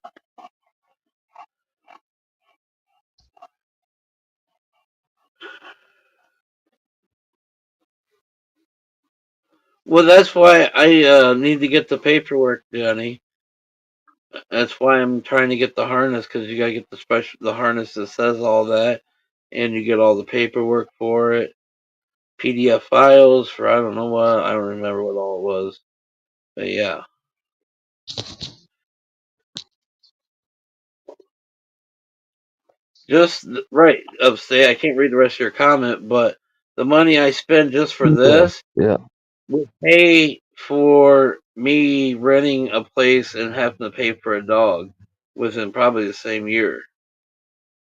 Well, that's why I need to get the paperwork, Johnny. That's why I'm trying to get the harness because you gotta get the harness that says all that, and you get all the paperwork for it, PDF files for I don't know what, I don't remember what all it was, but yeah. Just right. Say I can't read the rest of your comment, but the money I spend just for Yeah. this Yeah. will pay for me renting a place and having to pay for a dog within probably the same year.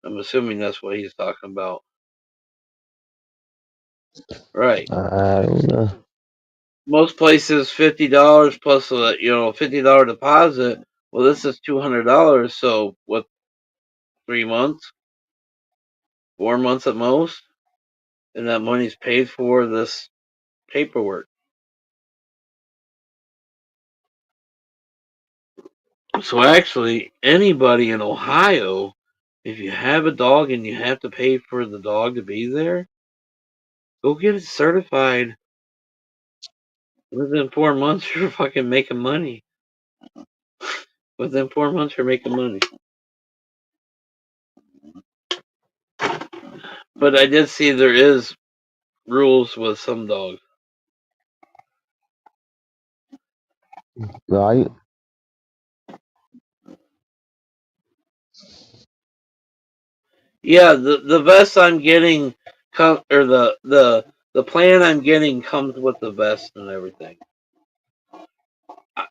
I'm assuming that's what he's talking about. Right. I don't know. Most places $50 plus a $50 deposit. Well, this is $200. So what? 3 months, 4 months at most, and that money's paid for this paperwork. So actually, anybody in Ohio, if you have a dog and you have to pay for the dog to be there, go get it certified. Within 4 months, you're fucking making money. Within 4 months, you're making money. But I did see there is rules with some dogs. Right. Yeah, the vest I'm getting, or the plan I'm getting comes with the vest and everything.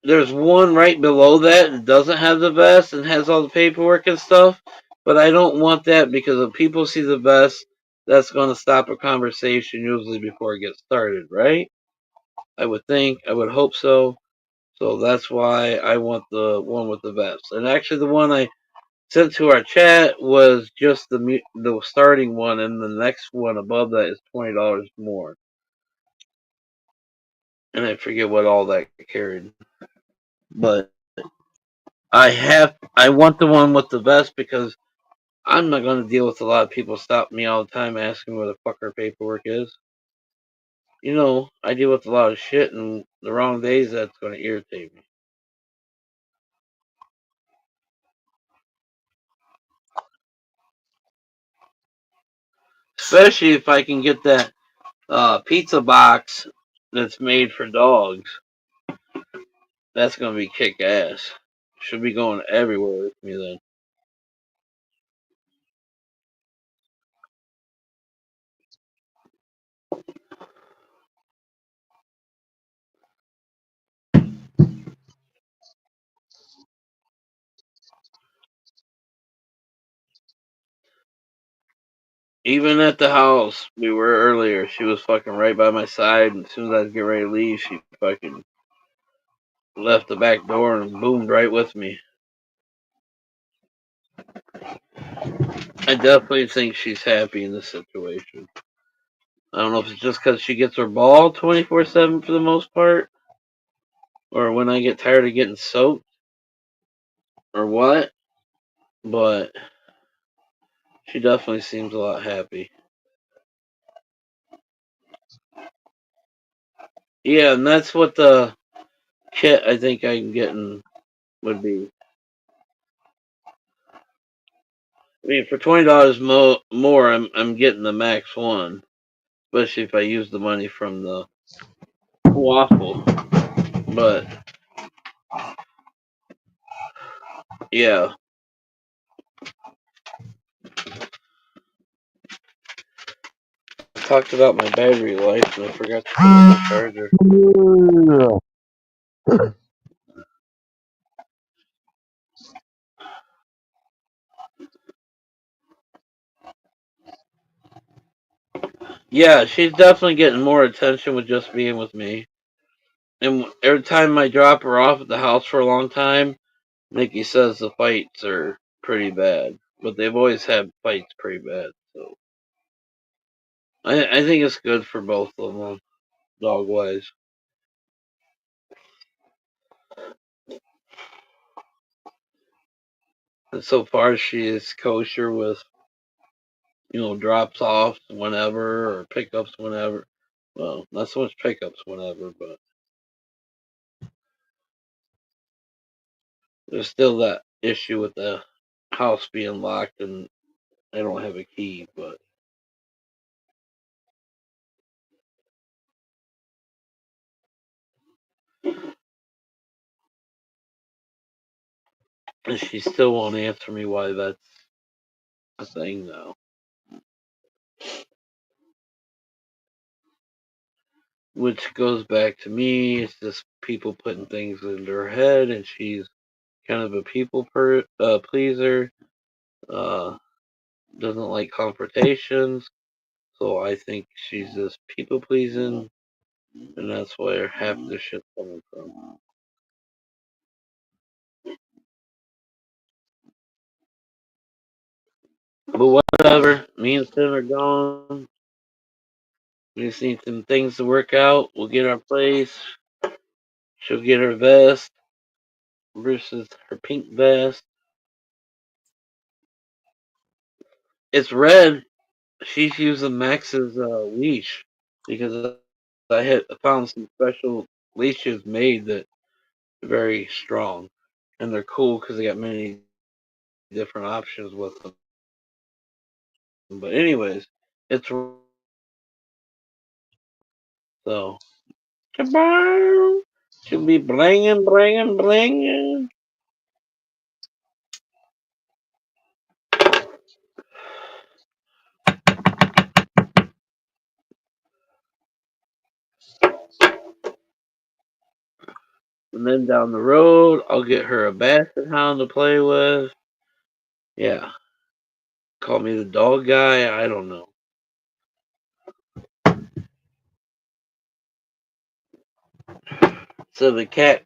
There's one right below that doesn't have the vest and has all the paperwork and stuff, but I don't want that because if people see the vest, that's going to stop a conversation usually before it gets started, right? I would think, I would hope so. So that's why I want the one with the vest. And actually, the one I sent to our chat was just the starting one, and the next one above that is $20 more. And I forget what all that carried, but I want the one with the vest because I'm not going to deal with a lot of people stopping me all the time asking where the fuck our paperwork is. I deal with a lot of shit, and the wrong days that's going to irritate me. Especially if I can get that pizza box that's made for dogs. That's going to be kick ass. Should be going everywhere with me then. Even at the house we were earlier, she was fucking right by my side, and as soon as I was getting ready to leave, she fucking left the back door and boomed right with me. I definitely think she's happy in this situation. I don't know if it's just because she gets her ball 24/7 for the most part, or when I get tired of getting soaked, or what, but she definitely seems a lot happy. Yeah, and that's what the kit I think I'm getting would be. I mean, for $20 more, I'm getting the max one, especially if I use the money from the waffle. But yeah, I talked about my battery life and I forgot to put it in the charger. Yeah, she's definitely getting more attention with just being with me. And every time I drop her off at the house for a long time, Nikki says the fights are pretty bad. But they've always had fights pretty bad. So I think it's good for both of them, dog wise. And so far, she is kosher with, drops off whenever or pickups whenever. Well, not so much pickups whenever, but there's still that issue with the house being locked and I don't have a key. But she still won't answer me why that's a thing now. Which goes back to me. It's just people putting things into her head, and she's kind of a pleaser. Uh, doesn't like confrontations, so I think she's just people pleasing, and that's where half the shit's coming from. But whatever, me and Tim are gone. We just need some things to work out. We'll get our place. She'll get her vest versus her pink vest. It's red. She's using Max's leash because I found some special leashes made that are very strong, and they're cool because they got many different options with them. But anyways, it's so. Kaboom! She'll be blinging, blinging, blinging. And then down the road, I'll get her a basset hound to play with. Yeah. Call me the dog guy. I don't know. So the cat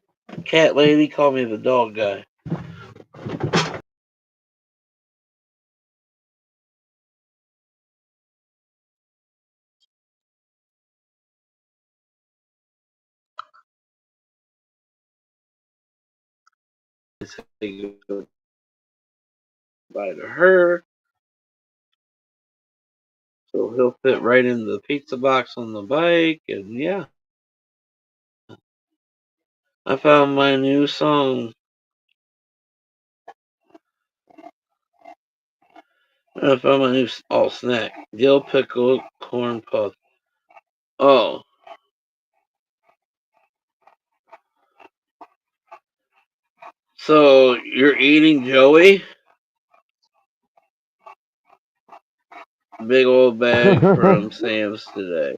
lady call me the dog guy. Say goodbye to her. So he'll fit right in the pizza box on the bike, and yeah. I found my new song. I found my new snack. Dill pickle corn puff. Oh, so you're eating Joey? Big old bag from Sam's today.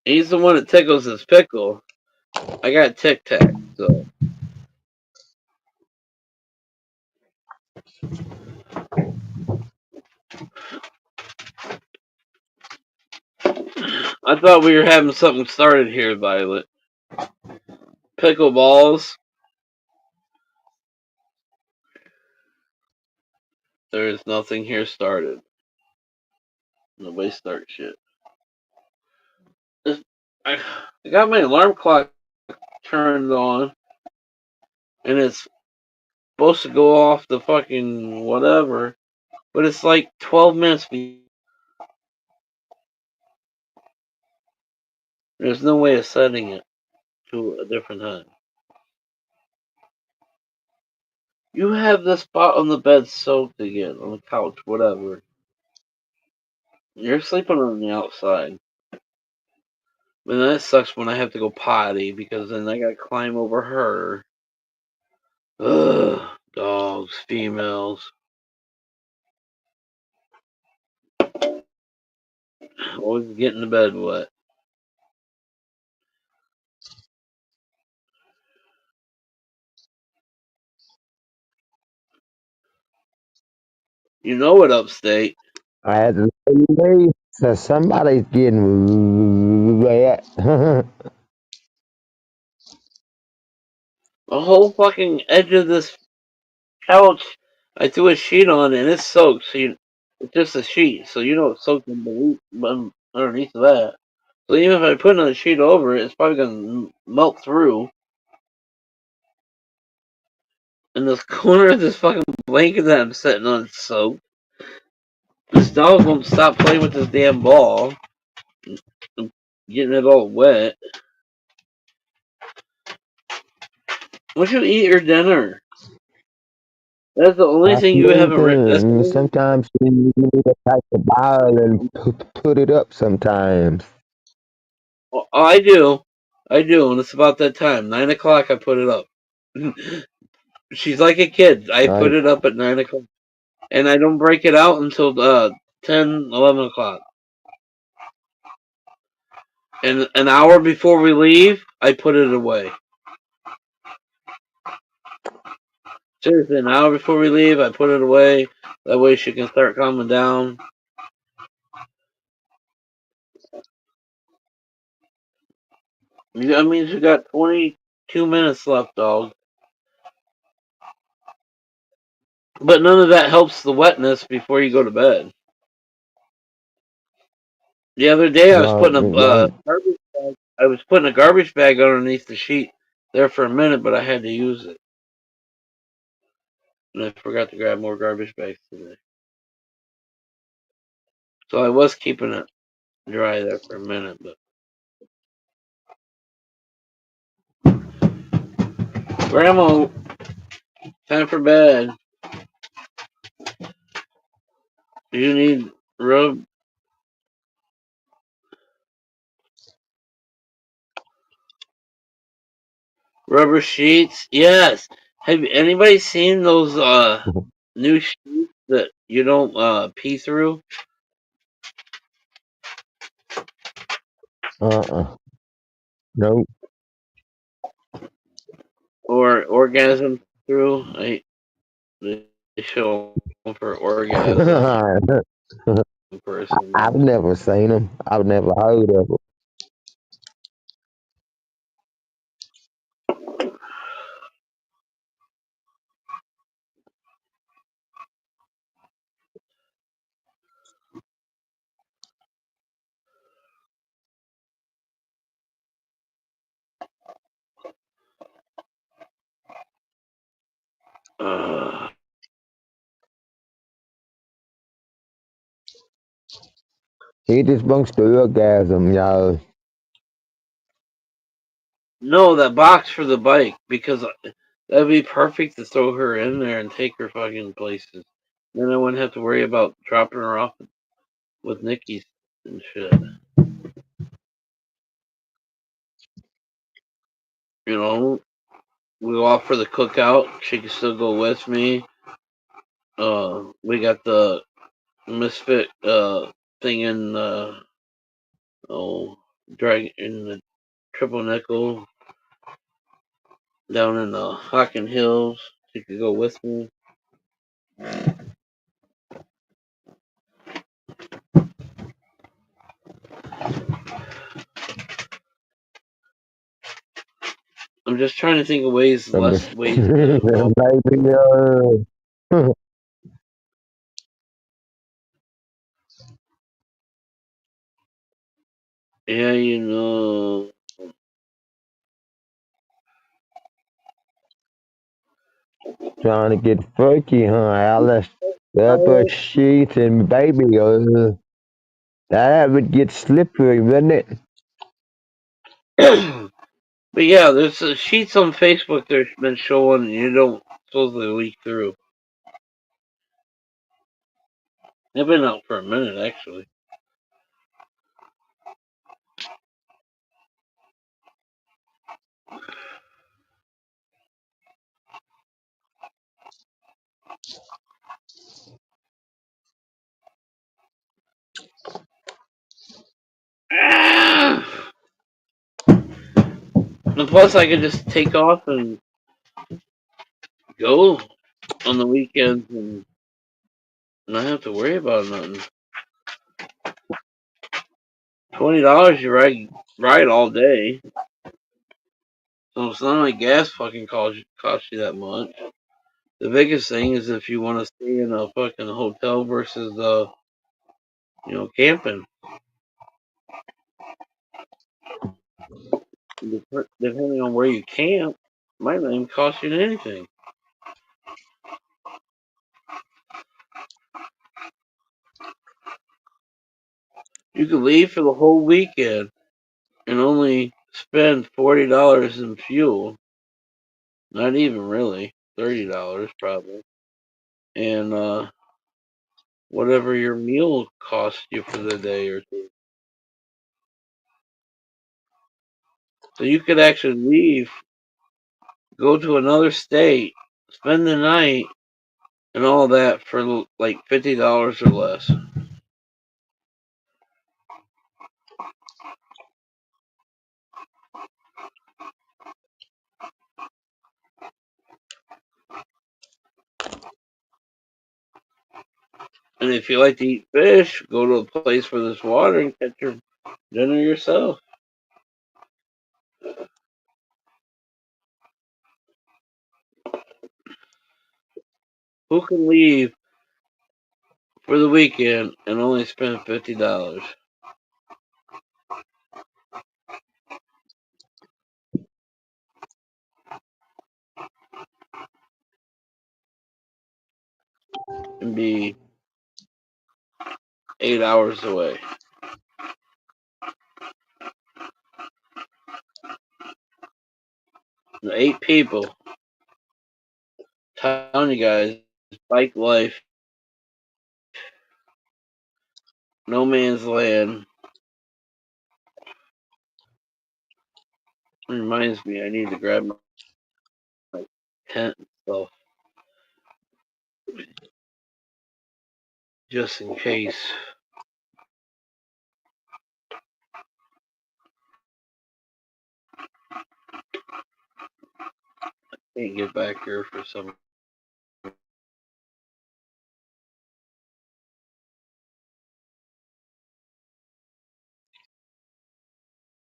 He's the one that tickles his pickle. I got Tic Tac, so I thought we were having something started here, Violet. Pickleballs. There is nothing here started. Nobody starts shit. I got my alarm clock turned on, and it's supposed to go off the fucking whatever, but it's like 12 minutes. There's no way of setting it to a different time. You have the spot on the bed soaked again, on the couch, whatever. You're sleeping on the outside. And that sucks when I have to go potty, because then I gotta climb over her. Ugh, dogs, females. Always getting the bed wet. You know it, upstate. I had to leave, so somebody's getting wet. The whole fucking edge of this couch, I threw a sheet on, and it's soaked. So it's just a sheet, so you know it's soaked underneath of that. So even if I put another sheet over it, it's probably gonna melt through. And this corner of this fucking blanket that I'm sitting on is soaked. This dog won't stop playing with this damn ball. I'm getting it all wet. What'd you eat your dinner? That's the only I thing you sleep haven't written. That's the and only. sometimes you need to take the bottle and put it up sometimes. Oh, I do. I do, and it's about that time. 9 o'clock, I put it up. She's like a kid. I put Like, it up at 9 o'clock. And I don't break it out until 10, 11 o'clock. And an hour before we leave, I put it away. Seriously, an hour before we leave, I put it away. That way she can start calming down. That means you got 22 minutes left, dog. But none of that helps the wetness before you go to bed. The other day, I was no, putting a it don't. garbage bag. I was putting a garbage bag underneath the sheet there for a minute, but I had to use it, and I forgot to grab more garbage bags today. So I was keeping it dry there for a minute, but Grandma, time for bed. Do you need rubber sheets? Yes. Have anybody seen those new sheets that you don't pee through Uh-uh. No. or orgasm through? They show 'em for orgasm I've person. never seen them. I've never heard of them. Uh, He just wants to orgasm, y'all. no, that box for the bike, because that'd be perfect to throw her in there and take her fucking places. Then I wouldn't have to worry about dropping her off with Nikki and shit. You know, we go off for the cookout. She can still go with me. We got the Misfit thing in oh drag in the Triple Nickel down in the Hockin Hills. She could go with me. I'm just trying to think of From less ways to get involved. maybe Yeah, you know. trying to get freaky, huh, Alice? Pepper Uh, sheets and baby that would get slippery, wouldn't it? but yeah, there's sheets on Facebook that's been showing you don't supposedly leak through. They've been out for a minute, actually. And plus, I could just take off and go on the weekends and not have to worry about nothing. $20, you ride all day, so it's not like gas fucking costs you that much. The biggest thing is if you want to stay in a fucking hotel versus camping. Depending on where you camp, might not even cost you anything. You could leave for the whole weekend and only spend $40 in fuel. Not even really. $30 probably. And whatever your meal costs you for the day or two. So you could actually leave, go to another state, spend the night, and all that for like $50 or less. And if you like to eat fish, go to a place where there's water and catch your dinner yourself. Who can leave for the weekend and only spend $50 and be 8 hours away? And 8 people. Telling you guys, bike life, no man's land. Reminds me, I need to grab my tent and stuff just in case. Can't get back here for some.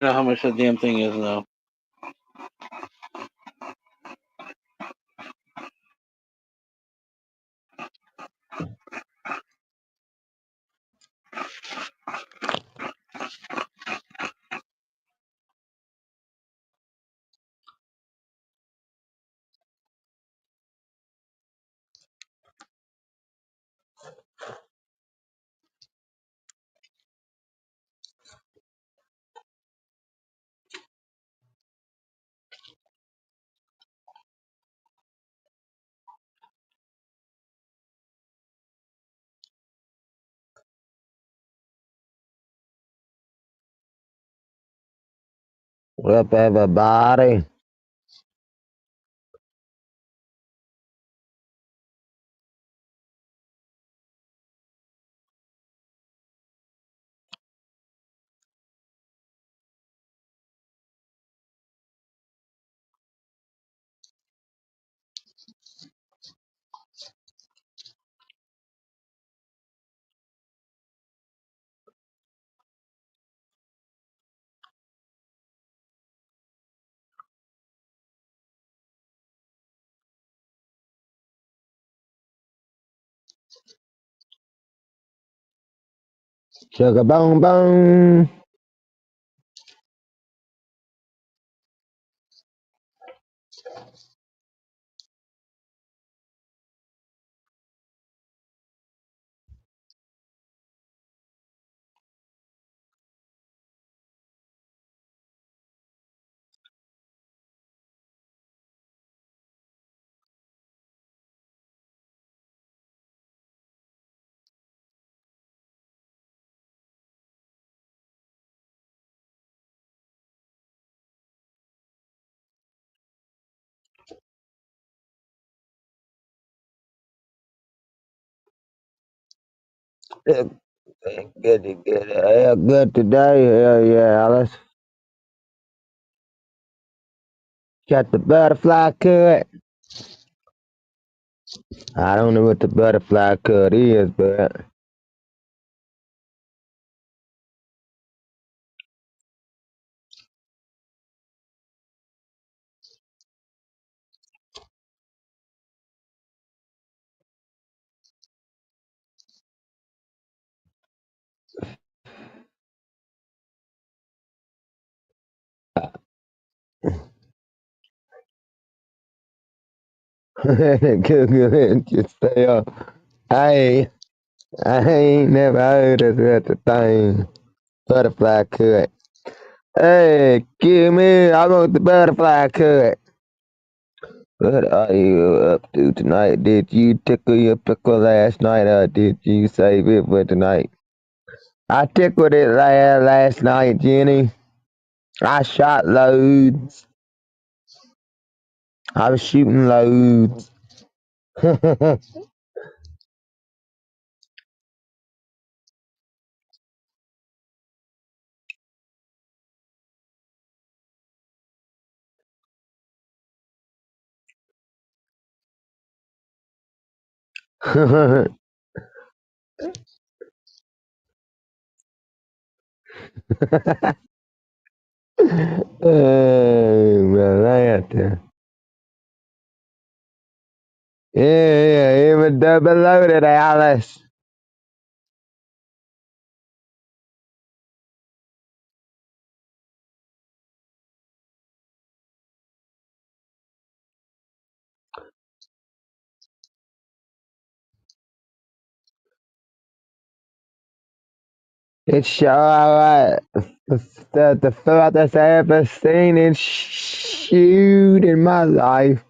You know how much that damn thing is now. What up, everybody? Sugar bone bone. Good, good. Yeah, good today. Hell yeah, Alice. Got the butterfly cut. I don't know what the butterfly cut is, but good. Just stay up. I I ain't never heard of such a thing. Butterfly cut. Hey, give me. I want the butterfly cut. What are you up to tonight? Did you tickle your pickle last night, or did you save it for tonight? I tickled it last night, Jenny. I shot loads. I was shooting loads. Oh, Malanta. Yeah, even double loaded, Alice. It's sure alright. The farthest I ever seen it shoot in my life.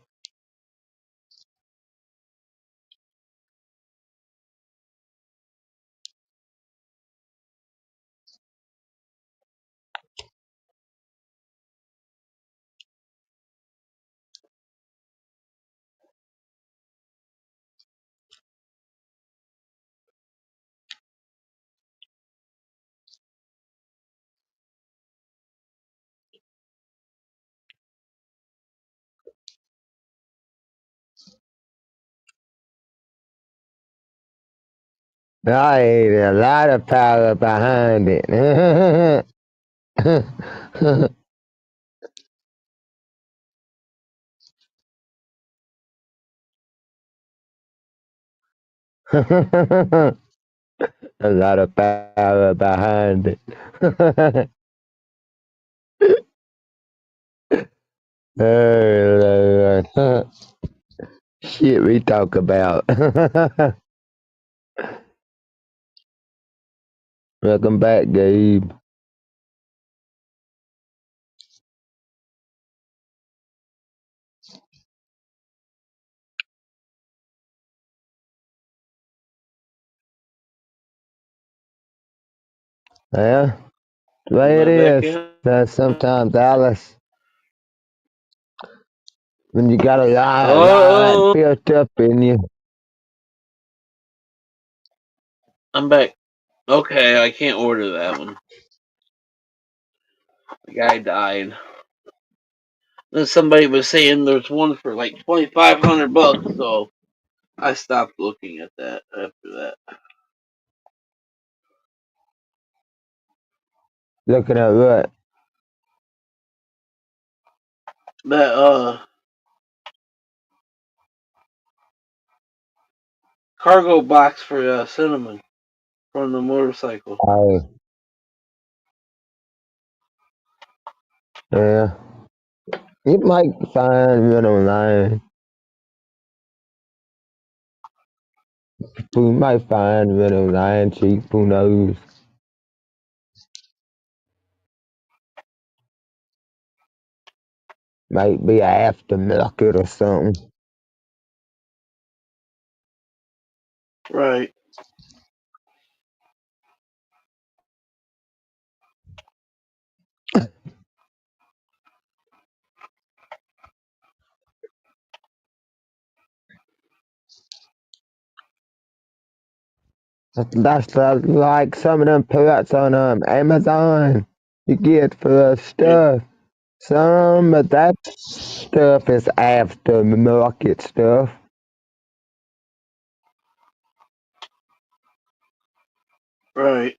I ate a lot of power behind it. A lot of power behind it. Oh, Lord. Shit we talk about. Welcome back, Gabe. Yeah, the way Am it I back is. in? Sometimes, Alice, when you got a lot Oh, built up in you. I'm back. Okay, I can't order that one. The guy died. Then somebody was saying there's one for like $2,500, so I stopped looking at that after that. Looking at what? That cargo box for cinnamon. from the motorcycle. Oh, yeah. You might find it online. We might find it online cheap. Who knows? Might be aftermarket or something. Right. That's like some of them products on Amazon. You get for Yeah. stuff. Some of that stuff is aftermarket stuff. Right.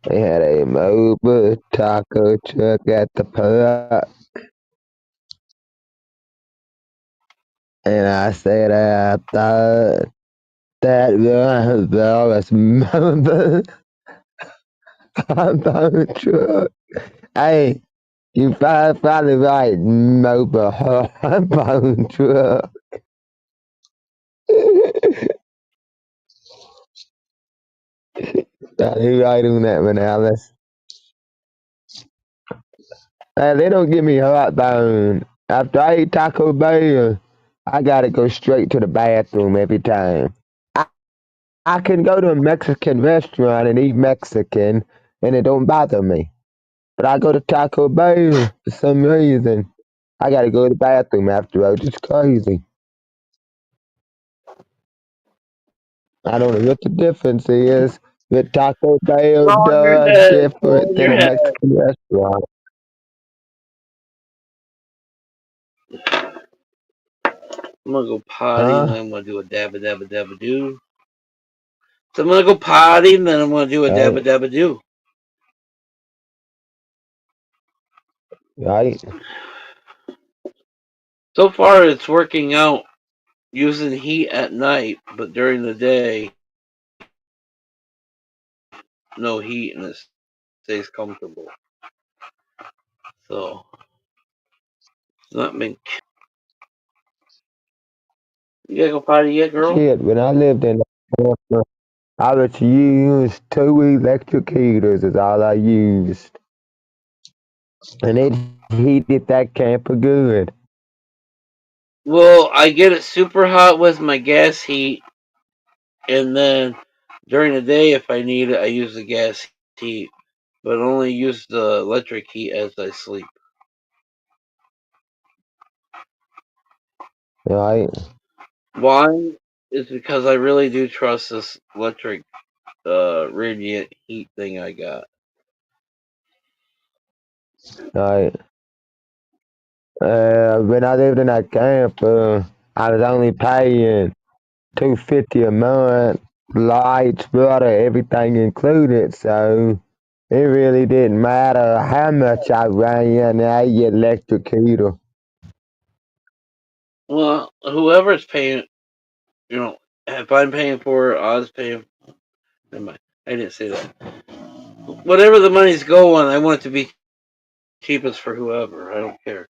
They had a mobile taco truck at the park, and I said I thought that was mobile taco truck. Hey, you probably right, mobile taco truck. You right on that one, Alice. They don't give me heartburn. After I eat Taco Bell, I gotta go straight to the bathroom every time. I, I can go to a Mexican restaurant and eat Mexican, and it don't bother me. But I go to Taco Bell for some reason. I gotta go to the bathroom afterwards. It's crazy. I don't know what the difference is. But Taco Bell It's all in your does head. It's all different in than your a head. Mexican restaurant. I'm gonna go potty and then Huh? I'm gonna do a dabba dabba dabba do. So I'm gonna go potty and then I'm gonna do a dabba Right, dabba do. right, So far it's working out using heat at night, but during the day, no heat and it stays comfortable. So it's not been. You gotta go potty yet, girl? shit. When I lived in North, I would use two electric heaters is all I used. And it heated that camper good. Well, I get it super hot with my gas heat, and then during the day, if I need it, I use the gas heat, but only use the electric heat as I sleep. Right, Why? Is because I really do trust this electric radiant heat thing I got. right. When I lived in that camper, I was only paying $250 a month, lights, water, everything included. So it really didn't matter how much I ran. I get electric heater. Well, whoever's paying, if I'm paying for it, I was paying. Never mind. I didn't say that. Whatever the money's going, I want it to be cheapest for whoever. I don't care.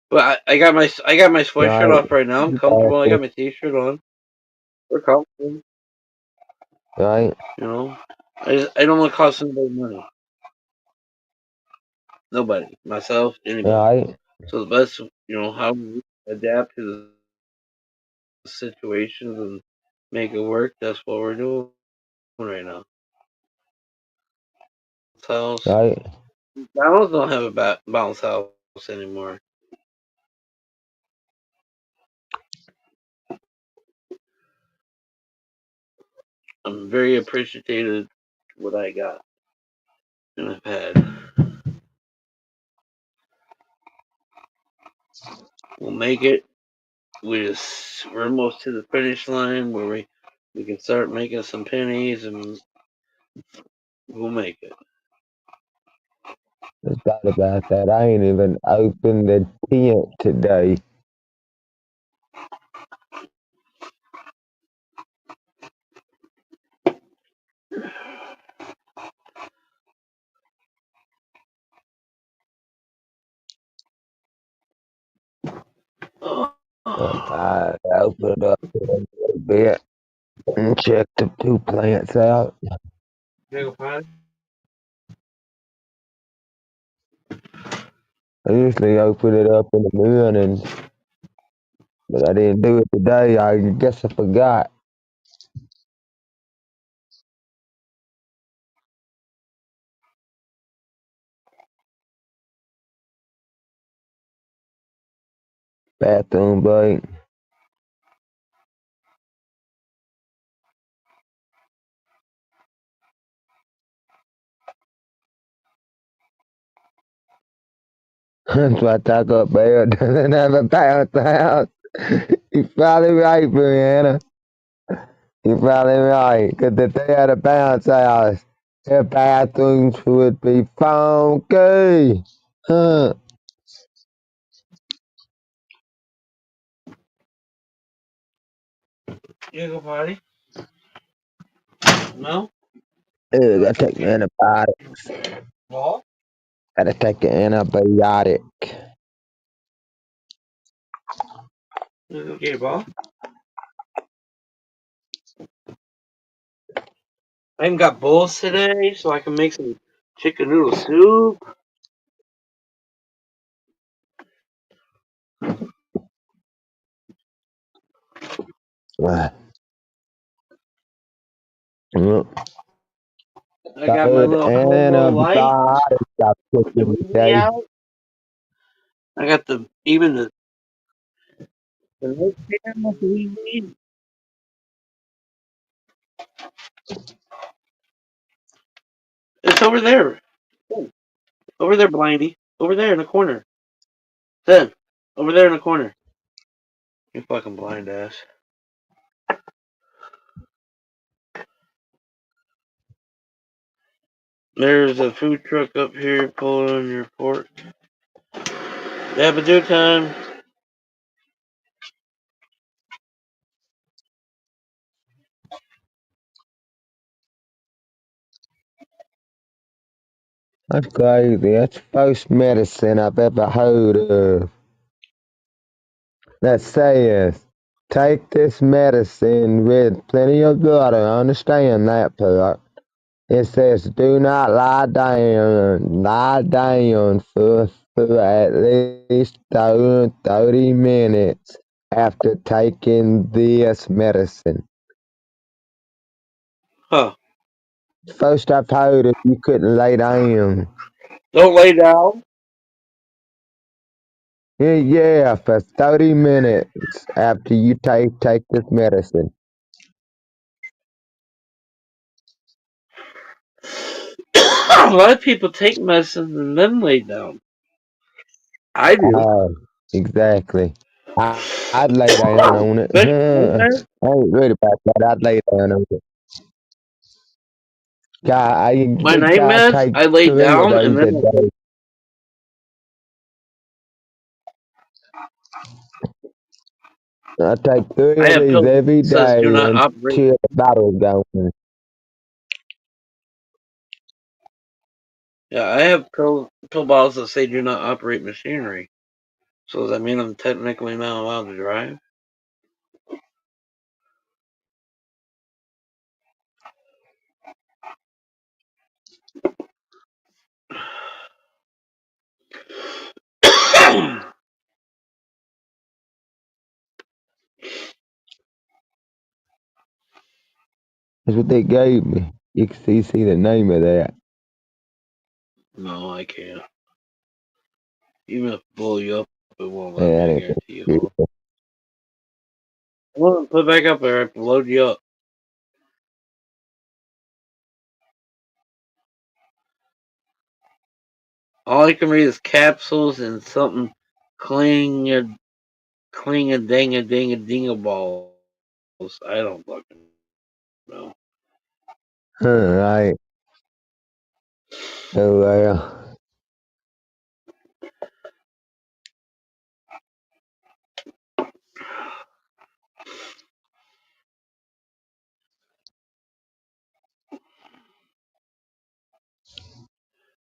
But I got my sweatshirt Right, off right now. I'm comfortable. I exactly. got my t-shirt on. We're comfortable. Right, I don't want to cost anybody money. Nobody. Myself. Anybody. right, So the best, how we adapt to the situations and make it work. That's what we're doing right now. House. right. McDonald's don't have a bounce house anymore. I'm very appreciative what I got and I've had. We'll make it. We're almost to the finish line where we can start making some pennies and we'll make it. Just thought about that. I ain't even opened the tent today. Oh. I opened it up a little bit and checked the two plants out. Jiggle pie? I usually open it up in the morning, but I didn't do it today. I guess I forgot. Bathroom break. That's why Taco Bell doesn't have a bounce house. You're probably right, Brianna. You're probably right. Because if they had a bounce house, their bathrooms would be funky. Huh. Jiggle party? No? Ugh, I That's take okay. an antibiotic. Ball? Gotta take an antibiotic. That's okay, ball. I even got bowls today, so I can make some chicken noodle soup. Well, I got my good little Homo light. antibiotics I took The in weekly today. out. I got the notepad with the weekly. It's over there. Over there, Blindy. Over there in the corner. Then, over there in the corner. You fucking blind ass. There's a food truck up here pulling your pork. Dabadoo time. That's crazy. That's the first medicine I've ever heard of that says, take this medicine with plenty of water. I understand that part. It says, do not lie down for at least 30 minutes after taking this medicine. Huh. First I've heard of you couldn't lay down. Don't lay down. Yeah, for 30 minutes after you take this medicine. A lot of people take medicine and then lay down. I do. Oh, exactly. I'd lay down on it. Especially nightmares. I ain't worried about that. I'd lay down on it. My night I meds, take I lay 3 of down and those then a I take. day. I take three I of have these pills that every says do day not operate. until the battle's going. Yeah, I have pill bottles that say do not operate machinery. So does that mean I'm technically not allowed to drive? That's what they gave me. You can see the name of that. No, I can't. Even if I blow you up, it won't let Yeah, me. I that ain't guarantee you it good. won't. Well, put it back up there. I can load you up. All I can read is capsules and something cling a dang a ding a ding a balls. I don't fucking know. Right. Oh, well.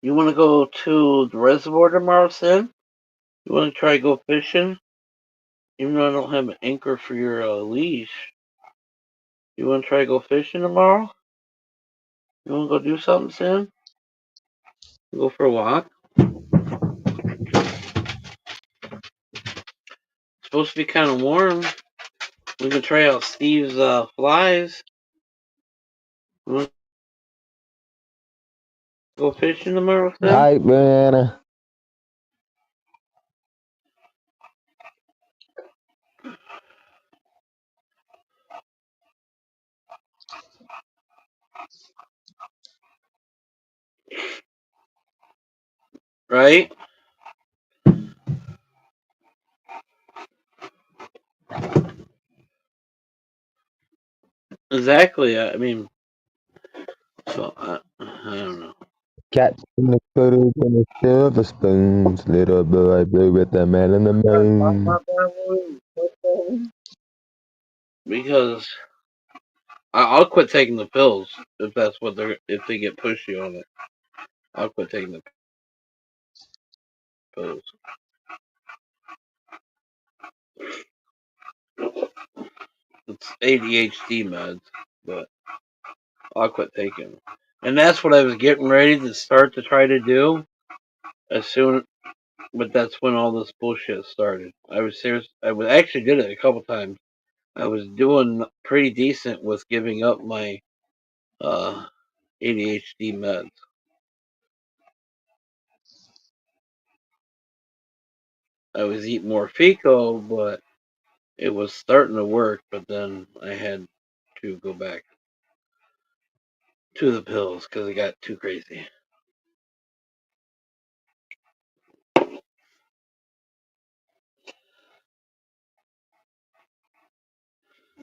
You want to go to the reservoir tomorrow, Sin? You want to try to go fishing? Even though I don't have an anchor for your leash. You want to try to go fishing tomorrow? You want to go do something, Sin? Go for a walk? It's supposed to be kind of warm. We can try out Steve's flies. You want to go fishing tomorrow, Sin? Alright, man. Right? Exactly. I mean, so I don't know. Cat in the photos and the silver spoons. Little boy blue with the man in the moon. Because I'll quit taking the pills if that's what if they get pushy on it. I'll quit taking the pills. It's ADHD meds, but I'll quit taking them. And that's what I was getting ready to start to try to do as soon, but that's when all this bullshit started. I was serious. I was actually did it a couple times. I was doing pretty decent with giving up my uh, ADHD meds. I was eating more Fico, but it was starting to work. But then I had to go back to the pills because it got too crazy.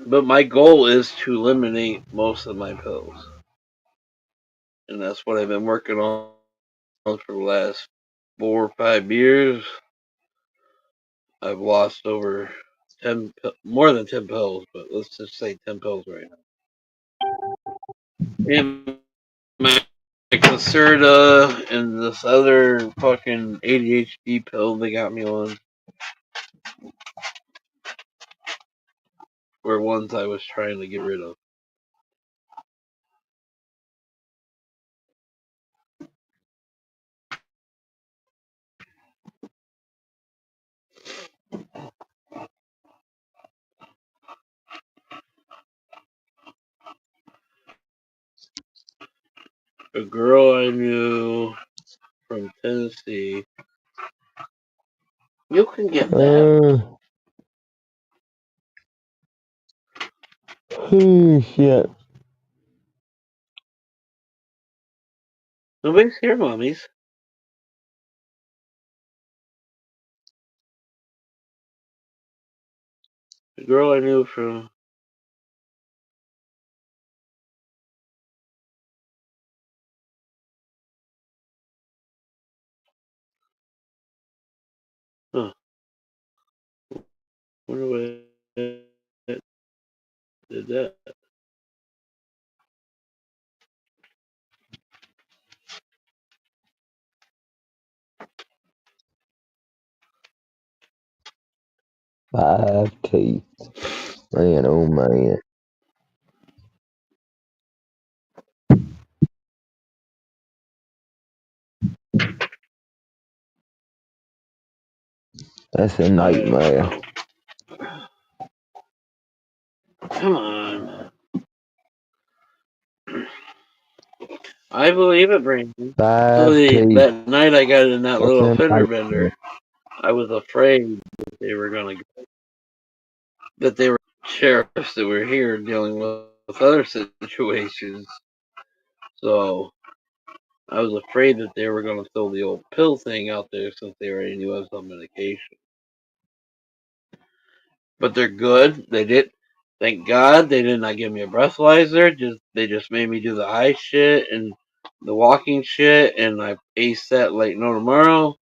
But my goal is to eliminate most of my pills, and that's what I've been working on for the last 4 or 5 years. I've lost over more than 10 pills, but let's just say 10 pills right now. And my Concerta and this other fucking ADHD pill they got me on were ones I was trying to get rid of. A girl I knew from Tennessee. You can get that. Shit. Nobody's here, mummies. A girl I knew from. Huh. Wonder what did that. 5 teeth. Man, oh man. That's a nightmare. Come on. I believe it, Brandon. Five Actually, teeth. that night I got in that That's little a fender nightmare. bender, I was afraid that they were that they were sheriffs that were here dealing with other situations. So I was afraid that they were going to throw the old pill thing out there since they already knew I was on medication. But they're good. They did. Thank God they did not give me a breathalyzer. They just made me do the eye shit and the walking shit, and I aced that like no tomorrow.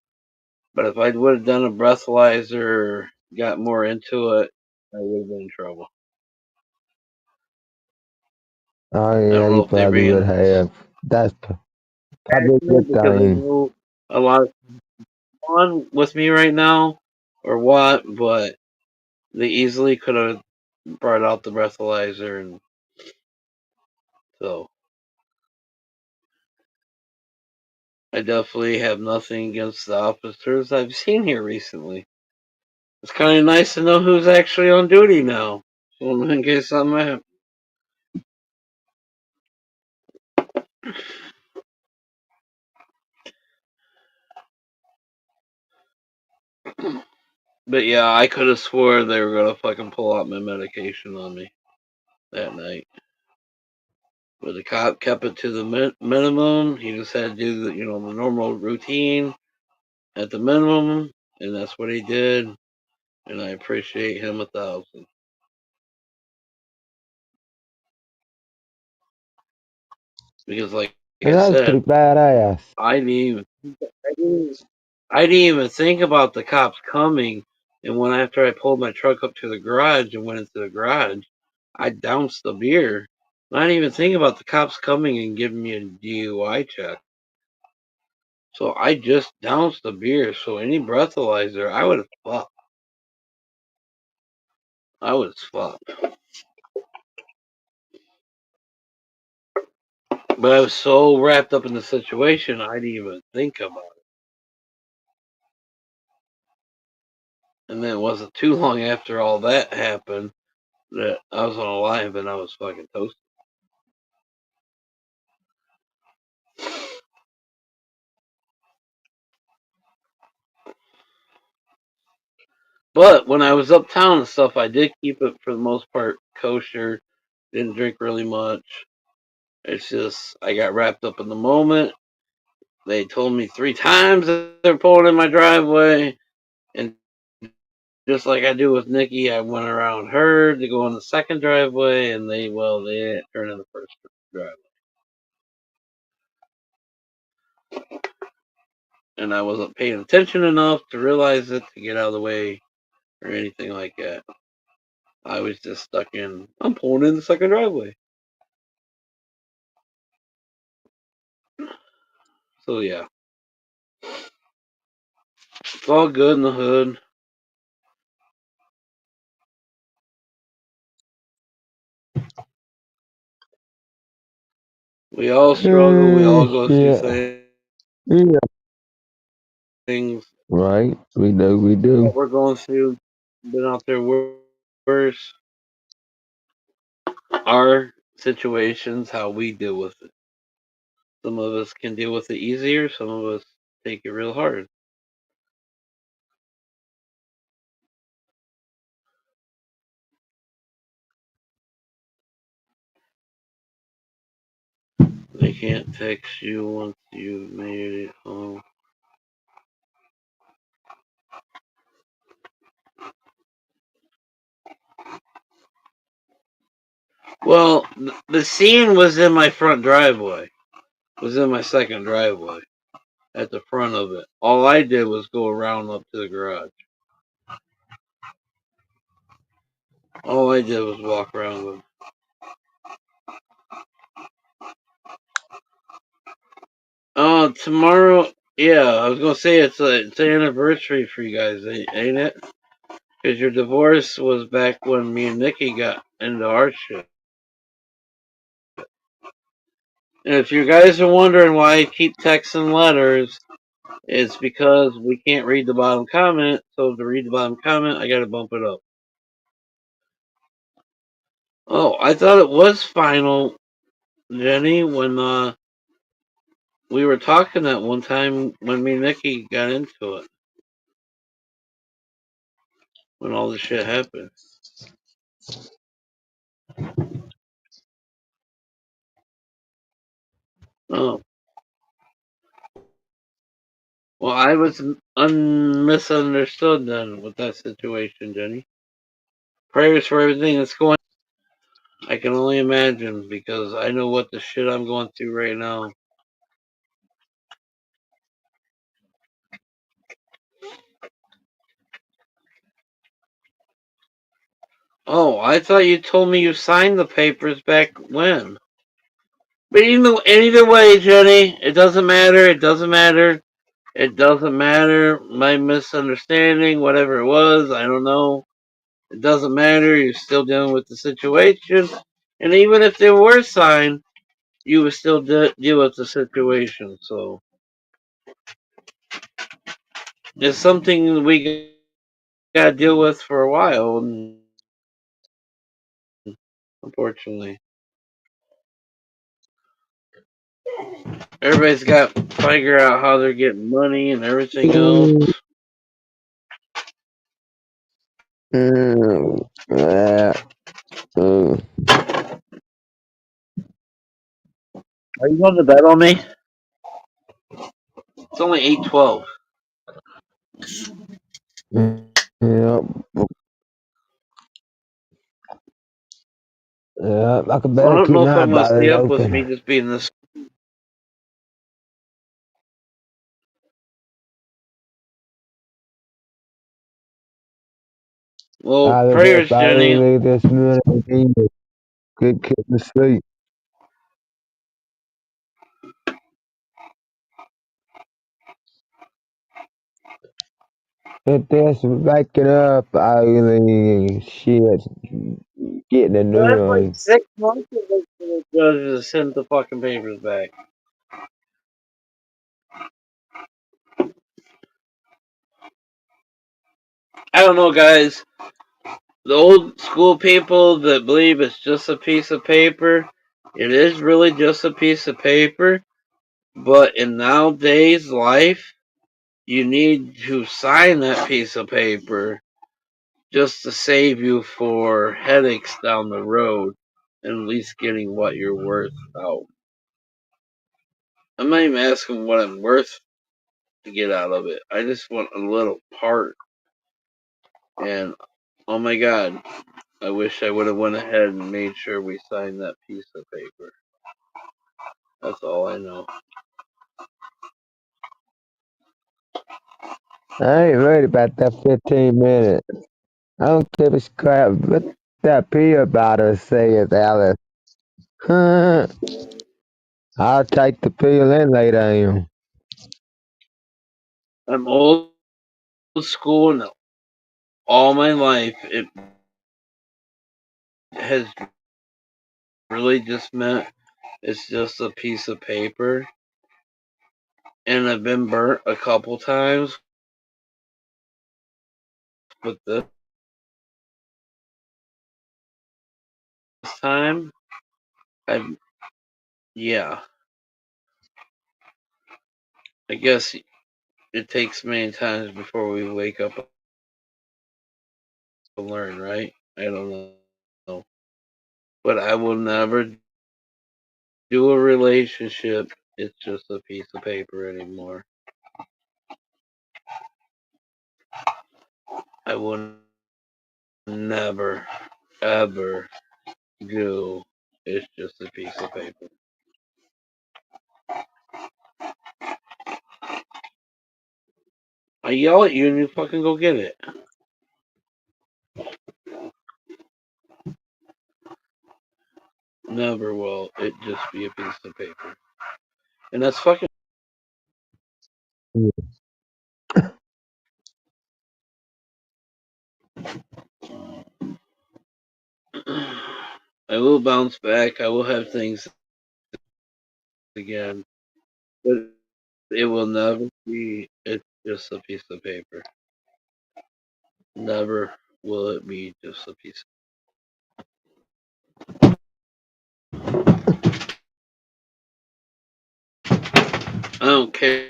But if I would have done a breathalyzer, got more into it, I would have been in trouble. Oh I yeah, don't you know if they probably would ran. have. I just passionate looked because I on. know a lot of fun with me right now or what, but they easily could have brought out the breathalyzer, and so I definitely have nothing against the officers I've seen here recently. It's kind of nice to know who's actually on duty now, so in case something happens. But yeah, I could have swore they were gonna fucking pull out my medication on me that night. But the cop kept it to the minimum. He just had to do the the normal routine at the minimum, and that's what he did. And I appreciate him 1,000 because, like And I that was pretty said, badass. I didn't even I didn't, I didn't even think about the cops coming. And when after I pulled my truck up to the garage and went into the garage, I doused the beer. I didn't even think about the cops coming and giving me a DUI check. So I just doused the beer. So any breathalyzer, I would have fucked. I was fucked. But I was so wrapped up in the situation, I didn't even think about it. And then it wasn't too long after all that happened that I was on a live and I was fucking toasted. But when I was uptown and stuff, I did keep it for the most part kosher. Didn't drink really much. It's just I got wrapped up in the moment. They told me 3 times that they're pulling in my driveway, and just like I do with Nikki, I went around her to go in the second driveway, and they didn't turn in the first driveway, and I wasn't paying attention enough to realize it to get out of the way or anything like that. I was just stuck in. I'm pulling in the second driveway. So yeah, it's all good in the hood. We all struggle. We all go through Yeah. Yeah. things. Right. We do. We do. What we're going through, been out there worse. Our situations, how we deal with it. Some of us can deal with it easier. Some of us take it real hard. They can't text you once you've made it home. Well, the scene was in my front driveway. Was in my second driveway. At the front of it. All I did was go around up to the garage. All I did was walk around with. Oh, tomorrow. Yeah, I was gonna say it's an anniversary for you guys, ain't it? Because your divorce was back when me and Nikki got into our shit. And if you guys are wondering why I keep texting letters, it's because we can't read the bottom comment. So to read the bottom comment, I gotta bump it up. Oh, I thought it was final, Jenny, when we were talking that one time when me and Nikki got into it. When all this shit happened. Oh. Well, I was misunderstood then with that situation, Jenny. Prayers for everything that's going. I can only imagine because I know what the shit I'm going through right now. Oh, I thought you told me you signed the papers back when? But either way, Jenny, it doesn't matter. It doesn't matter. It doesn't matter. My misunderstanding, whatever it was, I don't know. It doesn't matter. You're still dealing with the situation. And even if there were signs, you would still deal with the situation. So it's something we got to deal with for a while, unfortunately. Everybody's got to figure out how they're getting money and everything else. Mm, yeah. Mm. Are you going to bet on me? It's only 8:12. Yeah. Yeah. I could Well, I better don't keep know if my I'm going to stay bottle up with open. me just being this. Well, I prayers, bet I Jenny. leave this minute again. Good kid to sleep. If this waking up, I really shit getting a So new that's like one. 6 months ago for the judge to send the fucking papers back. I don't know, guys. The old school people that believe it's just a piece of paper, it is really just a piece of paper. But in nowadays life, you need to sign that piece of paper just to save you for headaches down the road and at least getting what you're worth out. I'm not even asking what I'm worth to get out of it. I just want a little part. And oh my god, I wish I would have went ahead and made sure we signed that piece of paper. That's all I know. I ain't worried about that 15 minutes. I don't give a crap what that peanut butter says, Alice. I'll take the pill and lay down. I'm old school and all my life it has really just meant it's just a piece of paper. And I've been burnt a couple times with this time. I yeah, I guess it takes many times before we wake up and learn, right? I don't know. But I will never do a relationship. It's just a piece of paper anymore. I will never, ever do. It's just a piece of paper. I yell at you and you fucking go get it. Never will it just be a piece of paper. And that's fucking. I will bounce back. I will have things again. But it will never be. It's just a piece of paper. Never will it be just a piece. I don't care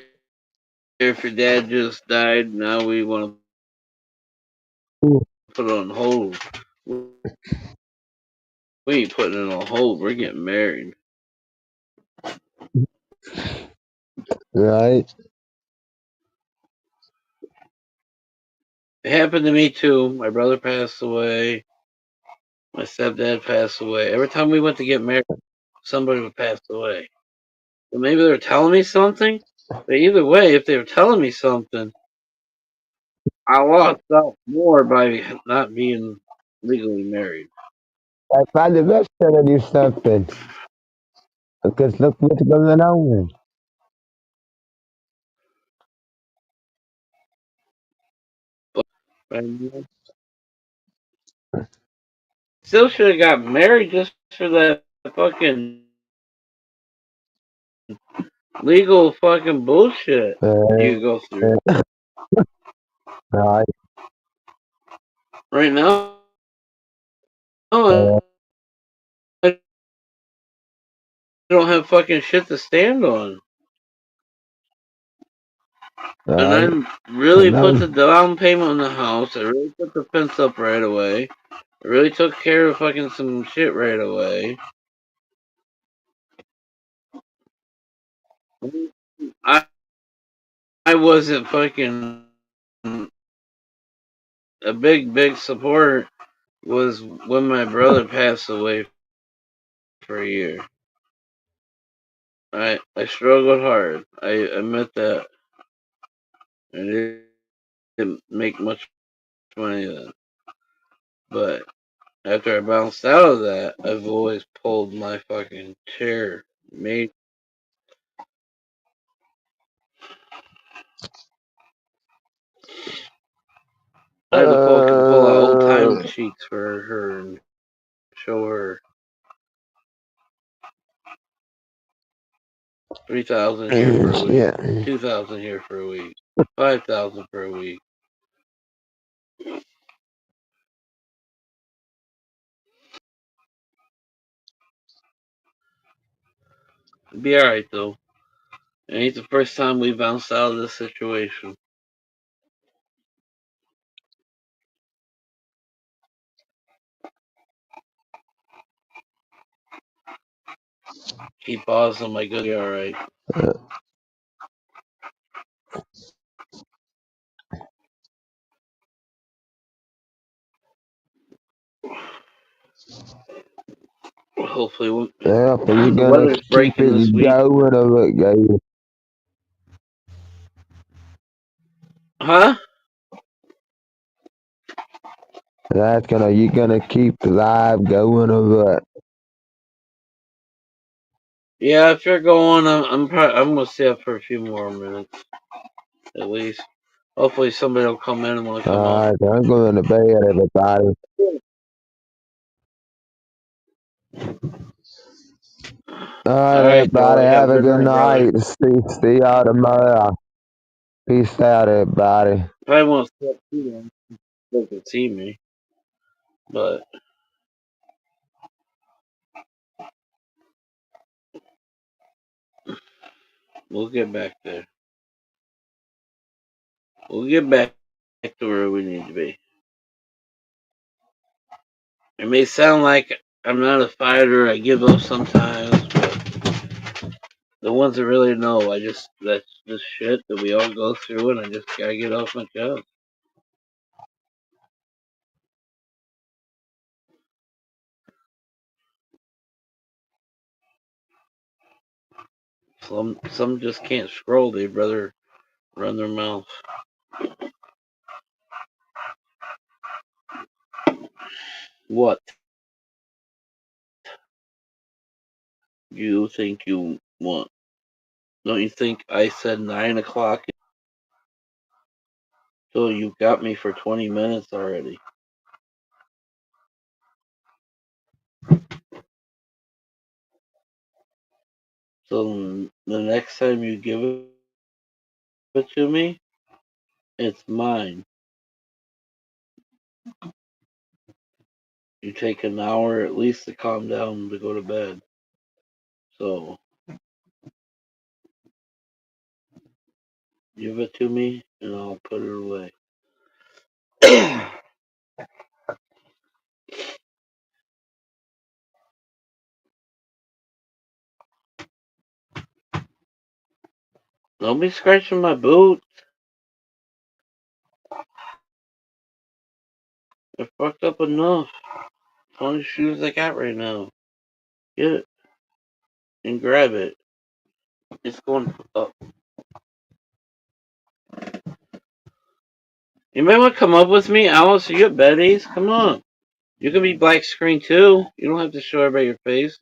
if your dad just died. Now we want to put it on hold. We ain't putting it on hold. We're getting married. Right? It happened to me too. My brother passed away. My stepdad passed away. Every time we went to get married, somebody would pass away. So maybe they were telling me something. But either way, if they were telling me something, I lost out more by not being legally married. I find the best telling you something. Because look what's going on. But still should have got married just for that fucking legal fucking bullshit you go through. Right. Right now, Uh, I don't have fucking shit to stand on. And right. I I really put know. the down payment on the house. I really put the fence up right away. I really took care of fucking some shit right away. I I wasn't fucking a big support was when my brother passed away for a year. I struggled hard. I admit that. I didn't make much money then. But after I bounced out of that, I've always pulled my fucking chair. Made I had to fucking pull out old time Uh, sheets for her and show her 3,000 here for a week, shit. 2,000 here for a week, 5,000 for a week. It'd be alright though. It ain't the first time we bounced out of this situation. Keep pausing, my good, be alright. Uh, Hopefully, yeah, but you're the gonna weather's keep breaking this it week. going of it, guys. Huh? You're gonna keep the live going of it. Yeah, if you're going, I'm gonna stay up for a few more minutes at least. Hopefully, somebody will come in and want to come up. Alright, I'm going to bed, everybody. All Alright, right, everybody, Joey. Have a have a good good night, brother. night. See y'all tomorrow. Peace out, everybody. Probably won't stay up too long. They can see me, but we'll get back there. We'll get back to where we need to be. It may sound like I'm not a fighter. I give up sometimes, but the ones that really know, that's just shit that we all go through, and I just gotta get off my chest. Some just can't scroll. They'd rather run their mouth. What do you think you want? Don't you think I said 9 o'clock? So you got me for 20 minutes already. So the next time you give it to me, it's mine. You take an hour at least to calm down to go to bed. So give it to me and I'll put it away. Don't be scratching my boot. They're fucked up enough. It's the only shoes I got right now. Get it and grab it. It's going up. You might want to come up with me, Alice. You got Betty's? Come on. You can be black screen too. You don't have to show everybody your face.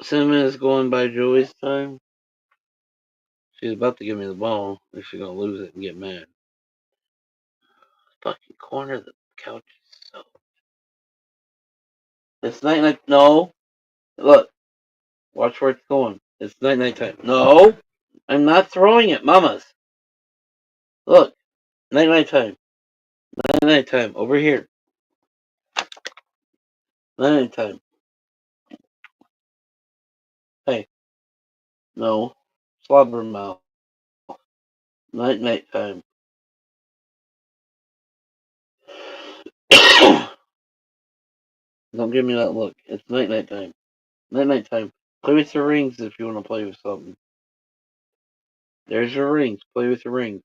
Cinnamon is going by Joey's time. She's about to give me the ball. If she's gonna lose it and get mad. Fucking corner of the couch is so. It's night. No, look. Watch where it's going. It's night time. No, I'm not throwing it, mamas. Look, night time. Night time. Over here. Night time. Hey, no, slobber mouth. Night time. Don't give me that look. It's night time. Night time. Play with your rings if you want to play with something. There's your rings. Play with your rings.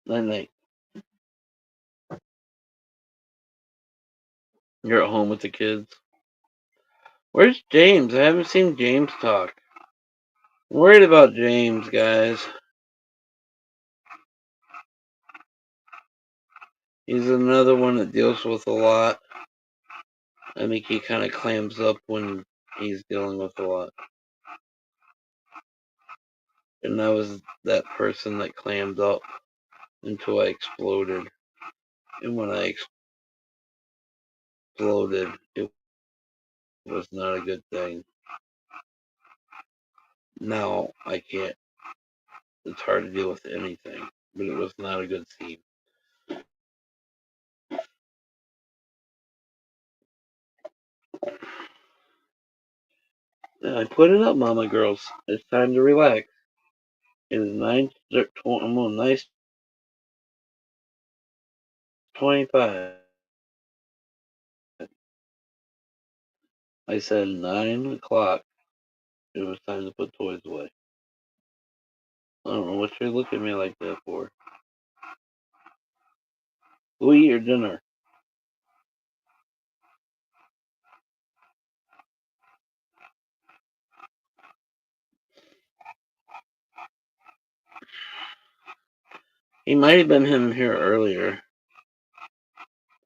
Night. You're at home with the kids. Where's James? I haven't seen James talk. I'm worried about James, guys. He's another one that deals with a lot. I think he kind of clams up when he's dealing with a lot. And I was that person that clammed up until I exploded. And when I exploded, it was not a good thing. Now I can't. It's hard to deal with anything. But it was not a good scene. I put it up, mama girls. It's time to relax. It is 9:25. I said 9 o'clock. It was time to put toys away. I don't know what you're looking at me like that for. Go eat your dinner. He might have been in here earlier.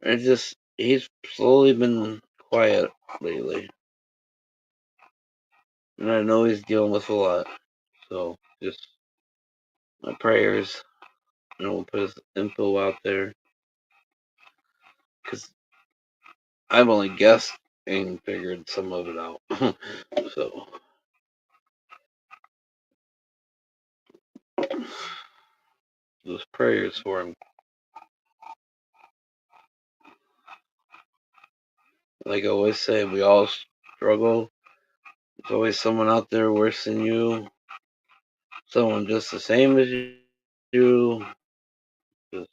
He's slowly been quiet lately. And I know he's dealing with a lot. So, just my prayers. We'll put his info out there. Because I've only guessed and figured some of it out. So, those prayers for him. Like I always say, we all struggle. There's always someone out there worse than you. Someone just the same as you. Just,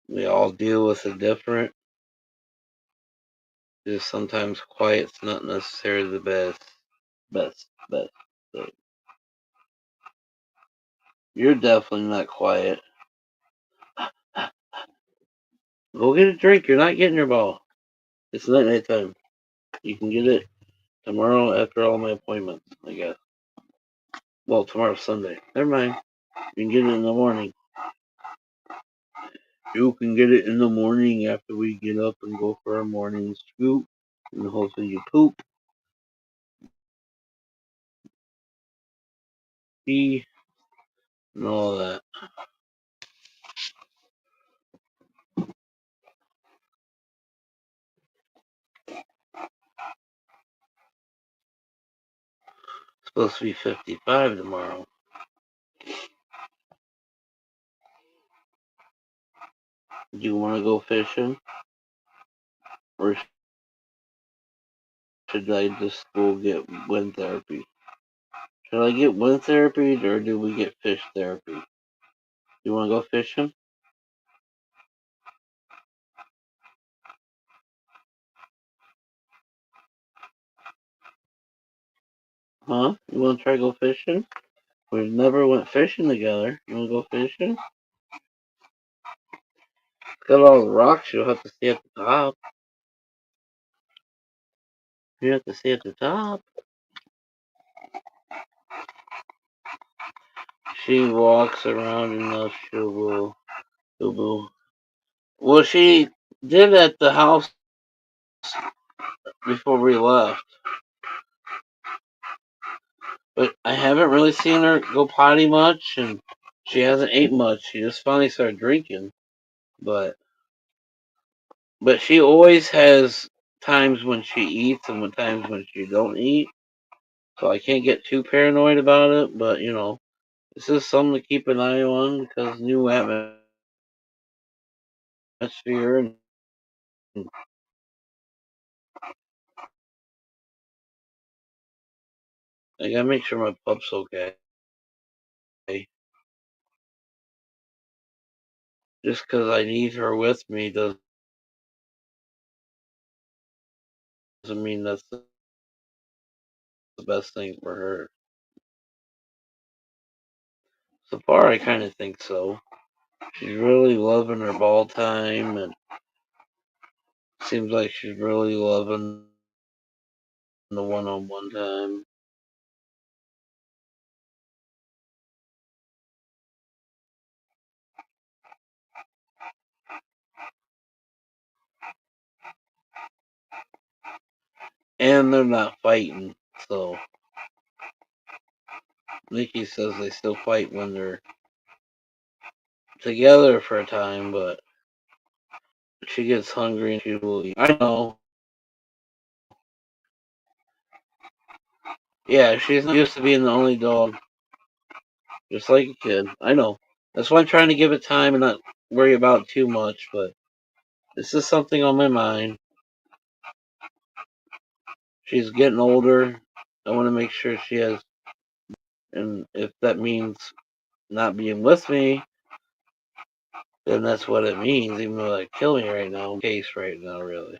we all deal with it different. Just sometimes quiet's not necessarily the best. So you're definitely not quiet. Go get a drink. You're not getting your ball. It's night time. You can get it tomorrow after all my appointments, I guess. Well, tomorrow's Sunday. Never mind. You can get it in the morning. You can get it in the morning after we get up and go for our morning scoop. And hopefully you poop. Pee. And all that. It's supposed to be 55 tomorrow. Do you want to go fishing? Or should I just go get wind therapy? Should I get wind therapy or do we get fish therapy? You want to go fishing? Huh? You want to try to go fishing? We've never went fishing together. You want to go fishing? Got all the rocks. You'll have to stay at the top. You have to stay at the top. She walks around enough. She'll Well, she did at the house before we left. But I haven't really seen her go potty much, and she hasn't ate much. She just finally started drinking. But she always has times when she eats and times when she don't eat. So I can't get too paranoid about it. But this is something to keep an eye on because new atmosphere, and I gotta make sure my pup's okay. Just because I need her with me doesn't mean that's the best thing for her. So far, I kind of think so. She's really loving her ball time, and seems like she's really loving the one-on-one time. And they're not fighting, so Nikki says they still fight when they're together for a time, but she gets hungry and she will eat. I know. Yeah, she's not used to being the only dog, just like a kid. I know. That's why I'm trying to give it time and not worry about it too much, but this is something on my mind. She's getting older. I want to make sure she has, and if that means not being with me, then that's what it means, even though that kill me right now. Case right now, really.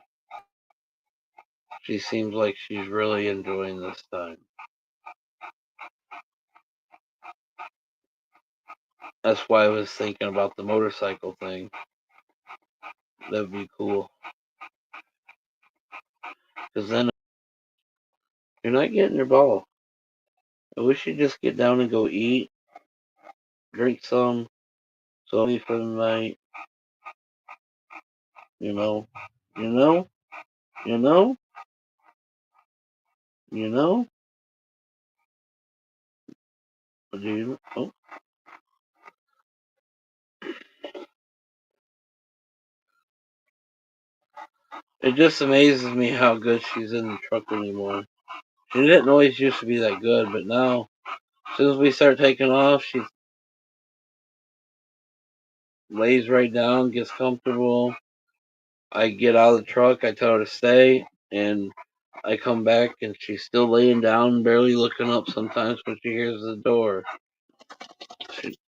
She seems like she's really enjoying this time. That's why I was thinking about the motorcycle thing. That'd be cool. Because then you're not getting your ball. I wish you'd just get down and go eat, drink some, slowly for the night. You know, you know, you know, you know. Do you? Oh. It just amazes me how good she's in the truck anymore. She didn't always used to be that good, but now, as soon as we start taking off, she lays right down, gets comfortable. I get out of the truck, I tell her to stay, and I come back and she's still laying down, barely looking up sometimes when she hears the door.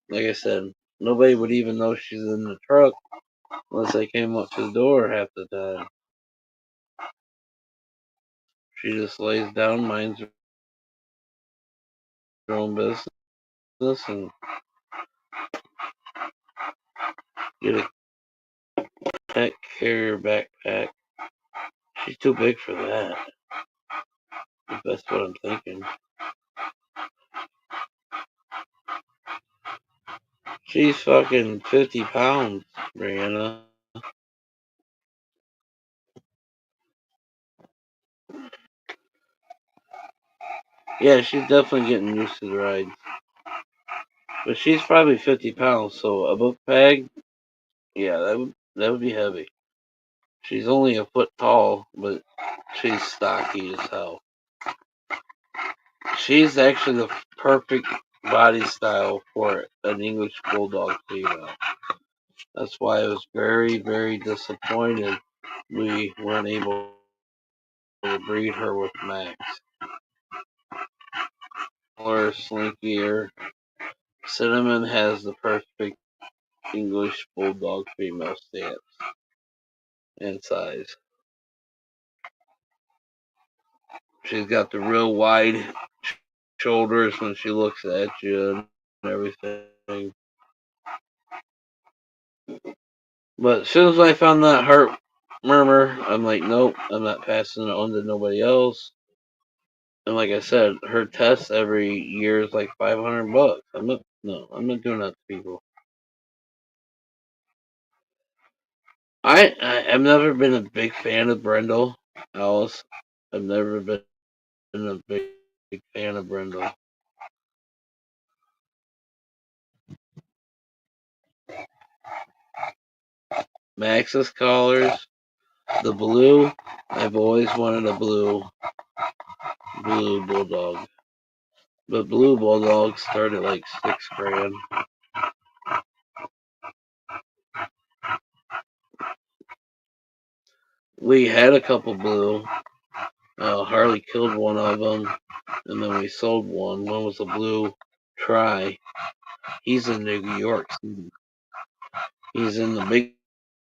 Like I said, nobody would even know she's in the truck unless they came up to the door half the time. She just lays down, minds her own business, and get a pet carrier backpack. She's too big for that. If that's what I'm thinking. She's fucking 50 pounds, Brianna. Yeah, she's definitely getting used to the ride. But she's probably 50 pounds, so a book bag, yeah, that would be heavy. She's only a foot tall, but she's stocky as hell. She's actually the perfect body style for an English Bulldog female. That's why I was very, very disappointed we weren't able to breed her with Max. Or slinkier. Cinnamon has the perfect English Bulldog female stance and size. She's got the real wide shoulders when she looks at you and everything. But as soon as I found that heart murmur, I'm like, nope, I'm not passing it on to nobody else. And like I said, her test every year is like $500. I'm not doing that to people. I've never been a big fan of Brendel. Alice. I've never been a big fan of Brindle. Max's collars, the blue. I've always wanted a blue bulldog, but blue bulldogs start at like $6,000. We had a couple blue. Harley killed one of them, and then we sold one. One was a blue Tri. He's in New York City. He's in the big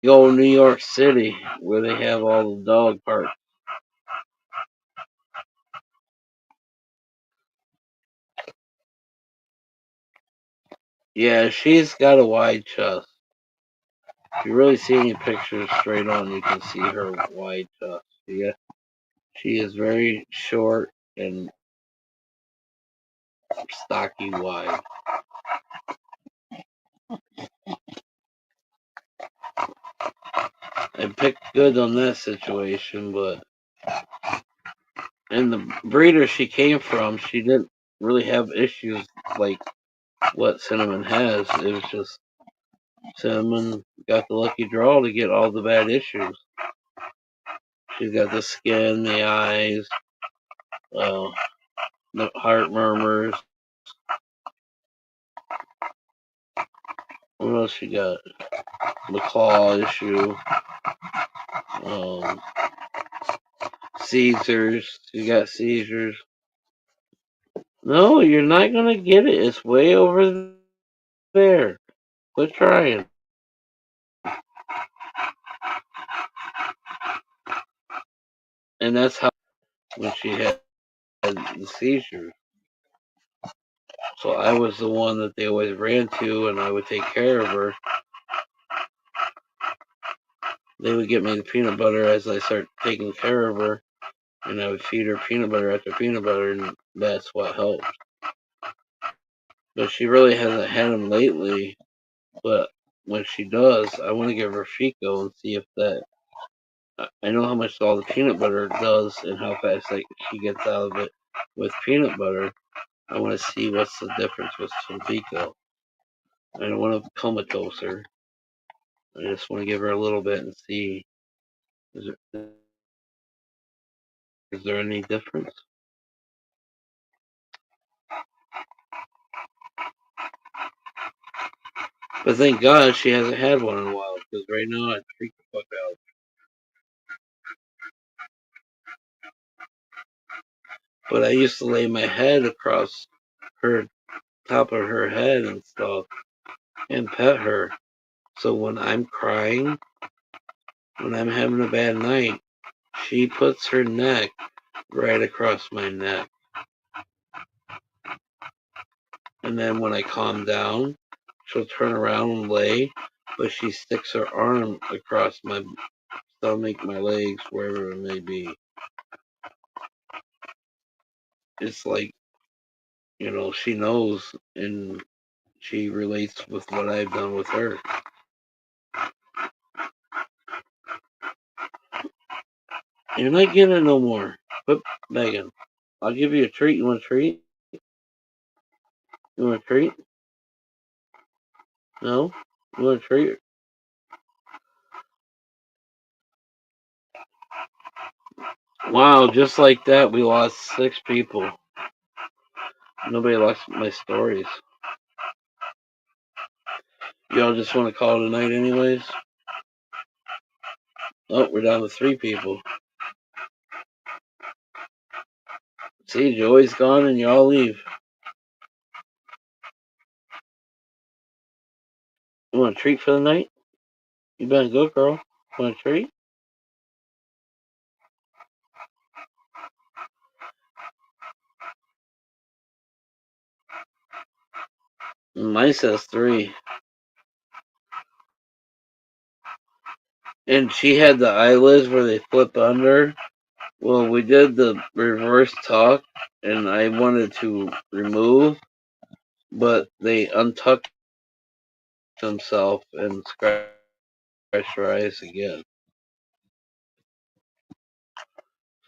old New York City where they have all the dog parks. Yeah, she's got a wide chest. If you really see any pictures straight on, you can see her wide chest. Yeah, she is very short and stocky wide. I picked good on that situation, but in the breeder she came from, she didn't really have issues like what Cinnamon has. It was just Cinnamon got the lucky draw to get all the bad issues. She's got the skin, the eyes, the heart murmurs. What else she got? The claw issue. Um, seizures. She got seizures. No, you're not gonna get it. It's way over there. Quit trying. And that's how when she had the seizures. So I was the one that they always ran to, and I would take care of her. They would get me the peanut butter as I start taking care of her, and I would feed her peanut butter after peanut butter, and that's what helped. But she really hasn't had them lately. But when she does, I want to give her Fico and see if that. I know how much all the peanut butter does and how fast she gets out of it with peanut butter. I want to see what's the difference with some Fico. I don't want to comatose her. I just want to give her a little bit and see is there any difference. But thank God she hasn't had one in a while because right now I'd freak the fuck out. But I used to lay my head across her top of her head and stuff and pet her. So when I'm crying, when I'm having a bad night, she puts her neck right across my neck. And then when I calm down, she'll turn around and lay, but she sticks her arm across my stomach, my legs, wherever it may be. It's like, she knows and she relates with what I've done with her. You're not getting it no more. Quit begging. I'll give you a treat. You want a treat? You want a treat? No? You want a treat? Wow, just like that, we lost 6 people. Nobody likes my stories. Y'all just want to call it a night anyways? Oh, we're down to 3 people. See, Joey's gone and y'all leave. You want a treat for the night? You been a good girl. Want a treat? Mine says 3. And she had the eyelids where they flip under. Well, we did the reverse tuck, and I wanted to remove, but they untucked themselves and scratched her eyes again.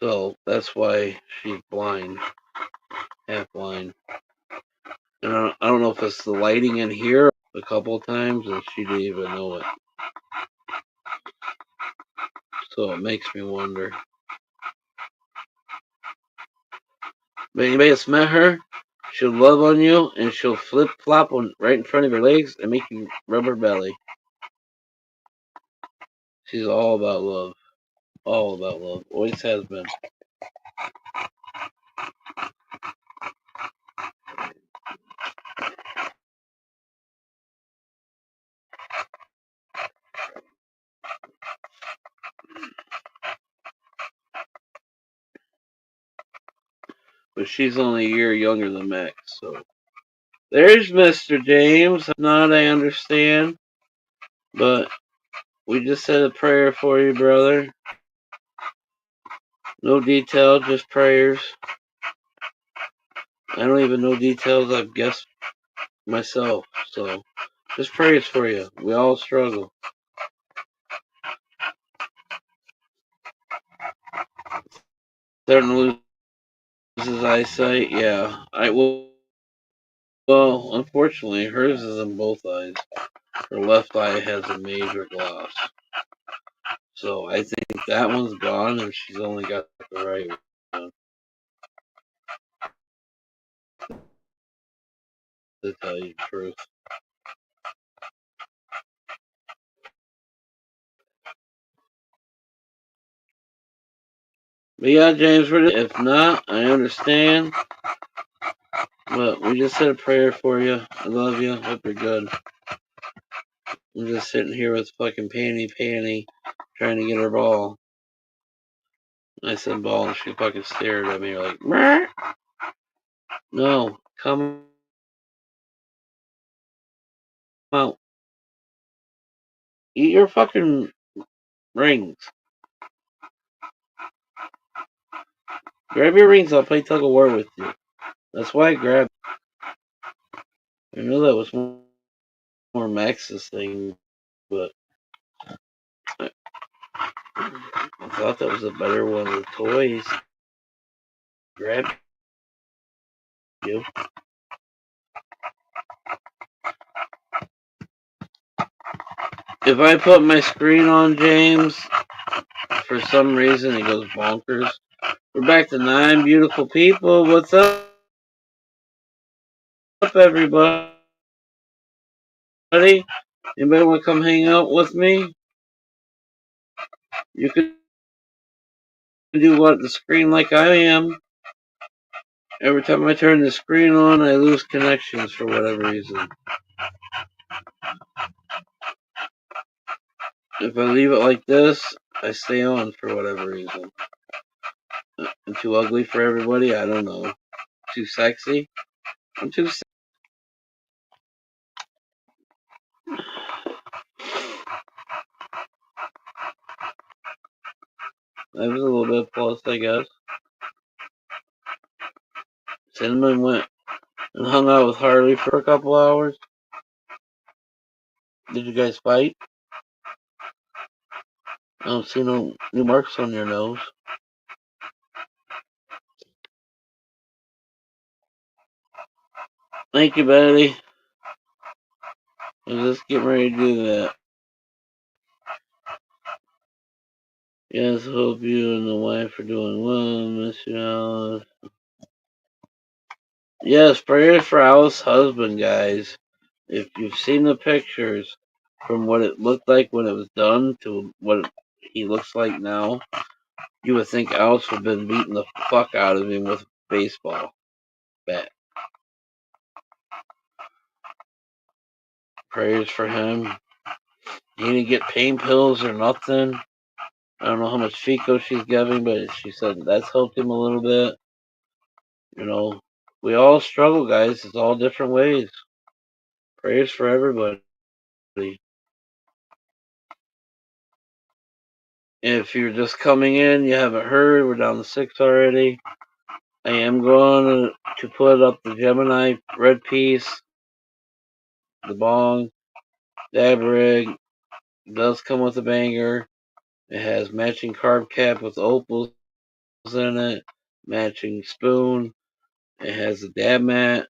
So that's why she's blind, half blind. And I don't know if it's the lighting in here a couple of times and she didn't even know it. So it makes me wonder. But anybody that's met her, she'll love on you and she'll flip flop on right in front of your legs and make you rub her belly. She's all about love. All about love. Always has been. But she's only a year younger than Max, so. There's Mr. James. Not, I understand. But we just said a prayer for you, brother. No detail, just prayers. I don't even know details, I've guessed myself. So, just prayers for you. We all struggle. Starting to lose his eyesight, yeah. Well, unfortunately, hers is in both eyes. Her left eye has a major gloss. So I think that one's gone and she's only got the right one. To tell you the truth. But yeah, James, if not, I understand. But we just said a prayer for you. I love you. Hope you're good. I'm just sitting here with fucking Panty trying to get her ball. I said ball and she fucking stared at me like, Meh. No, come out. Eat your fucking rings. Grab your rings, I'll play tug of war with you. That's why I grabbed. I knew that was more Max's thing, but I thought that was a better one of the toys. Grab you. If I put my screen on, James, for some reason it goes bonkers. We're back to 9 beautiful people. What's up, everybody? Anybody want to come hang out with me? You can do what the screen like I am. Every time I turn the screen on, I lose connections for whatever reason. If I leave it like this, I stay on for whatever reason. I'm too ugly for everybody? I don't know. Too sexy? I'm too sexy. That was a little bit plus, I guess. Cinnamon went and hung out with Harley for a couple hours. Did you guys fight? I don't see no new marks on your nose. Thank you, Betty. I'm just getting ready to do that. Yes, hope you and the wife are doing well. Miss you, Alice. Yes, prayers for Alice's husband, guys. If you've seen the pictures from what it looked like when it was done to what he looks like now, you would think Alice would have been beating the fuck out of him with a baseball bat. Prayers for him. He didn't get pain pills or nothing. I don't know how much Fico she's giving, but she said that's helped him a little bit. You know, we all struggle, guys. It's all different ways. Prayers for everybody. If you're just coming in, you haven't heard, we're down to 6 already. I am going to put up the Gemini red piece, the bong, dab rig. It does come with a banger. It has matching carb cap with opals in it, matching spoon. It has a dab mat.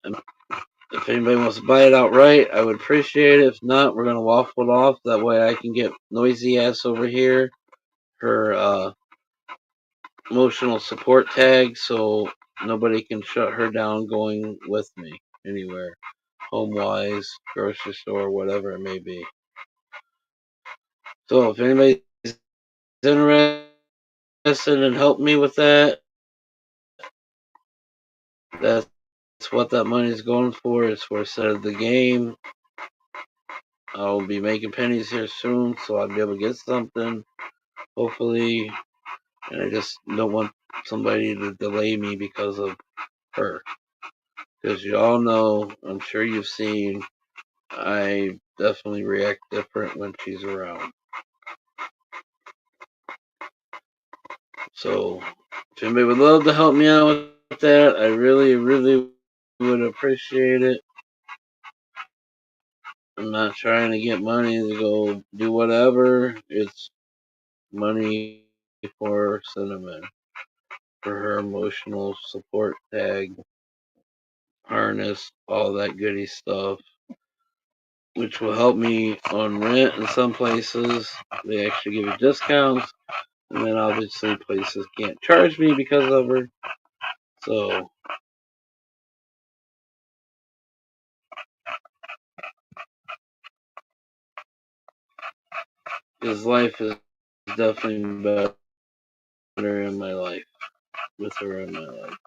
If anybody wants to buy it outright, I would appreciate it. If not, we're gonna waffle it off. That way I can get noisy ass over here her emotional support tag, so nobody can shut her down going with me anywhere, home wise, grocery store, whatever it may be. So if anybody's interested in helping me with that, that's what that money is going for. It's for a set of the game. I'll be making pennies here soon, so I'll be able to get something, hopefully. And I just don't want somebody to delay me because of her. Because you all know, I'm sure you've seen, I definitely react different when she's around. So, if anybody would love to help me out with that, I really, really would appreciate it. I'm not trying to get money to go do whatever. It's money for Cinnamon, for her emotional support tag, harness, all that goody stuff, which will help me on rent in some places. They actually give you discounts, and then obviously places can't charge me because of her. So, his life is definitely better in my life, with her in my life.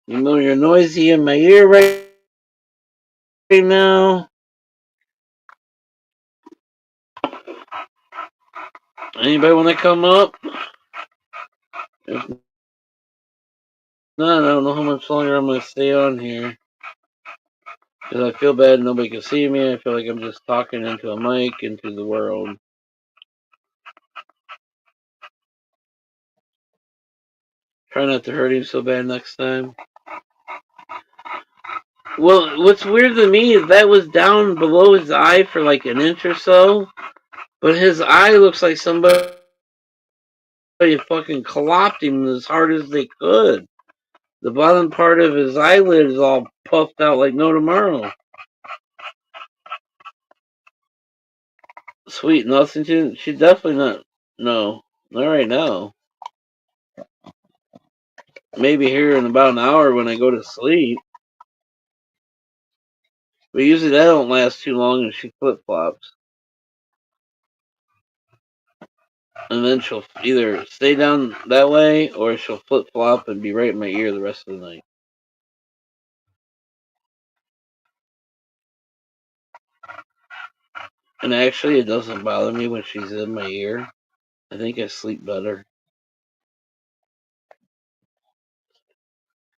You know, you're noisy in my ear right now. Anybody want to come up? If not, I don't know how much longer I'm going to stay on here. Because I feel bad nobody can see me. I feel like I'm just talking into a mic, into the world. Try not to hurt him so bad next time. Well, what's weird to me is that was down below his eye for like an inch or so. But his eye looks like somebody fucking clopped him as hard as they could. The bottom part of his eyelid is all puffed out like no tomorrow. Sweet, nothing. She definitely not. No, not right now. Maybe here in about an hour when I go to sleep. But usually that don't last too long and she flip flops. And then she'll either stay down that way or she'll flip flop and be right in my ear the rest of the night. And actually, it doesn't bother me when she's in my ear. I think I sleep better.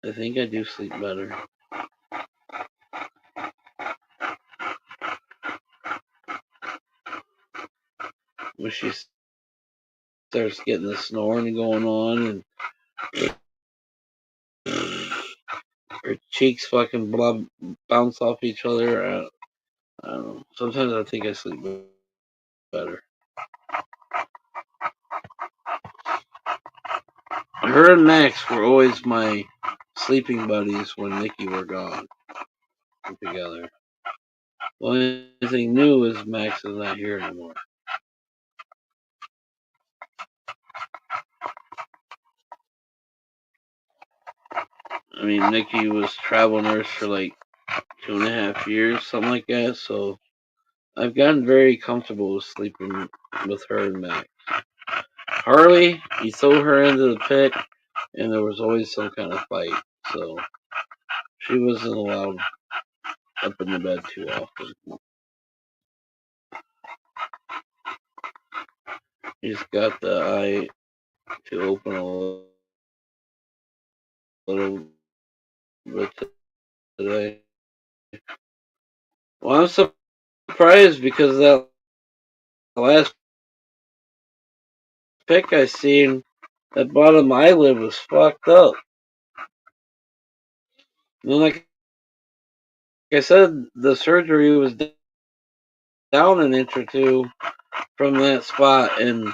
I think I do sleep better. When she starts getting the snoring going on and her cheeks fucking bounce off each other. I don't know. Sometimes I think I sleep better. Her and Max were always my sleeping buddies when Nikki were gone together. The only thing new is Max is not here anymore. I mean, Nikki was travel nurse for like 2.5 years, something like that. So I've gotten very comfortable with sleeping with her and Max. Harley, you throw her into the pit, and there was always some kind of fight. So she wasn't allowed up in the bed too often. He's got the eye to open a little bit today. Well, I'm surprised because that last pic I seen, that bottom eyelid was fucked up. And like I said, the surgery was down an inch or two from that spot, and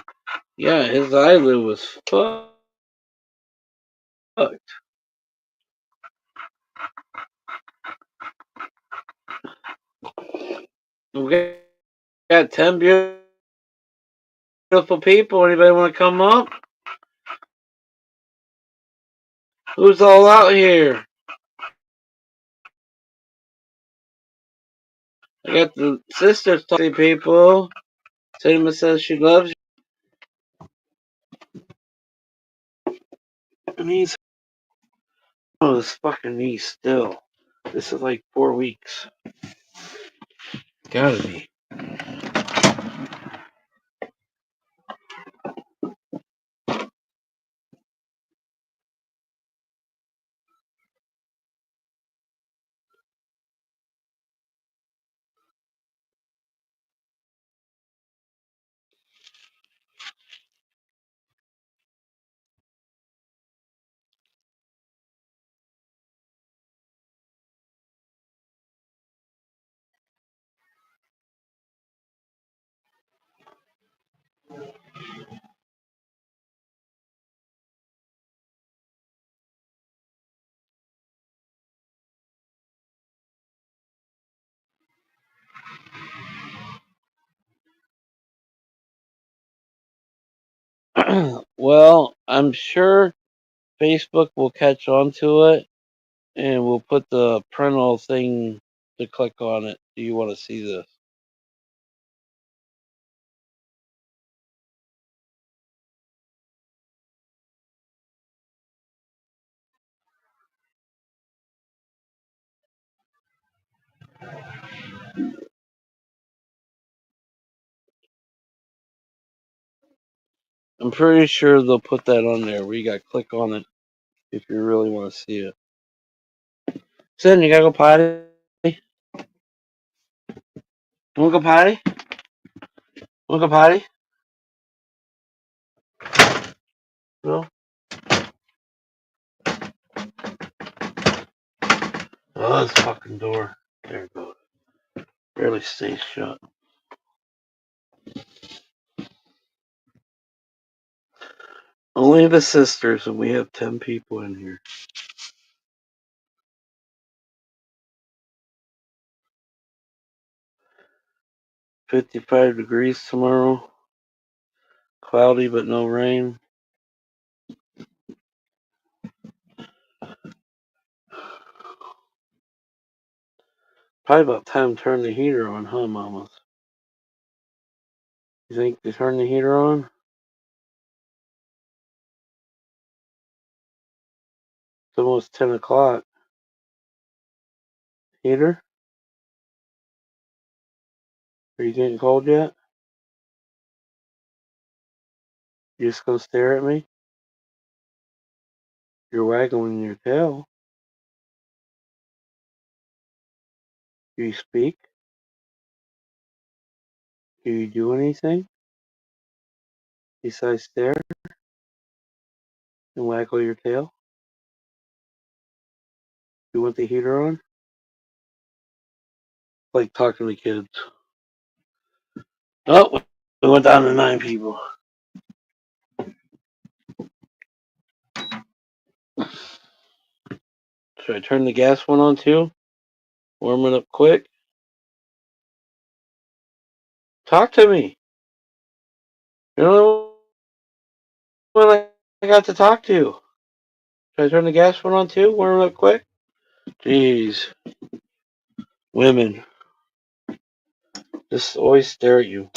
Yeah, his eyelid was fucked. We got 10 beautiful people. Anybody want to come up? Who's all out here? I got the sisters talking people. Cinema says she loves you. And he's this fucking knee still. This is like 4 weeks. Gotta be. Well, I'm sure Facebook will catch on to it and we'll put the parental thing to click on it. Do you want to see this? I'm pretty sure they'll put that on there where you gotta click on it if you really want to see it. Sin, you gotta go potty? You wanna go potty? Wanna go potty? No? Oh, this fucking door. There it goes. Barely stays shut. Only the sisters, and we have 10 people in here. 55 degrees tomorrow. Cloudy but no rain. Probably about time to turn the heater on, huh, mamas? You think they turn the heater on? It's almost 10 o'clock. Heater? Are you getting cold yet? You just gonna stare at me? You're waggling your tail. Do you speak? Do you do anything besides stare and waggle your tail? You want the heater on? Like talking to kids. Oh, we went down to 9 people. Should I turn the gas one on too? Warm it up quick? Talk to me. You're the only one I got to talk to. Should I turn the gas one on too? Warm it up quick? Jeez. Women. Just always stare at you.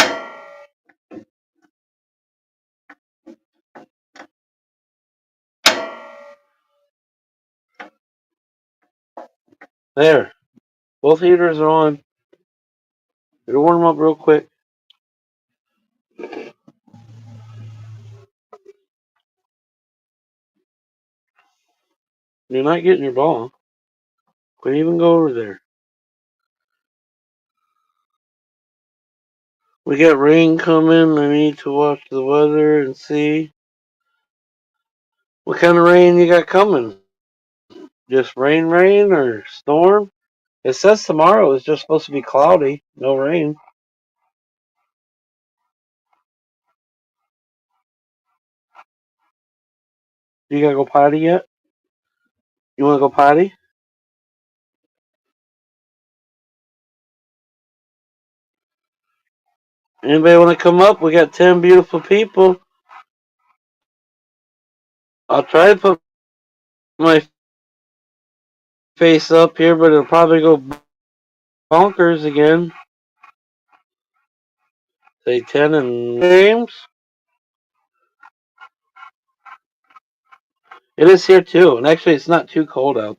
There. Both heaters are on. It'll warm up real quick. You're not getting your ball. Couldn't even go over there. We got rain coming. I need to watch the weather and see what kind of rain you got coming. Just rain, or storm? It says tomorrow is just supposed to be cloudy, no rain. You gotta go potty yet? You wanna go potty? Anybody wanna come up? We got 10 beautiful people. I'll try to put my face up here, but it'll probably go bonkers again. Say 10 and James. It is here too, and actually it's not too cold out.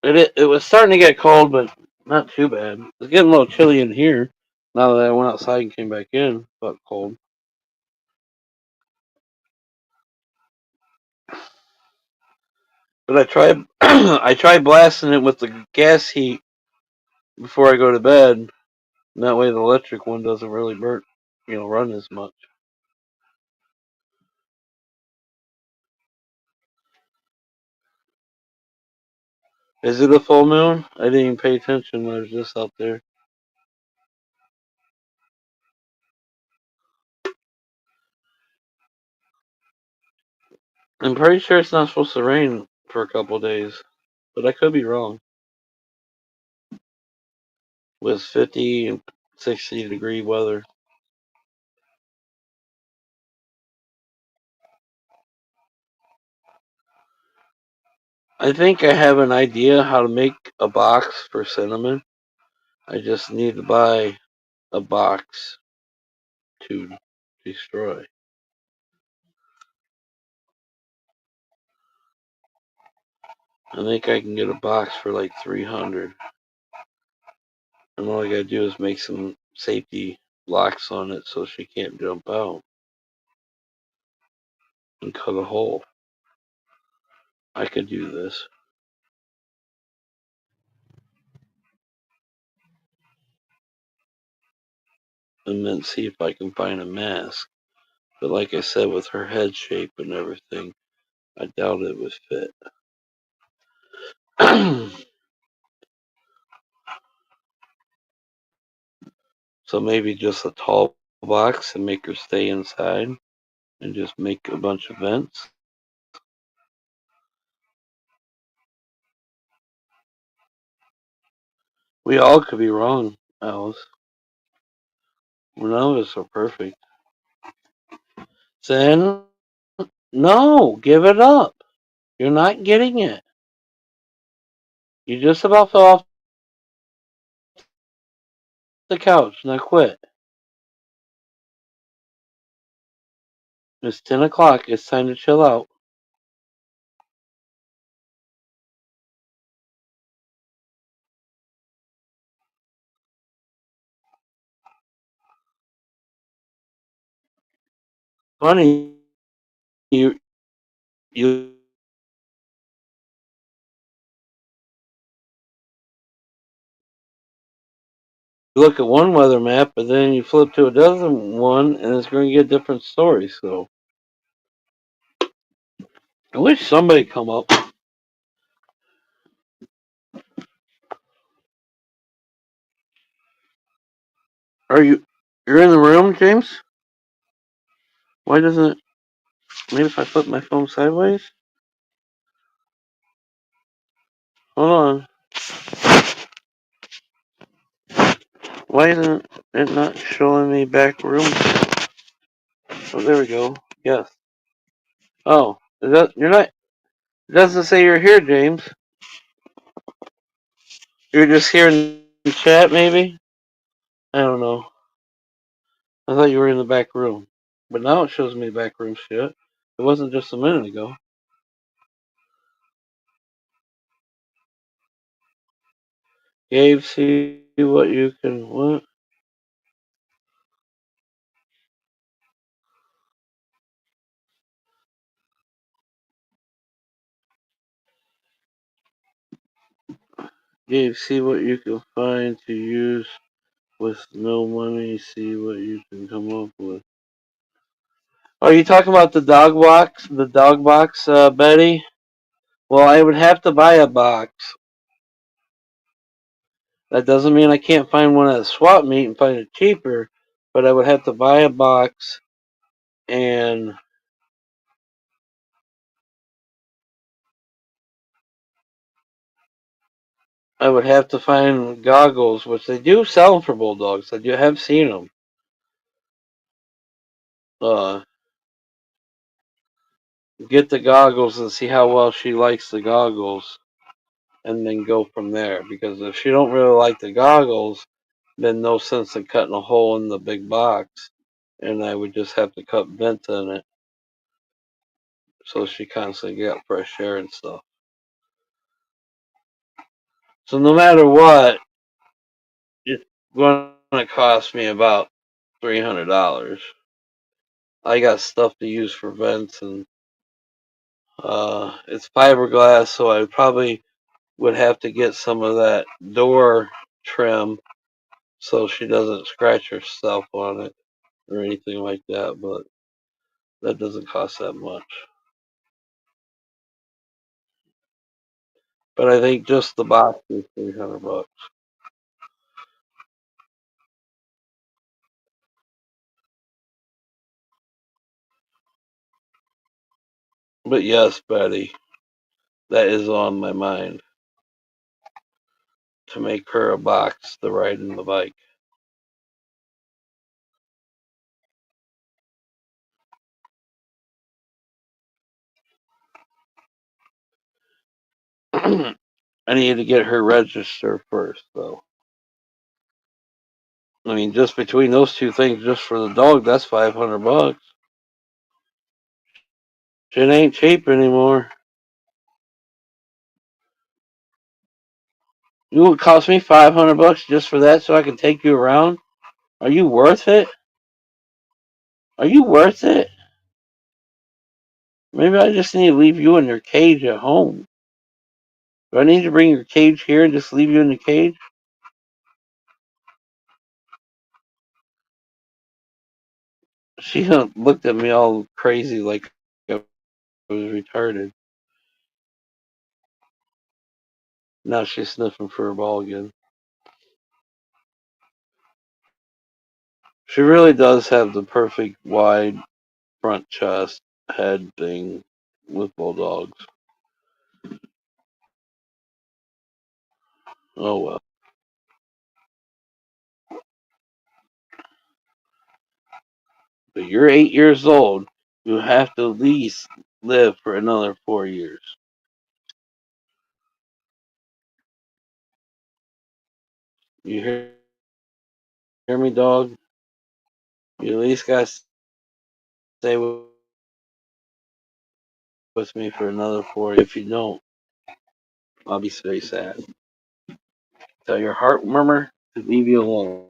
It was starting to get cold, but not too bad. It's getting a little chilly in here now that I went outside and came back in, but cold. But I tried I tried blasting it with the gas heat before I go to bed. And that way the electric one doesn't really run as much. Is it a full moon? I didn't even pay attention when I was just out there. I'm pretty sure it's not supposed to rain for a couple of days, but I could be wrong. With 50 and 60-degree weather. I think I have an idea how to make a box for cinnamon. I just need to buy a box to destroy. I think I can get a box for like 300. And all I gotta do is make some safety locks on it so she can't jump out. And cut a hole. I could do this. And then see if I can find a mask. But like I said, with her head shape and everything, I doubt it would fit. So maybe just a tall box and make her stay inside and just make a bunch of vents. We all could be wrong, Alice. None of us are perfect. Then, no, give it up. You're not getting it. You just about fell off the couch. Now quit. It's 10 o'clock. It's time to chill out. Funny, you look at one weather map, but then you flip to another one, and it's going to get a different story. So I wish somebody come up. Are you? You're in the room, James? Why doesn't it? Maybe if I flip my phone sideways? Hold on. Why isn't it not showing me back room? Oh, there we go. Yes. Oh, you're not? It doesn't say you're here, James. You're just here in the chat, maybe? I don't know. I thought you were in the back room. But now it shows me back room shit. It wasn't just a minute ago. Gabe, see what you can. What? Gabe, see what you can find to use with no money. See what you can come up with. Are you talking about the dog box? The dog box, Betty? Well, I would have to buy a box. That doesn't mean I can't find one at a swap meet and find it cheaper, but I would have to buy a box and I would have to find goggles, which they do sell them for bulldogs. I do have seen them. Uh, get the goggles and see how well she likes the goggles, and then go from there. Because if she don't really like the goggles, then no sense in cutting a hole in the big box, and I would just have to cut vents in it so she constantly got fresh air and stuff. So no matter what, it's going to cost me about $300. I got stuff to use for vents, and it's fiberglass, so I probably would have to get some of that door trim so she doesn't scratch herself on it or anything like that, but that doesn't cost that much. But I think just the box is $300. But yes, Betty, that is on my mind to make her a box to ride in the bike. I need to get her registered first, though. I mean, just between those two things, just for the dog, that's $500. Shit ain't cheap anymore. You would cost me $500 just for that, so I can take you around? Are you worth it? Are you worth it? Maybe I just need to leave you in your cage at home. Do I need to bring your cage here and just leave you in the cage? She looked at me all crazy like I was retarded. Now she's sniffing for a ball again. She really does have the perfect wide front chest head thing with bulldogs. Oh well. But you're 8 years old. You have to at least live for another 4 years. You hear me, dog? You at least got to stay with me for another 4 years. If you don't, I'll be very sad. Tell your heart murmur to leave you alone.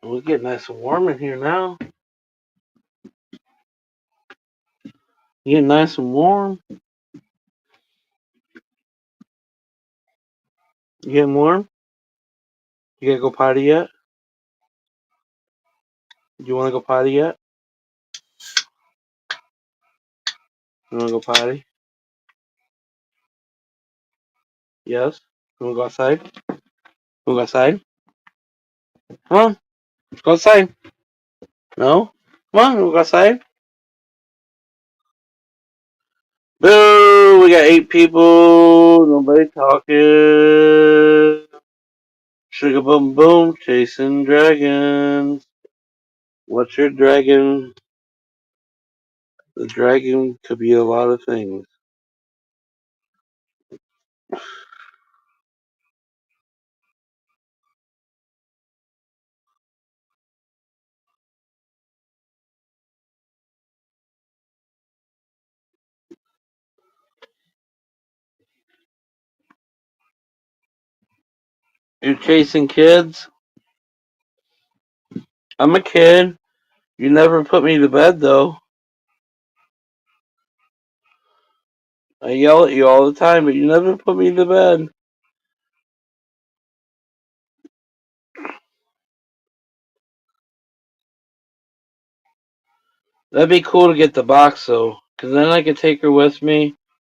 We're getting nice and warm in here now. You getting nice and warm? You getting warm? You gotta go potty yet? Do you wanna go potty yet? You wanna go potty? Yes? You wanna go outside? You wanna go outside? Come on, let's go outside. No? Come on, we'll go outside. Boo! We got 8 people. Nobody talking. Sugar boom boom, chasing dragons. What's your dragon? The dragon could be a lot of things. You chasing kids? I'm a kid. You never put me to bed though. I yell at you all the time, but you never put me to bed. That'd be cool to get the box though, cause then I could take her with me.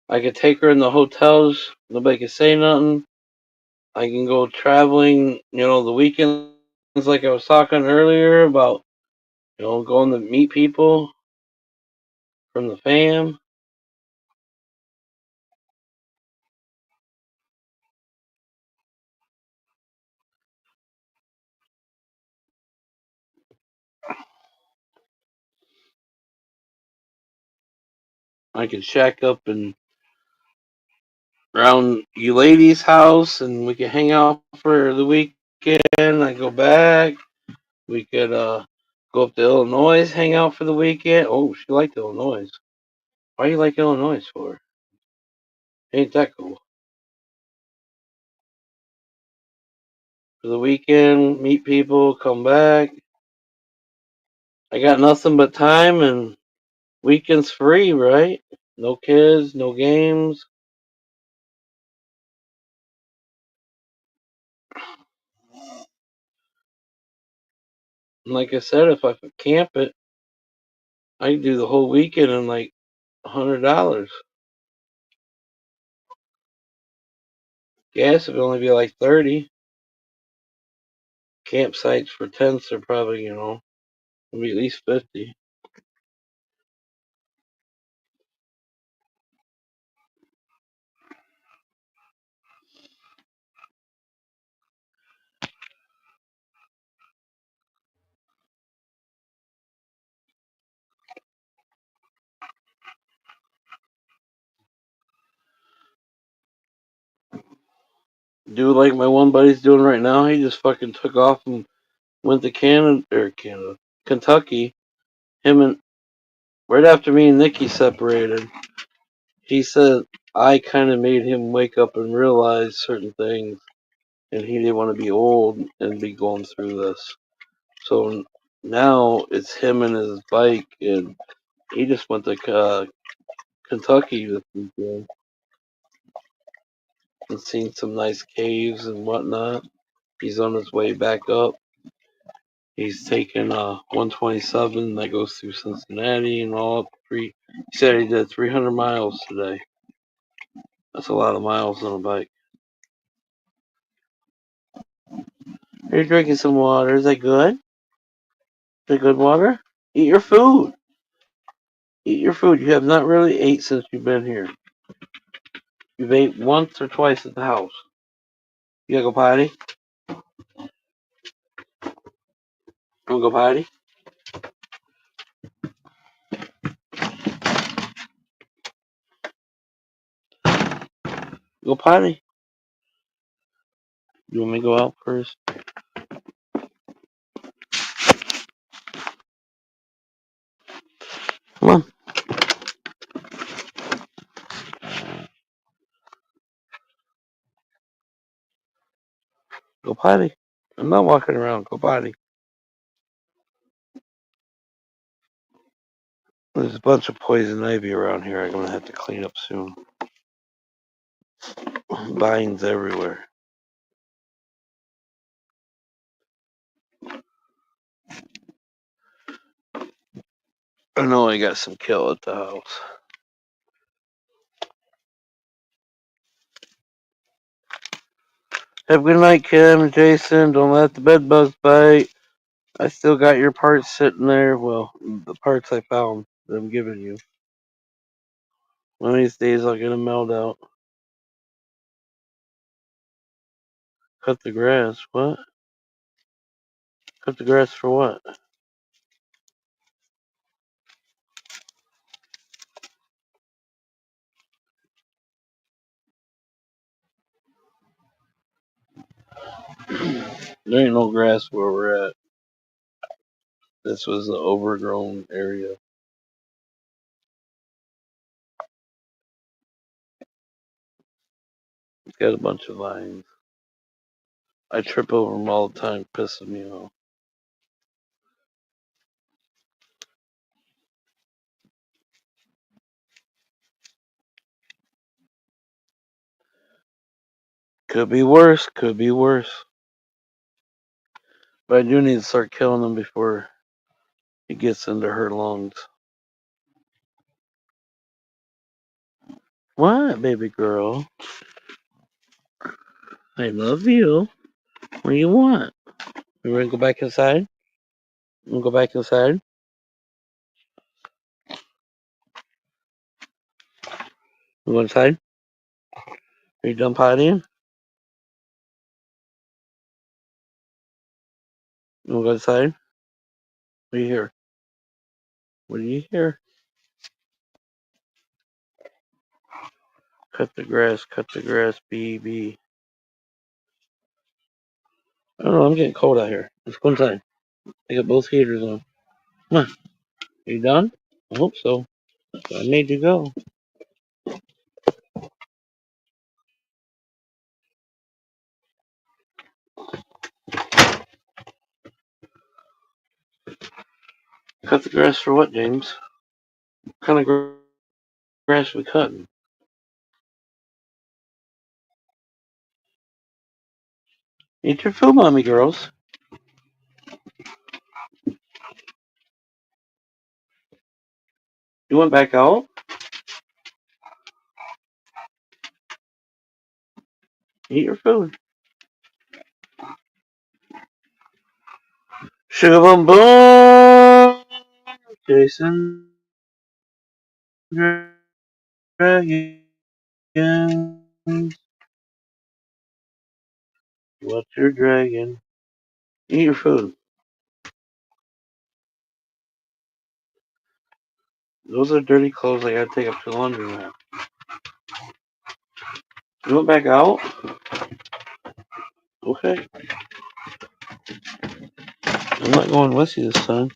I could take her in the hotels. Nobody could say nothing. I can go traveling, the weekends like I was talking earlier about Going to meet people from the fam. I could shack up and around you ladies' house, and we could hang out for the weekend. I go back. We could go up to Illinois, hang out for the weekend. Oh, she liked Illinois. Why do you like Illinois for? Ain't that cool? For the weekend, meet people, come back. I got nothing but time, and weekend's free, right? No kids, no games. And like I said, if I could camp it, I could do the whole weekend in like $100. Gas would only be like 30. Campsites for tents are probably, will be at least 50. Do like my one buddy's doing right now. He just fucking took off and went to Kentucky. Him and right after me and Nikki separated, he said I kind of made him wake up and realize certain things, and he didn't want to be old and be going through this. So now it's him and his bike, and he just went to Kentucky this weekend and seen some nice caves and whatnot. He's on his way back up. He's taking 127 that goes through Cincinnati and all up. He said he did 300 miles today. That's a lot of miles on a bike. You're drinking some water. Is that good? Is that good water? Eat your food. Eat your food. You have not really ate since you've been here. You've ate once or twice at the house. You gotta go potty? Wanna go potty? Go potty. You want me to go out first? Come on. Go potty. I'm not walking around. Go potty. There's a bunch of poison ivy around here. I'm gonna have to clean up soon. Vines everywhere. I know I got some kill at the house. Have a good night, Kim and Jason. Don't let the bed bugs bite. I still got your parts sitting there. Well, the parts I found that I'm giving you. One of these days I'll get them mailed out. Cut the grass. What? Cut the grass for what? There ain't no grass where we're at. This was an overgrown area. It's got a bunch of vines. I trip over them all the time, pissing me off. Could be worse. Could be worse. But I do need to start killing them before it gets into her lungs. What, baby girl? I love you. What do you want? You want to go back inside? You want to go back inside? go inside? Are you done pottying? You want to go inside? What do you hear? What do you hear? Cut the grass, BB. I don't know, I'm getting cold out here. Let's go inside. I got both heaters on. Come on. Are you done? I hope so. I made you go. Cut the grass for what, James? What kind of grass are we cutting? Eat your food, mommy girls. You went back out? Eat your food. Sugar boom boom! Jason Dragons. What's your dragon? Eat your food. Those are dirty clothes I gotta take up to the laundromat. You went back out? Okay. I'm not going with you this time.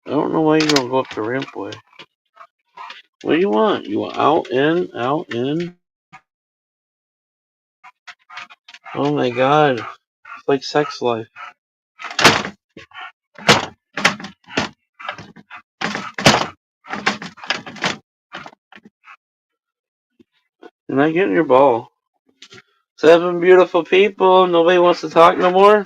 I don't know why you don't go up the rampway. What do you want? You want out, in, out, in? Oh my god. It's like sex life. You're not getting your ball. 7 beautiful people. Nobody wants to talk no more?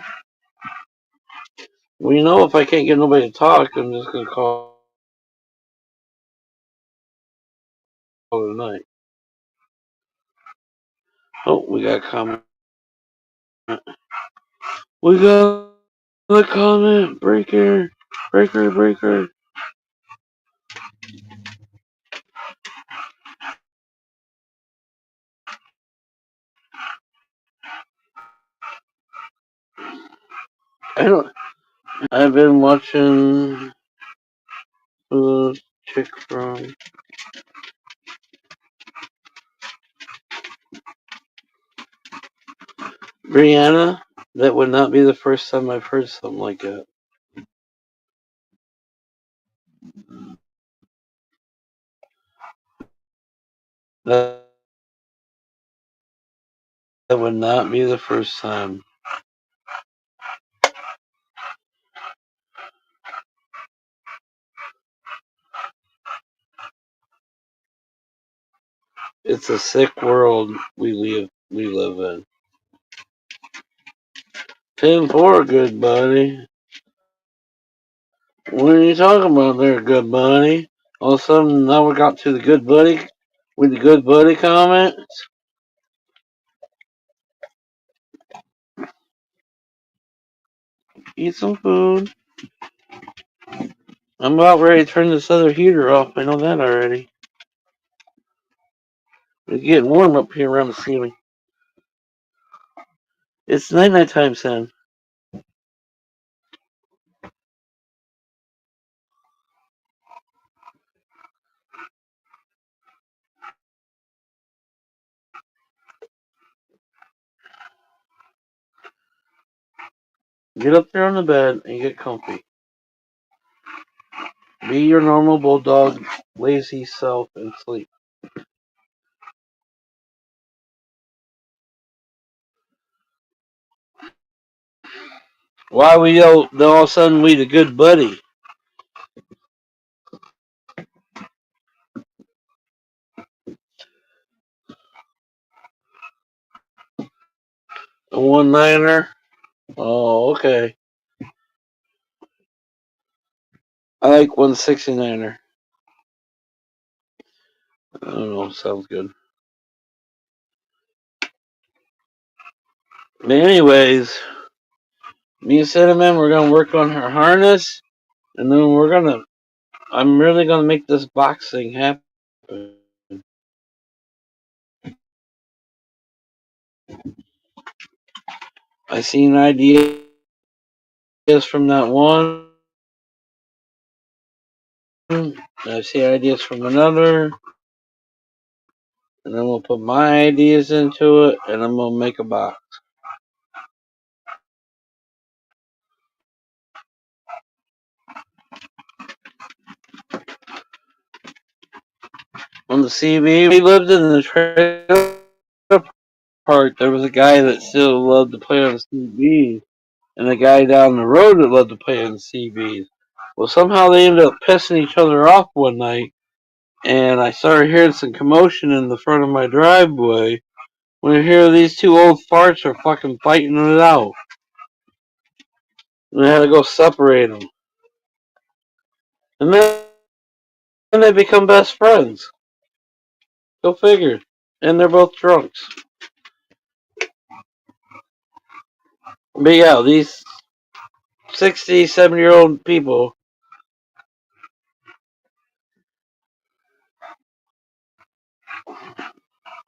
Well, you know, if I can't get nobody to talk, I'm just gonna call it a night. Oh, we got a comment. We got a comment. Breaker. Breaker, breaker. I don't. I've been watching the chick from Brianna. That would not be the first time I've heard something like that. That would not be the first time. It's a sick world we live in. 10-4, good buddy. What are you talking about there, good buddy? All of a sudden, now we got to the good buddy with the good buddy comment. Eat some food. I'm about ready to turn this other heater off. I know that already. It's getting warm up here around the ceiling. It's night time, son. Get up there on the bed and get comfy. Be your normal bulldog, lazy self and sleep. Why we all of a sudden we the good buddy? A 1-9er? Oh, okay. I like 169er. I don't know. Sounds good. But anyways, me and Cinnamon, we're gonna work on her harness, and then I'm really gonna make this box thing happen. I seen ideas from that one. I see ideas from another, and then we'll put my ideas into it, and I'm gonna make a box. On the CB, we lived in the trailer park. There was a guy that still loved to play on the CB, and a guy down the road that loved to play on the CBs. Well, somehow they ended up pissing each other off one night, and I started hearing some commotion in the front of my driveway. When I hear these two old farts are fucking fighting it out, and I had to go separate them. And then they become best friends. Go figure. And they're both drunks. But yeah, these 67-year-old people.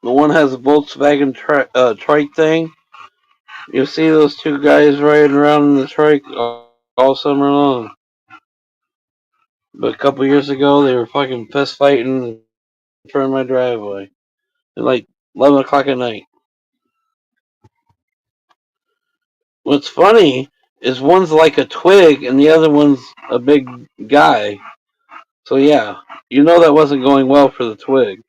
The one has a Volkswagen trike thing. You'll see those two guys riding around in the trike all summer long. But a couple years ago, they were fucking fist fighting in front of my driveway at like 11 o'clock at night. What's funny is one's like a twig and the other one's a big guy. So yeah, you know that wasn't going well for the twig.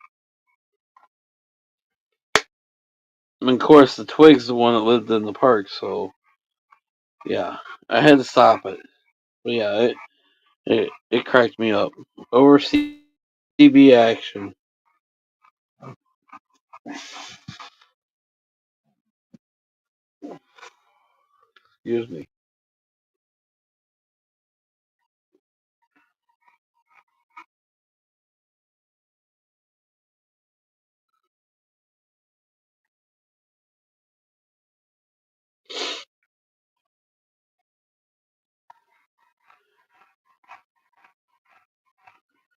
And of course, the twig's the one that lived in the park. So yeah, I had to stop it. But yeah, it cracked me up. Over CB action. Excuse me.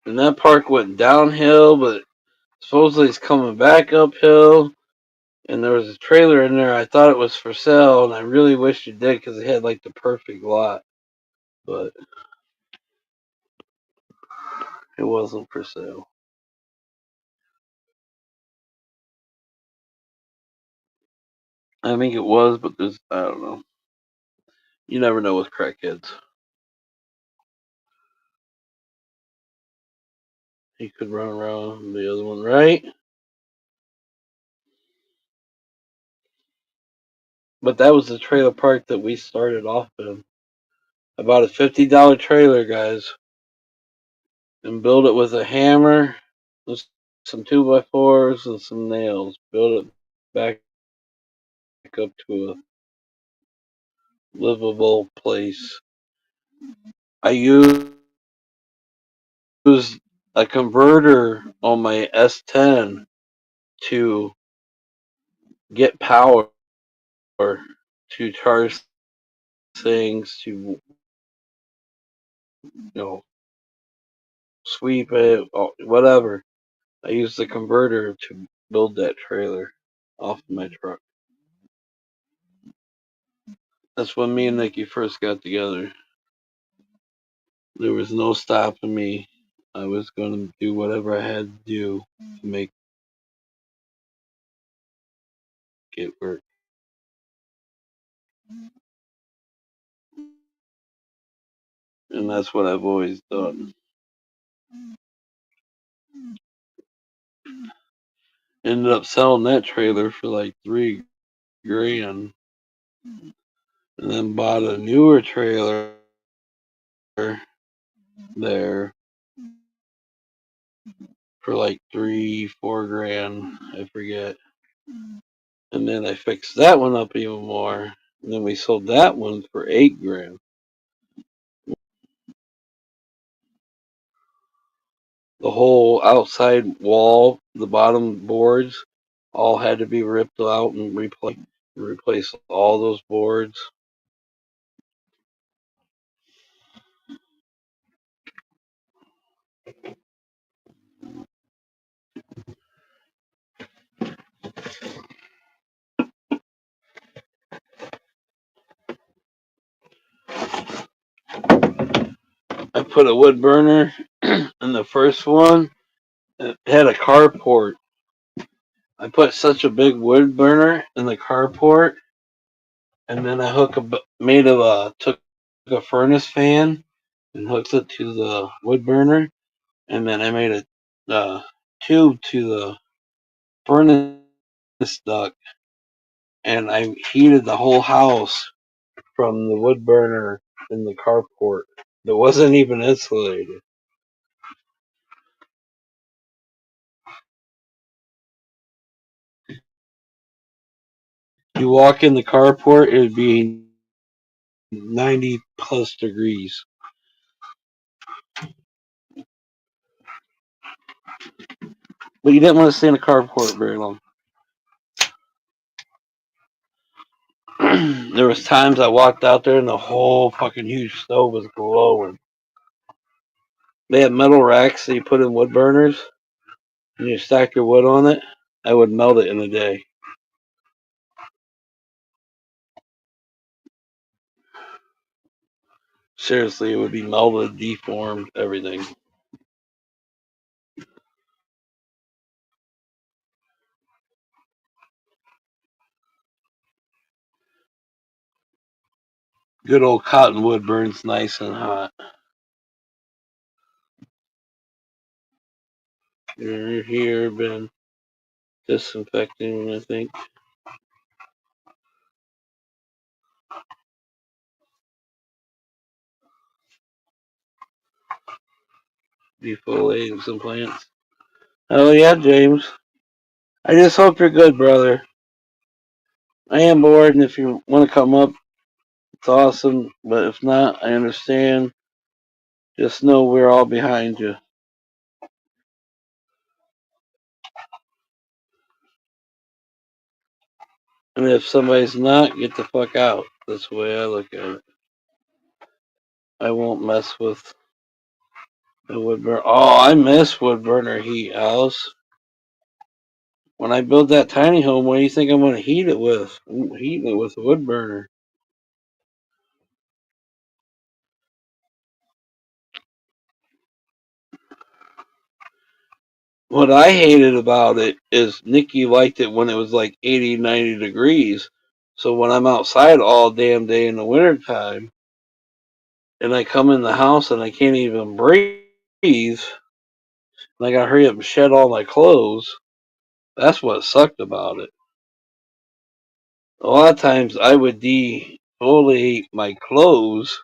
And that park went downhill, but supposedly it's coming back uphill. And there was a trailer in there. I thought it was for sale, and I really wished it did because it had like the perfect lot. But it wasn't for sale. I think it was, but I don't know. You never know with crackheads. He could run around the other one, right? But that was the trailer park that we started off in. I bought a $50 trailer, guys, and built it with a hammer, with some 2x4s, and some nails. Built it back up to a livable place. I used a converter on my S10 to get power to charge things, to sweep it, whatever. I used the converter to build that trailer off of my truck. That's when me and Nikki first got together. There was no stopping me. I was going to do whatever I had to do to make it work. And that's what I've always done. Ended up selling that trailer for like $3,000, and then bought a newer trailer there for like $3-4 grand, I forget. And then I fixed that one up even more. And then we sold that one for $8 grand. The whole outside wall, the bottom boards, all had to be ripped out and replace all those boards. I put a wood burner in the first one. It had a carport. I put such a big wood burner in the carport, and then I took a furnace fan and hooked it to the wood burner, and then I made a tube to the furnace duct, and I heated the whole house from the wood burner in the carport. That wasn't even insulated. You walk in the carport, it would be 90 plus degrees. But you didn't want to stay in the carport very long. There was times I walked out there and the whole fucking huge stove was glowing. They had metal racks that you put in wood burners, and you stack your wood on it. I would melt it in a day. Seriously, it would be melted, deformed, everything. Good old cottonwood burns nice and hot. You're here, been disinfecting, I think. Defoliating some plants. Oh yeah, James. I just hope you're good, brother. I am bored, and if you want to come up, it's awesome. But if not, I understand. Just know we're all behind you. And if somebody's not, get the fuck out. That's the way I look at it. I won't mess with the wood burner. Oh, I miss wood burner heat, Alice. When I build that tiny home, what do you think I'm going to heat it with? I'm heating it with a wood burner. What I hated about it is Nikki liked it when it was like 80, 90 degrees. So when I'm outside all damn day in the wintertime and I come in the house and I can't even breathe, and I gotta hurry up and shed all my clothes, that's what sucked about it. A lot of times I would defoliate my clothes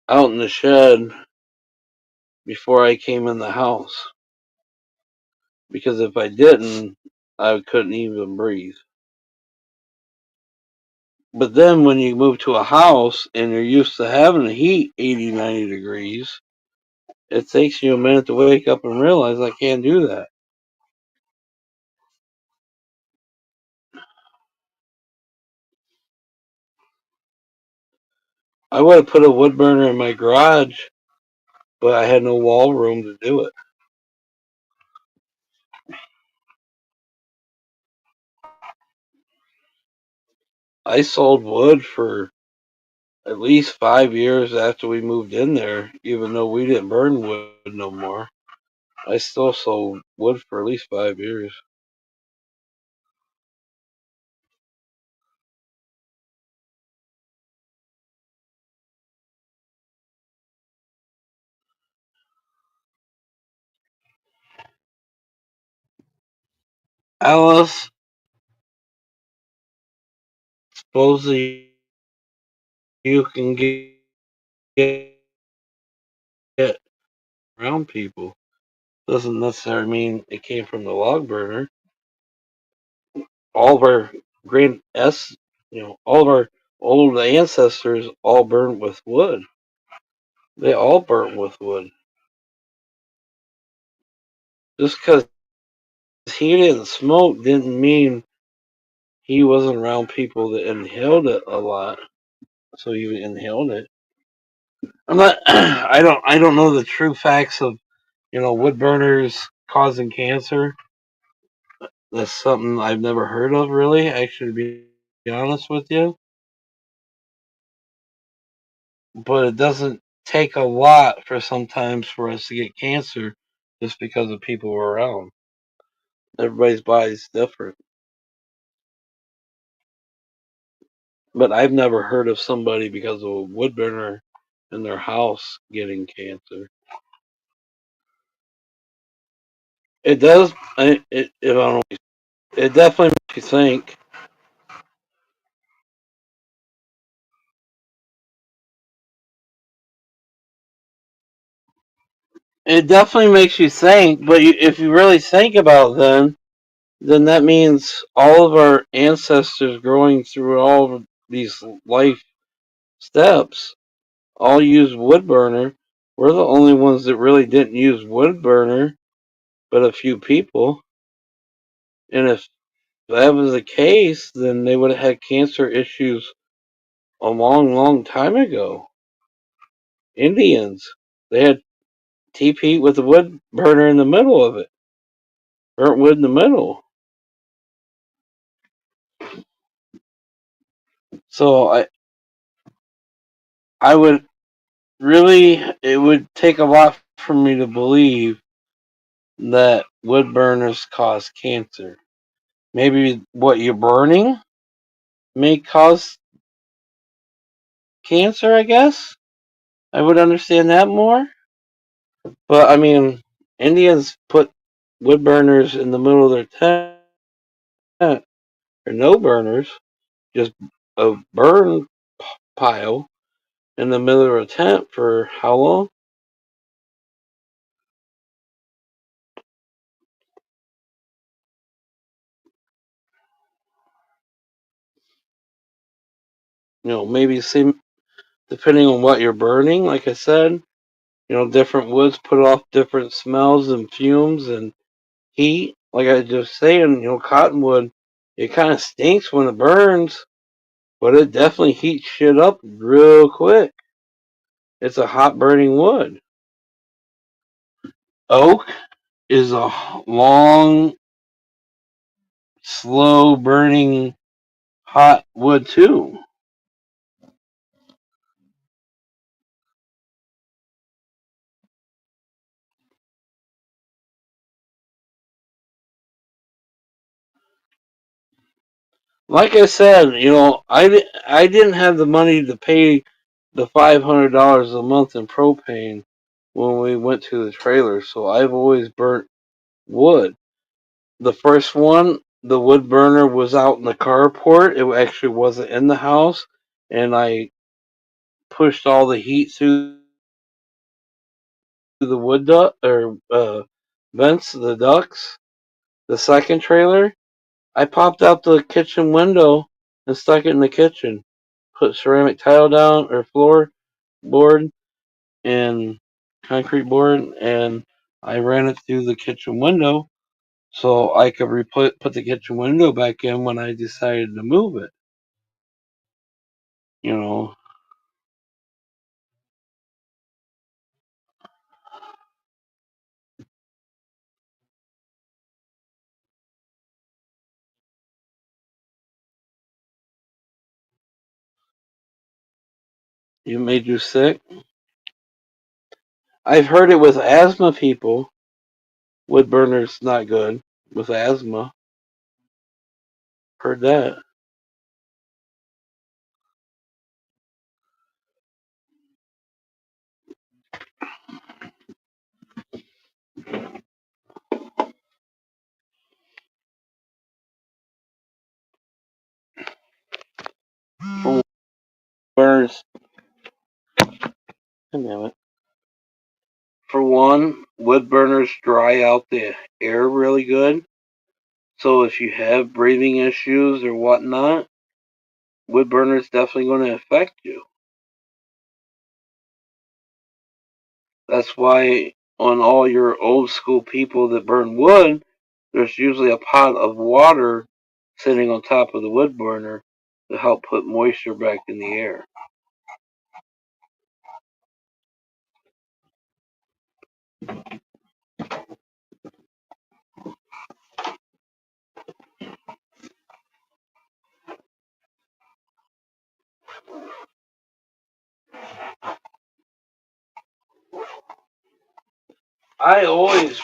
out in the shed before I came in the house. Because if I didn't, I couldn't even breathe. But then when you move to a house and you're used to having the heat 80, 90 degrees, it takes you a minute to wake up and realize I can't do that. I would have put a wood burner in my garage, but I had no wall room to do it. I sold wood for at least 5 years after we moved in there, even though we didn't burn wood no more. I still sold wood for at least 5 years. Alice, supposedly you can get around people. Doesn't necessarily mean it came from the log burner. All of our all of our old ancestors all burned with wood. They all burnt with wood. Just because he didn't smoke didn't mean he wasn't around people that inhaled it a lot, so he inhaled it. I'm not. I don't know the true facts of wood burners causing cancer. That's something I've never heard of, really. Actually, to be honest with you, but it doesn't take a lot for sometimes for us to get cancer just because of people around. Everybody's body's different, but I've never heard of somebody because of a wood burner in their house getting cancer. It does. I don't know. It definitely makes you think. It definitely makes you think. But if you really think about it, then that means all of our ancestors growing through all of these life steps all used wood burner. We're the only ones that really didn't use wood burner, but a few people. And if that was the case, then they would have had cancer issues a long, long time ago. Indians, they had TP with a wood burner in the middle of it, burnt wood in the middle. So I would really, it would take a lot for me to believe that wood burners cause cancer. Maybe what you're burning may cause cancer, I guess. I would understand that more. But I mean, Indians put wood burners in the middle of their tent, or no burners, just a burn pile in the middle of a tent for how long? Maybe same depending on what you're burning. Like I said, different woods put off different smells and fumes and heat. Like I was just saying, cottonwood, it kind of stinks when it burns, but it definitely heats shit up real quick. It's a hot burning wood. Oak is a long, slow burning hot wood too. Like I said, I didn't have the money to pay the $500 a month in propane when we went to the trailer, so I've always burnt wood. The first one, the wood burner was out in the carport. It actually wasn't in the house, and I pushed all the heat through the wood duct or vents, the ducts. The second trailer, I popped out the kitchen window and stuck it in the kitchen. Put ceramic tile down or floor board and concrete board, and I ran it through the kitchen window so I could put the kitchen window back in when I decided to move it. You know, it made you sick. I've heard it with asthma people. Wood burners not good with asthma. Heard that. For burners, damn it. For one, wood burners dry out the air really good. So if you have breathing issues or whatnot, wood burner is definitely going to affect you. That's why on all your old school people that burn wood, there's usually a pot of water sitting on top of the wood burner to help put moisture back in the air. I always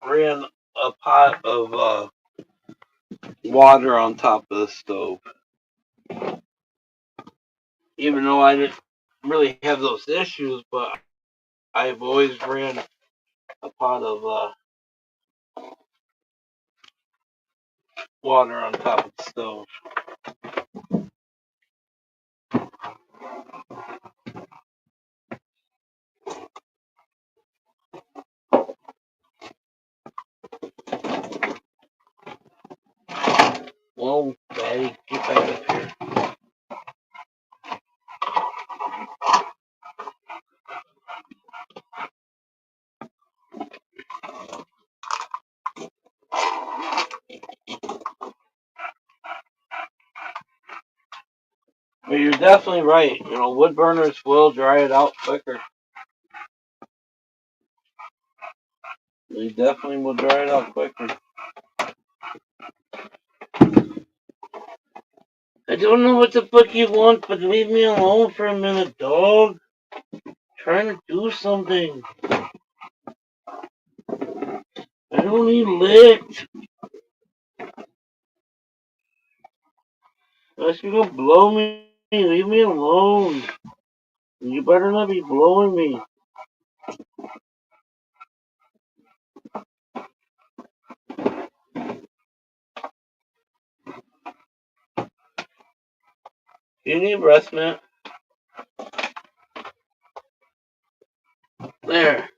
ran a pot of water on top of the stove. Even though I didn't really have those issues, but I've always ran a pot of water on top of the stove. Whoa, Daddy, get back up here. But you're definitely right. Wood burners will dry it out quicker. They definitely will dry it out quicker. I don't know what the fuck you want, but leave me alone for a minute, dog. I'm trying to do something. I don't need licked. Unless you're gonna blow me, leave me alone. You better not be blowing me. You need breast mint. There.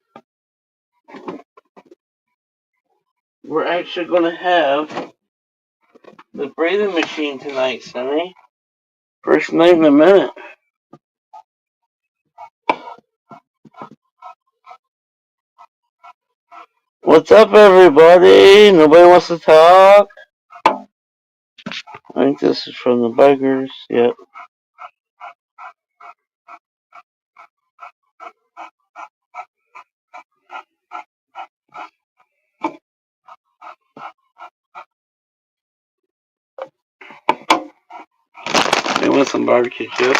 We're actually gonna have the breathing machine tonight, Sonny. First night in a minute. What's up, everybody? Nobody wants to talk? I think this is from the beggars. Yep. They want some barbecue chips.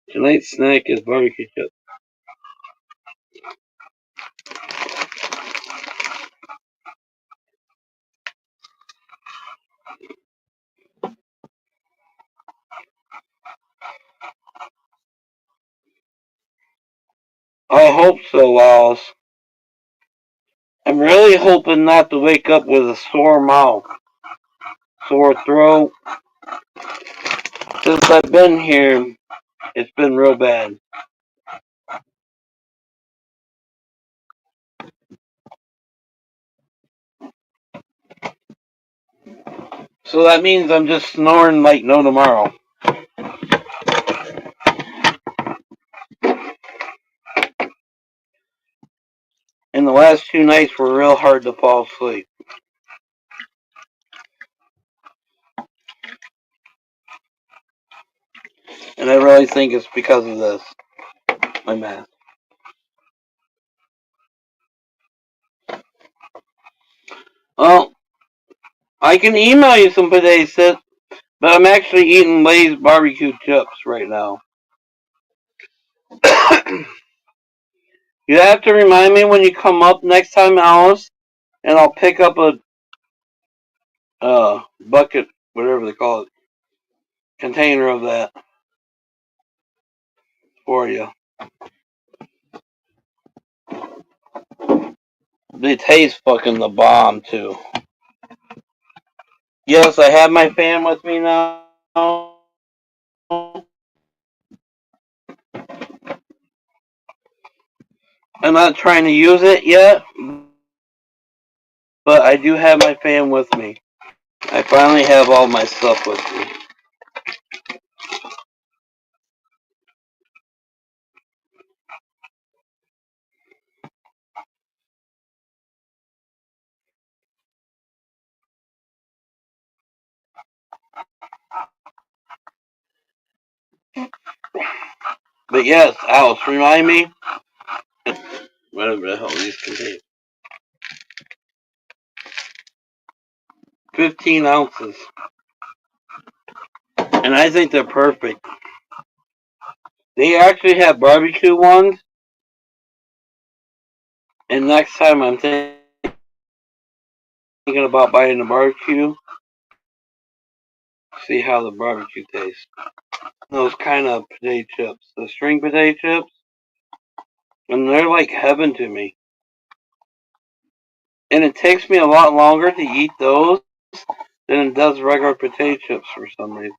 Tonight's snack is barbecue chips. I hope so, Wallace. I'm really hoping not to wake up with a sore mouth, sore throat. Since I've been here, it's been real bad. So that means I'm just snoring like no tomorrow. And the last 2 nights were real hard to fall asleep. And I really think it's because of this. My math. Well, I can email you some potato chips, but I'm actually eating Lay's barbecue chips right now. You have to remind me when you come up next time, Alice, and I'll pick up a bucket, whatever they call it, container of that for you. They taste fucking the bomb too. Yes, I have my fan with me now. I'm not trying to use it yet, but I do have my fan with me. I finally have all my stuff with me. But yes, Alice, remind me. Whatever the hell these contain. 15 ounces. And I think they're perfect. They actually have barbecue ones. And next time I'm thinking about buying a barbecue. See how the barbecue tastes. Those kind of potato chips. The string potato chips. And they're like heaven to me. And it takes me a lot longer to eat those than it does regular potato chips for some reason.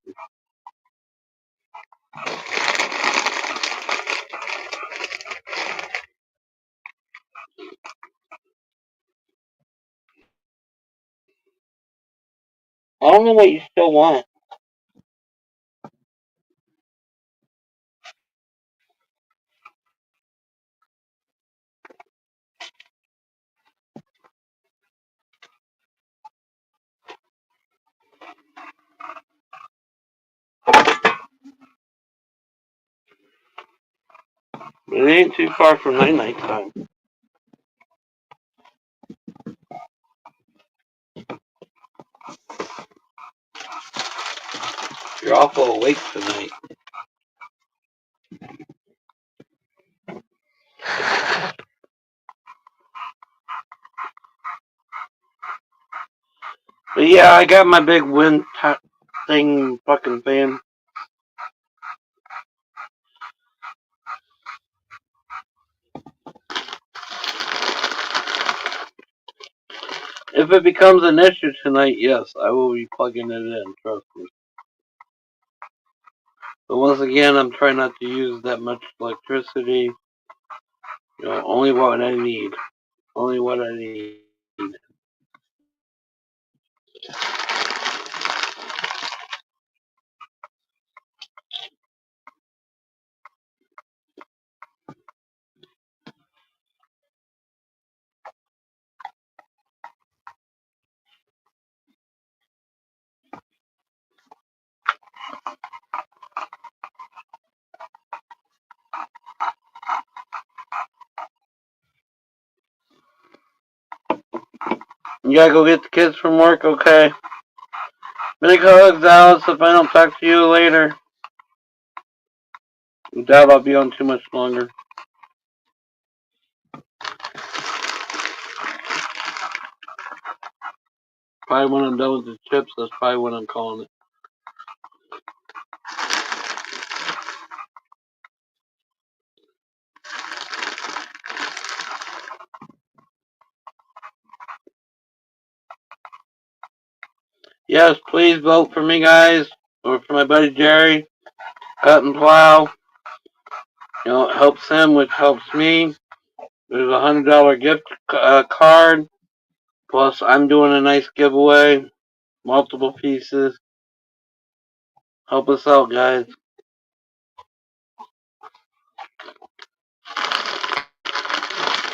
I don't know what you still want. But it ain't too far from night time. You're awful awake tonight. But yeah, I got my big wind thing fucking fan. If it becomes an issue tonight, yes, I will be plugging it in, trust me. But once again, I'm trying not to use that much electricity. Only what I need. Only what I need. You gotta go get the kids from work, okay? Big hugs, Alice, if I don't talk to you later. I doubt I'll be on too much longer. Probably when I'm done with the chips, that's probably when I'm calling it. Yes, please vote for me, guys, or for my buddy Jerry. Cut and Plow. It helps him, which helps me. There's a $100 gift card. Plus, I'm doing a nice giveaway. Multiple pieces. Help us out, guys.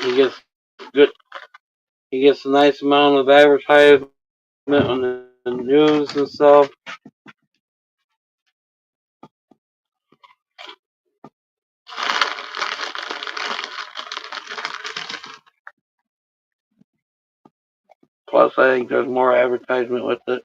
He gets good. He gets a nice amount of advertisement on the news and stuff. Plus, I think there's more advertisement with it.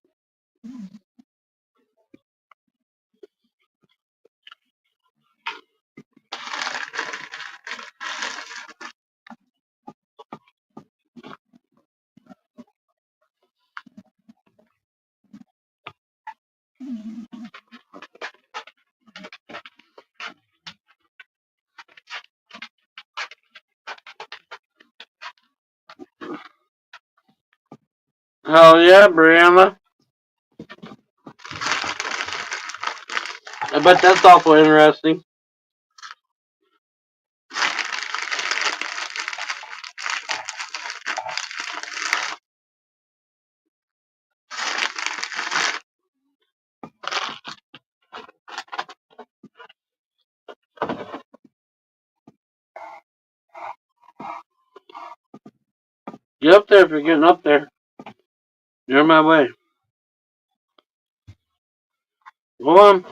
Hell yeah, Brianna. I bet that's awful interesting. Get up there if you're getting up there. You're my way. Go on.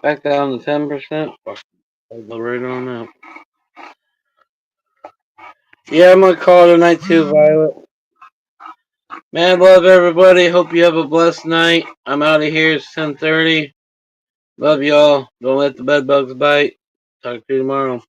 Back down to 10%. Fuck, I'll go right on out. Yeah, I'm gonna call it a night too, Violet. Man, love everybody. Hope you have a blessed night. I'm out of here. It's 10:30. Love y'all. Don't let the bed bugs bite. Talk to you tomorrow.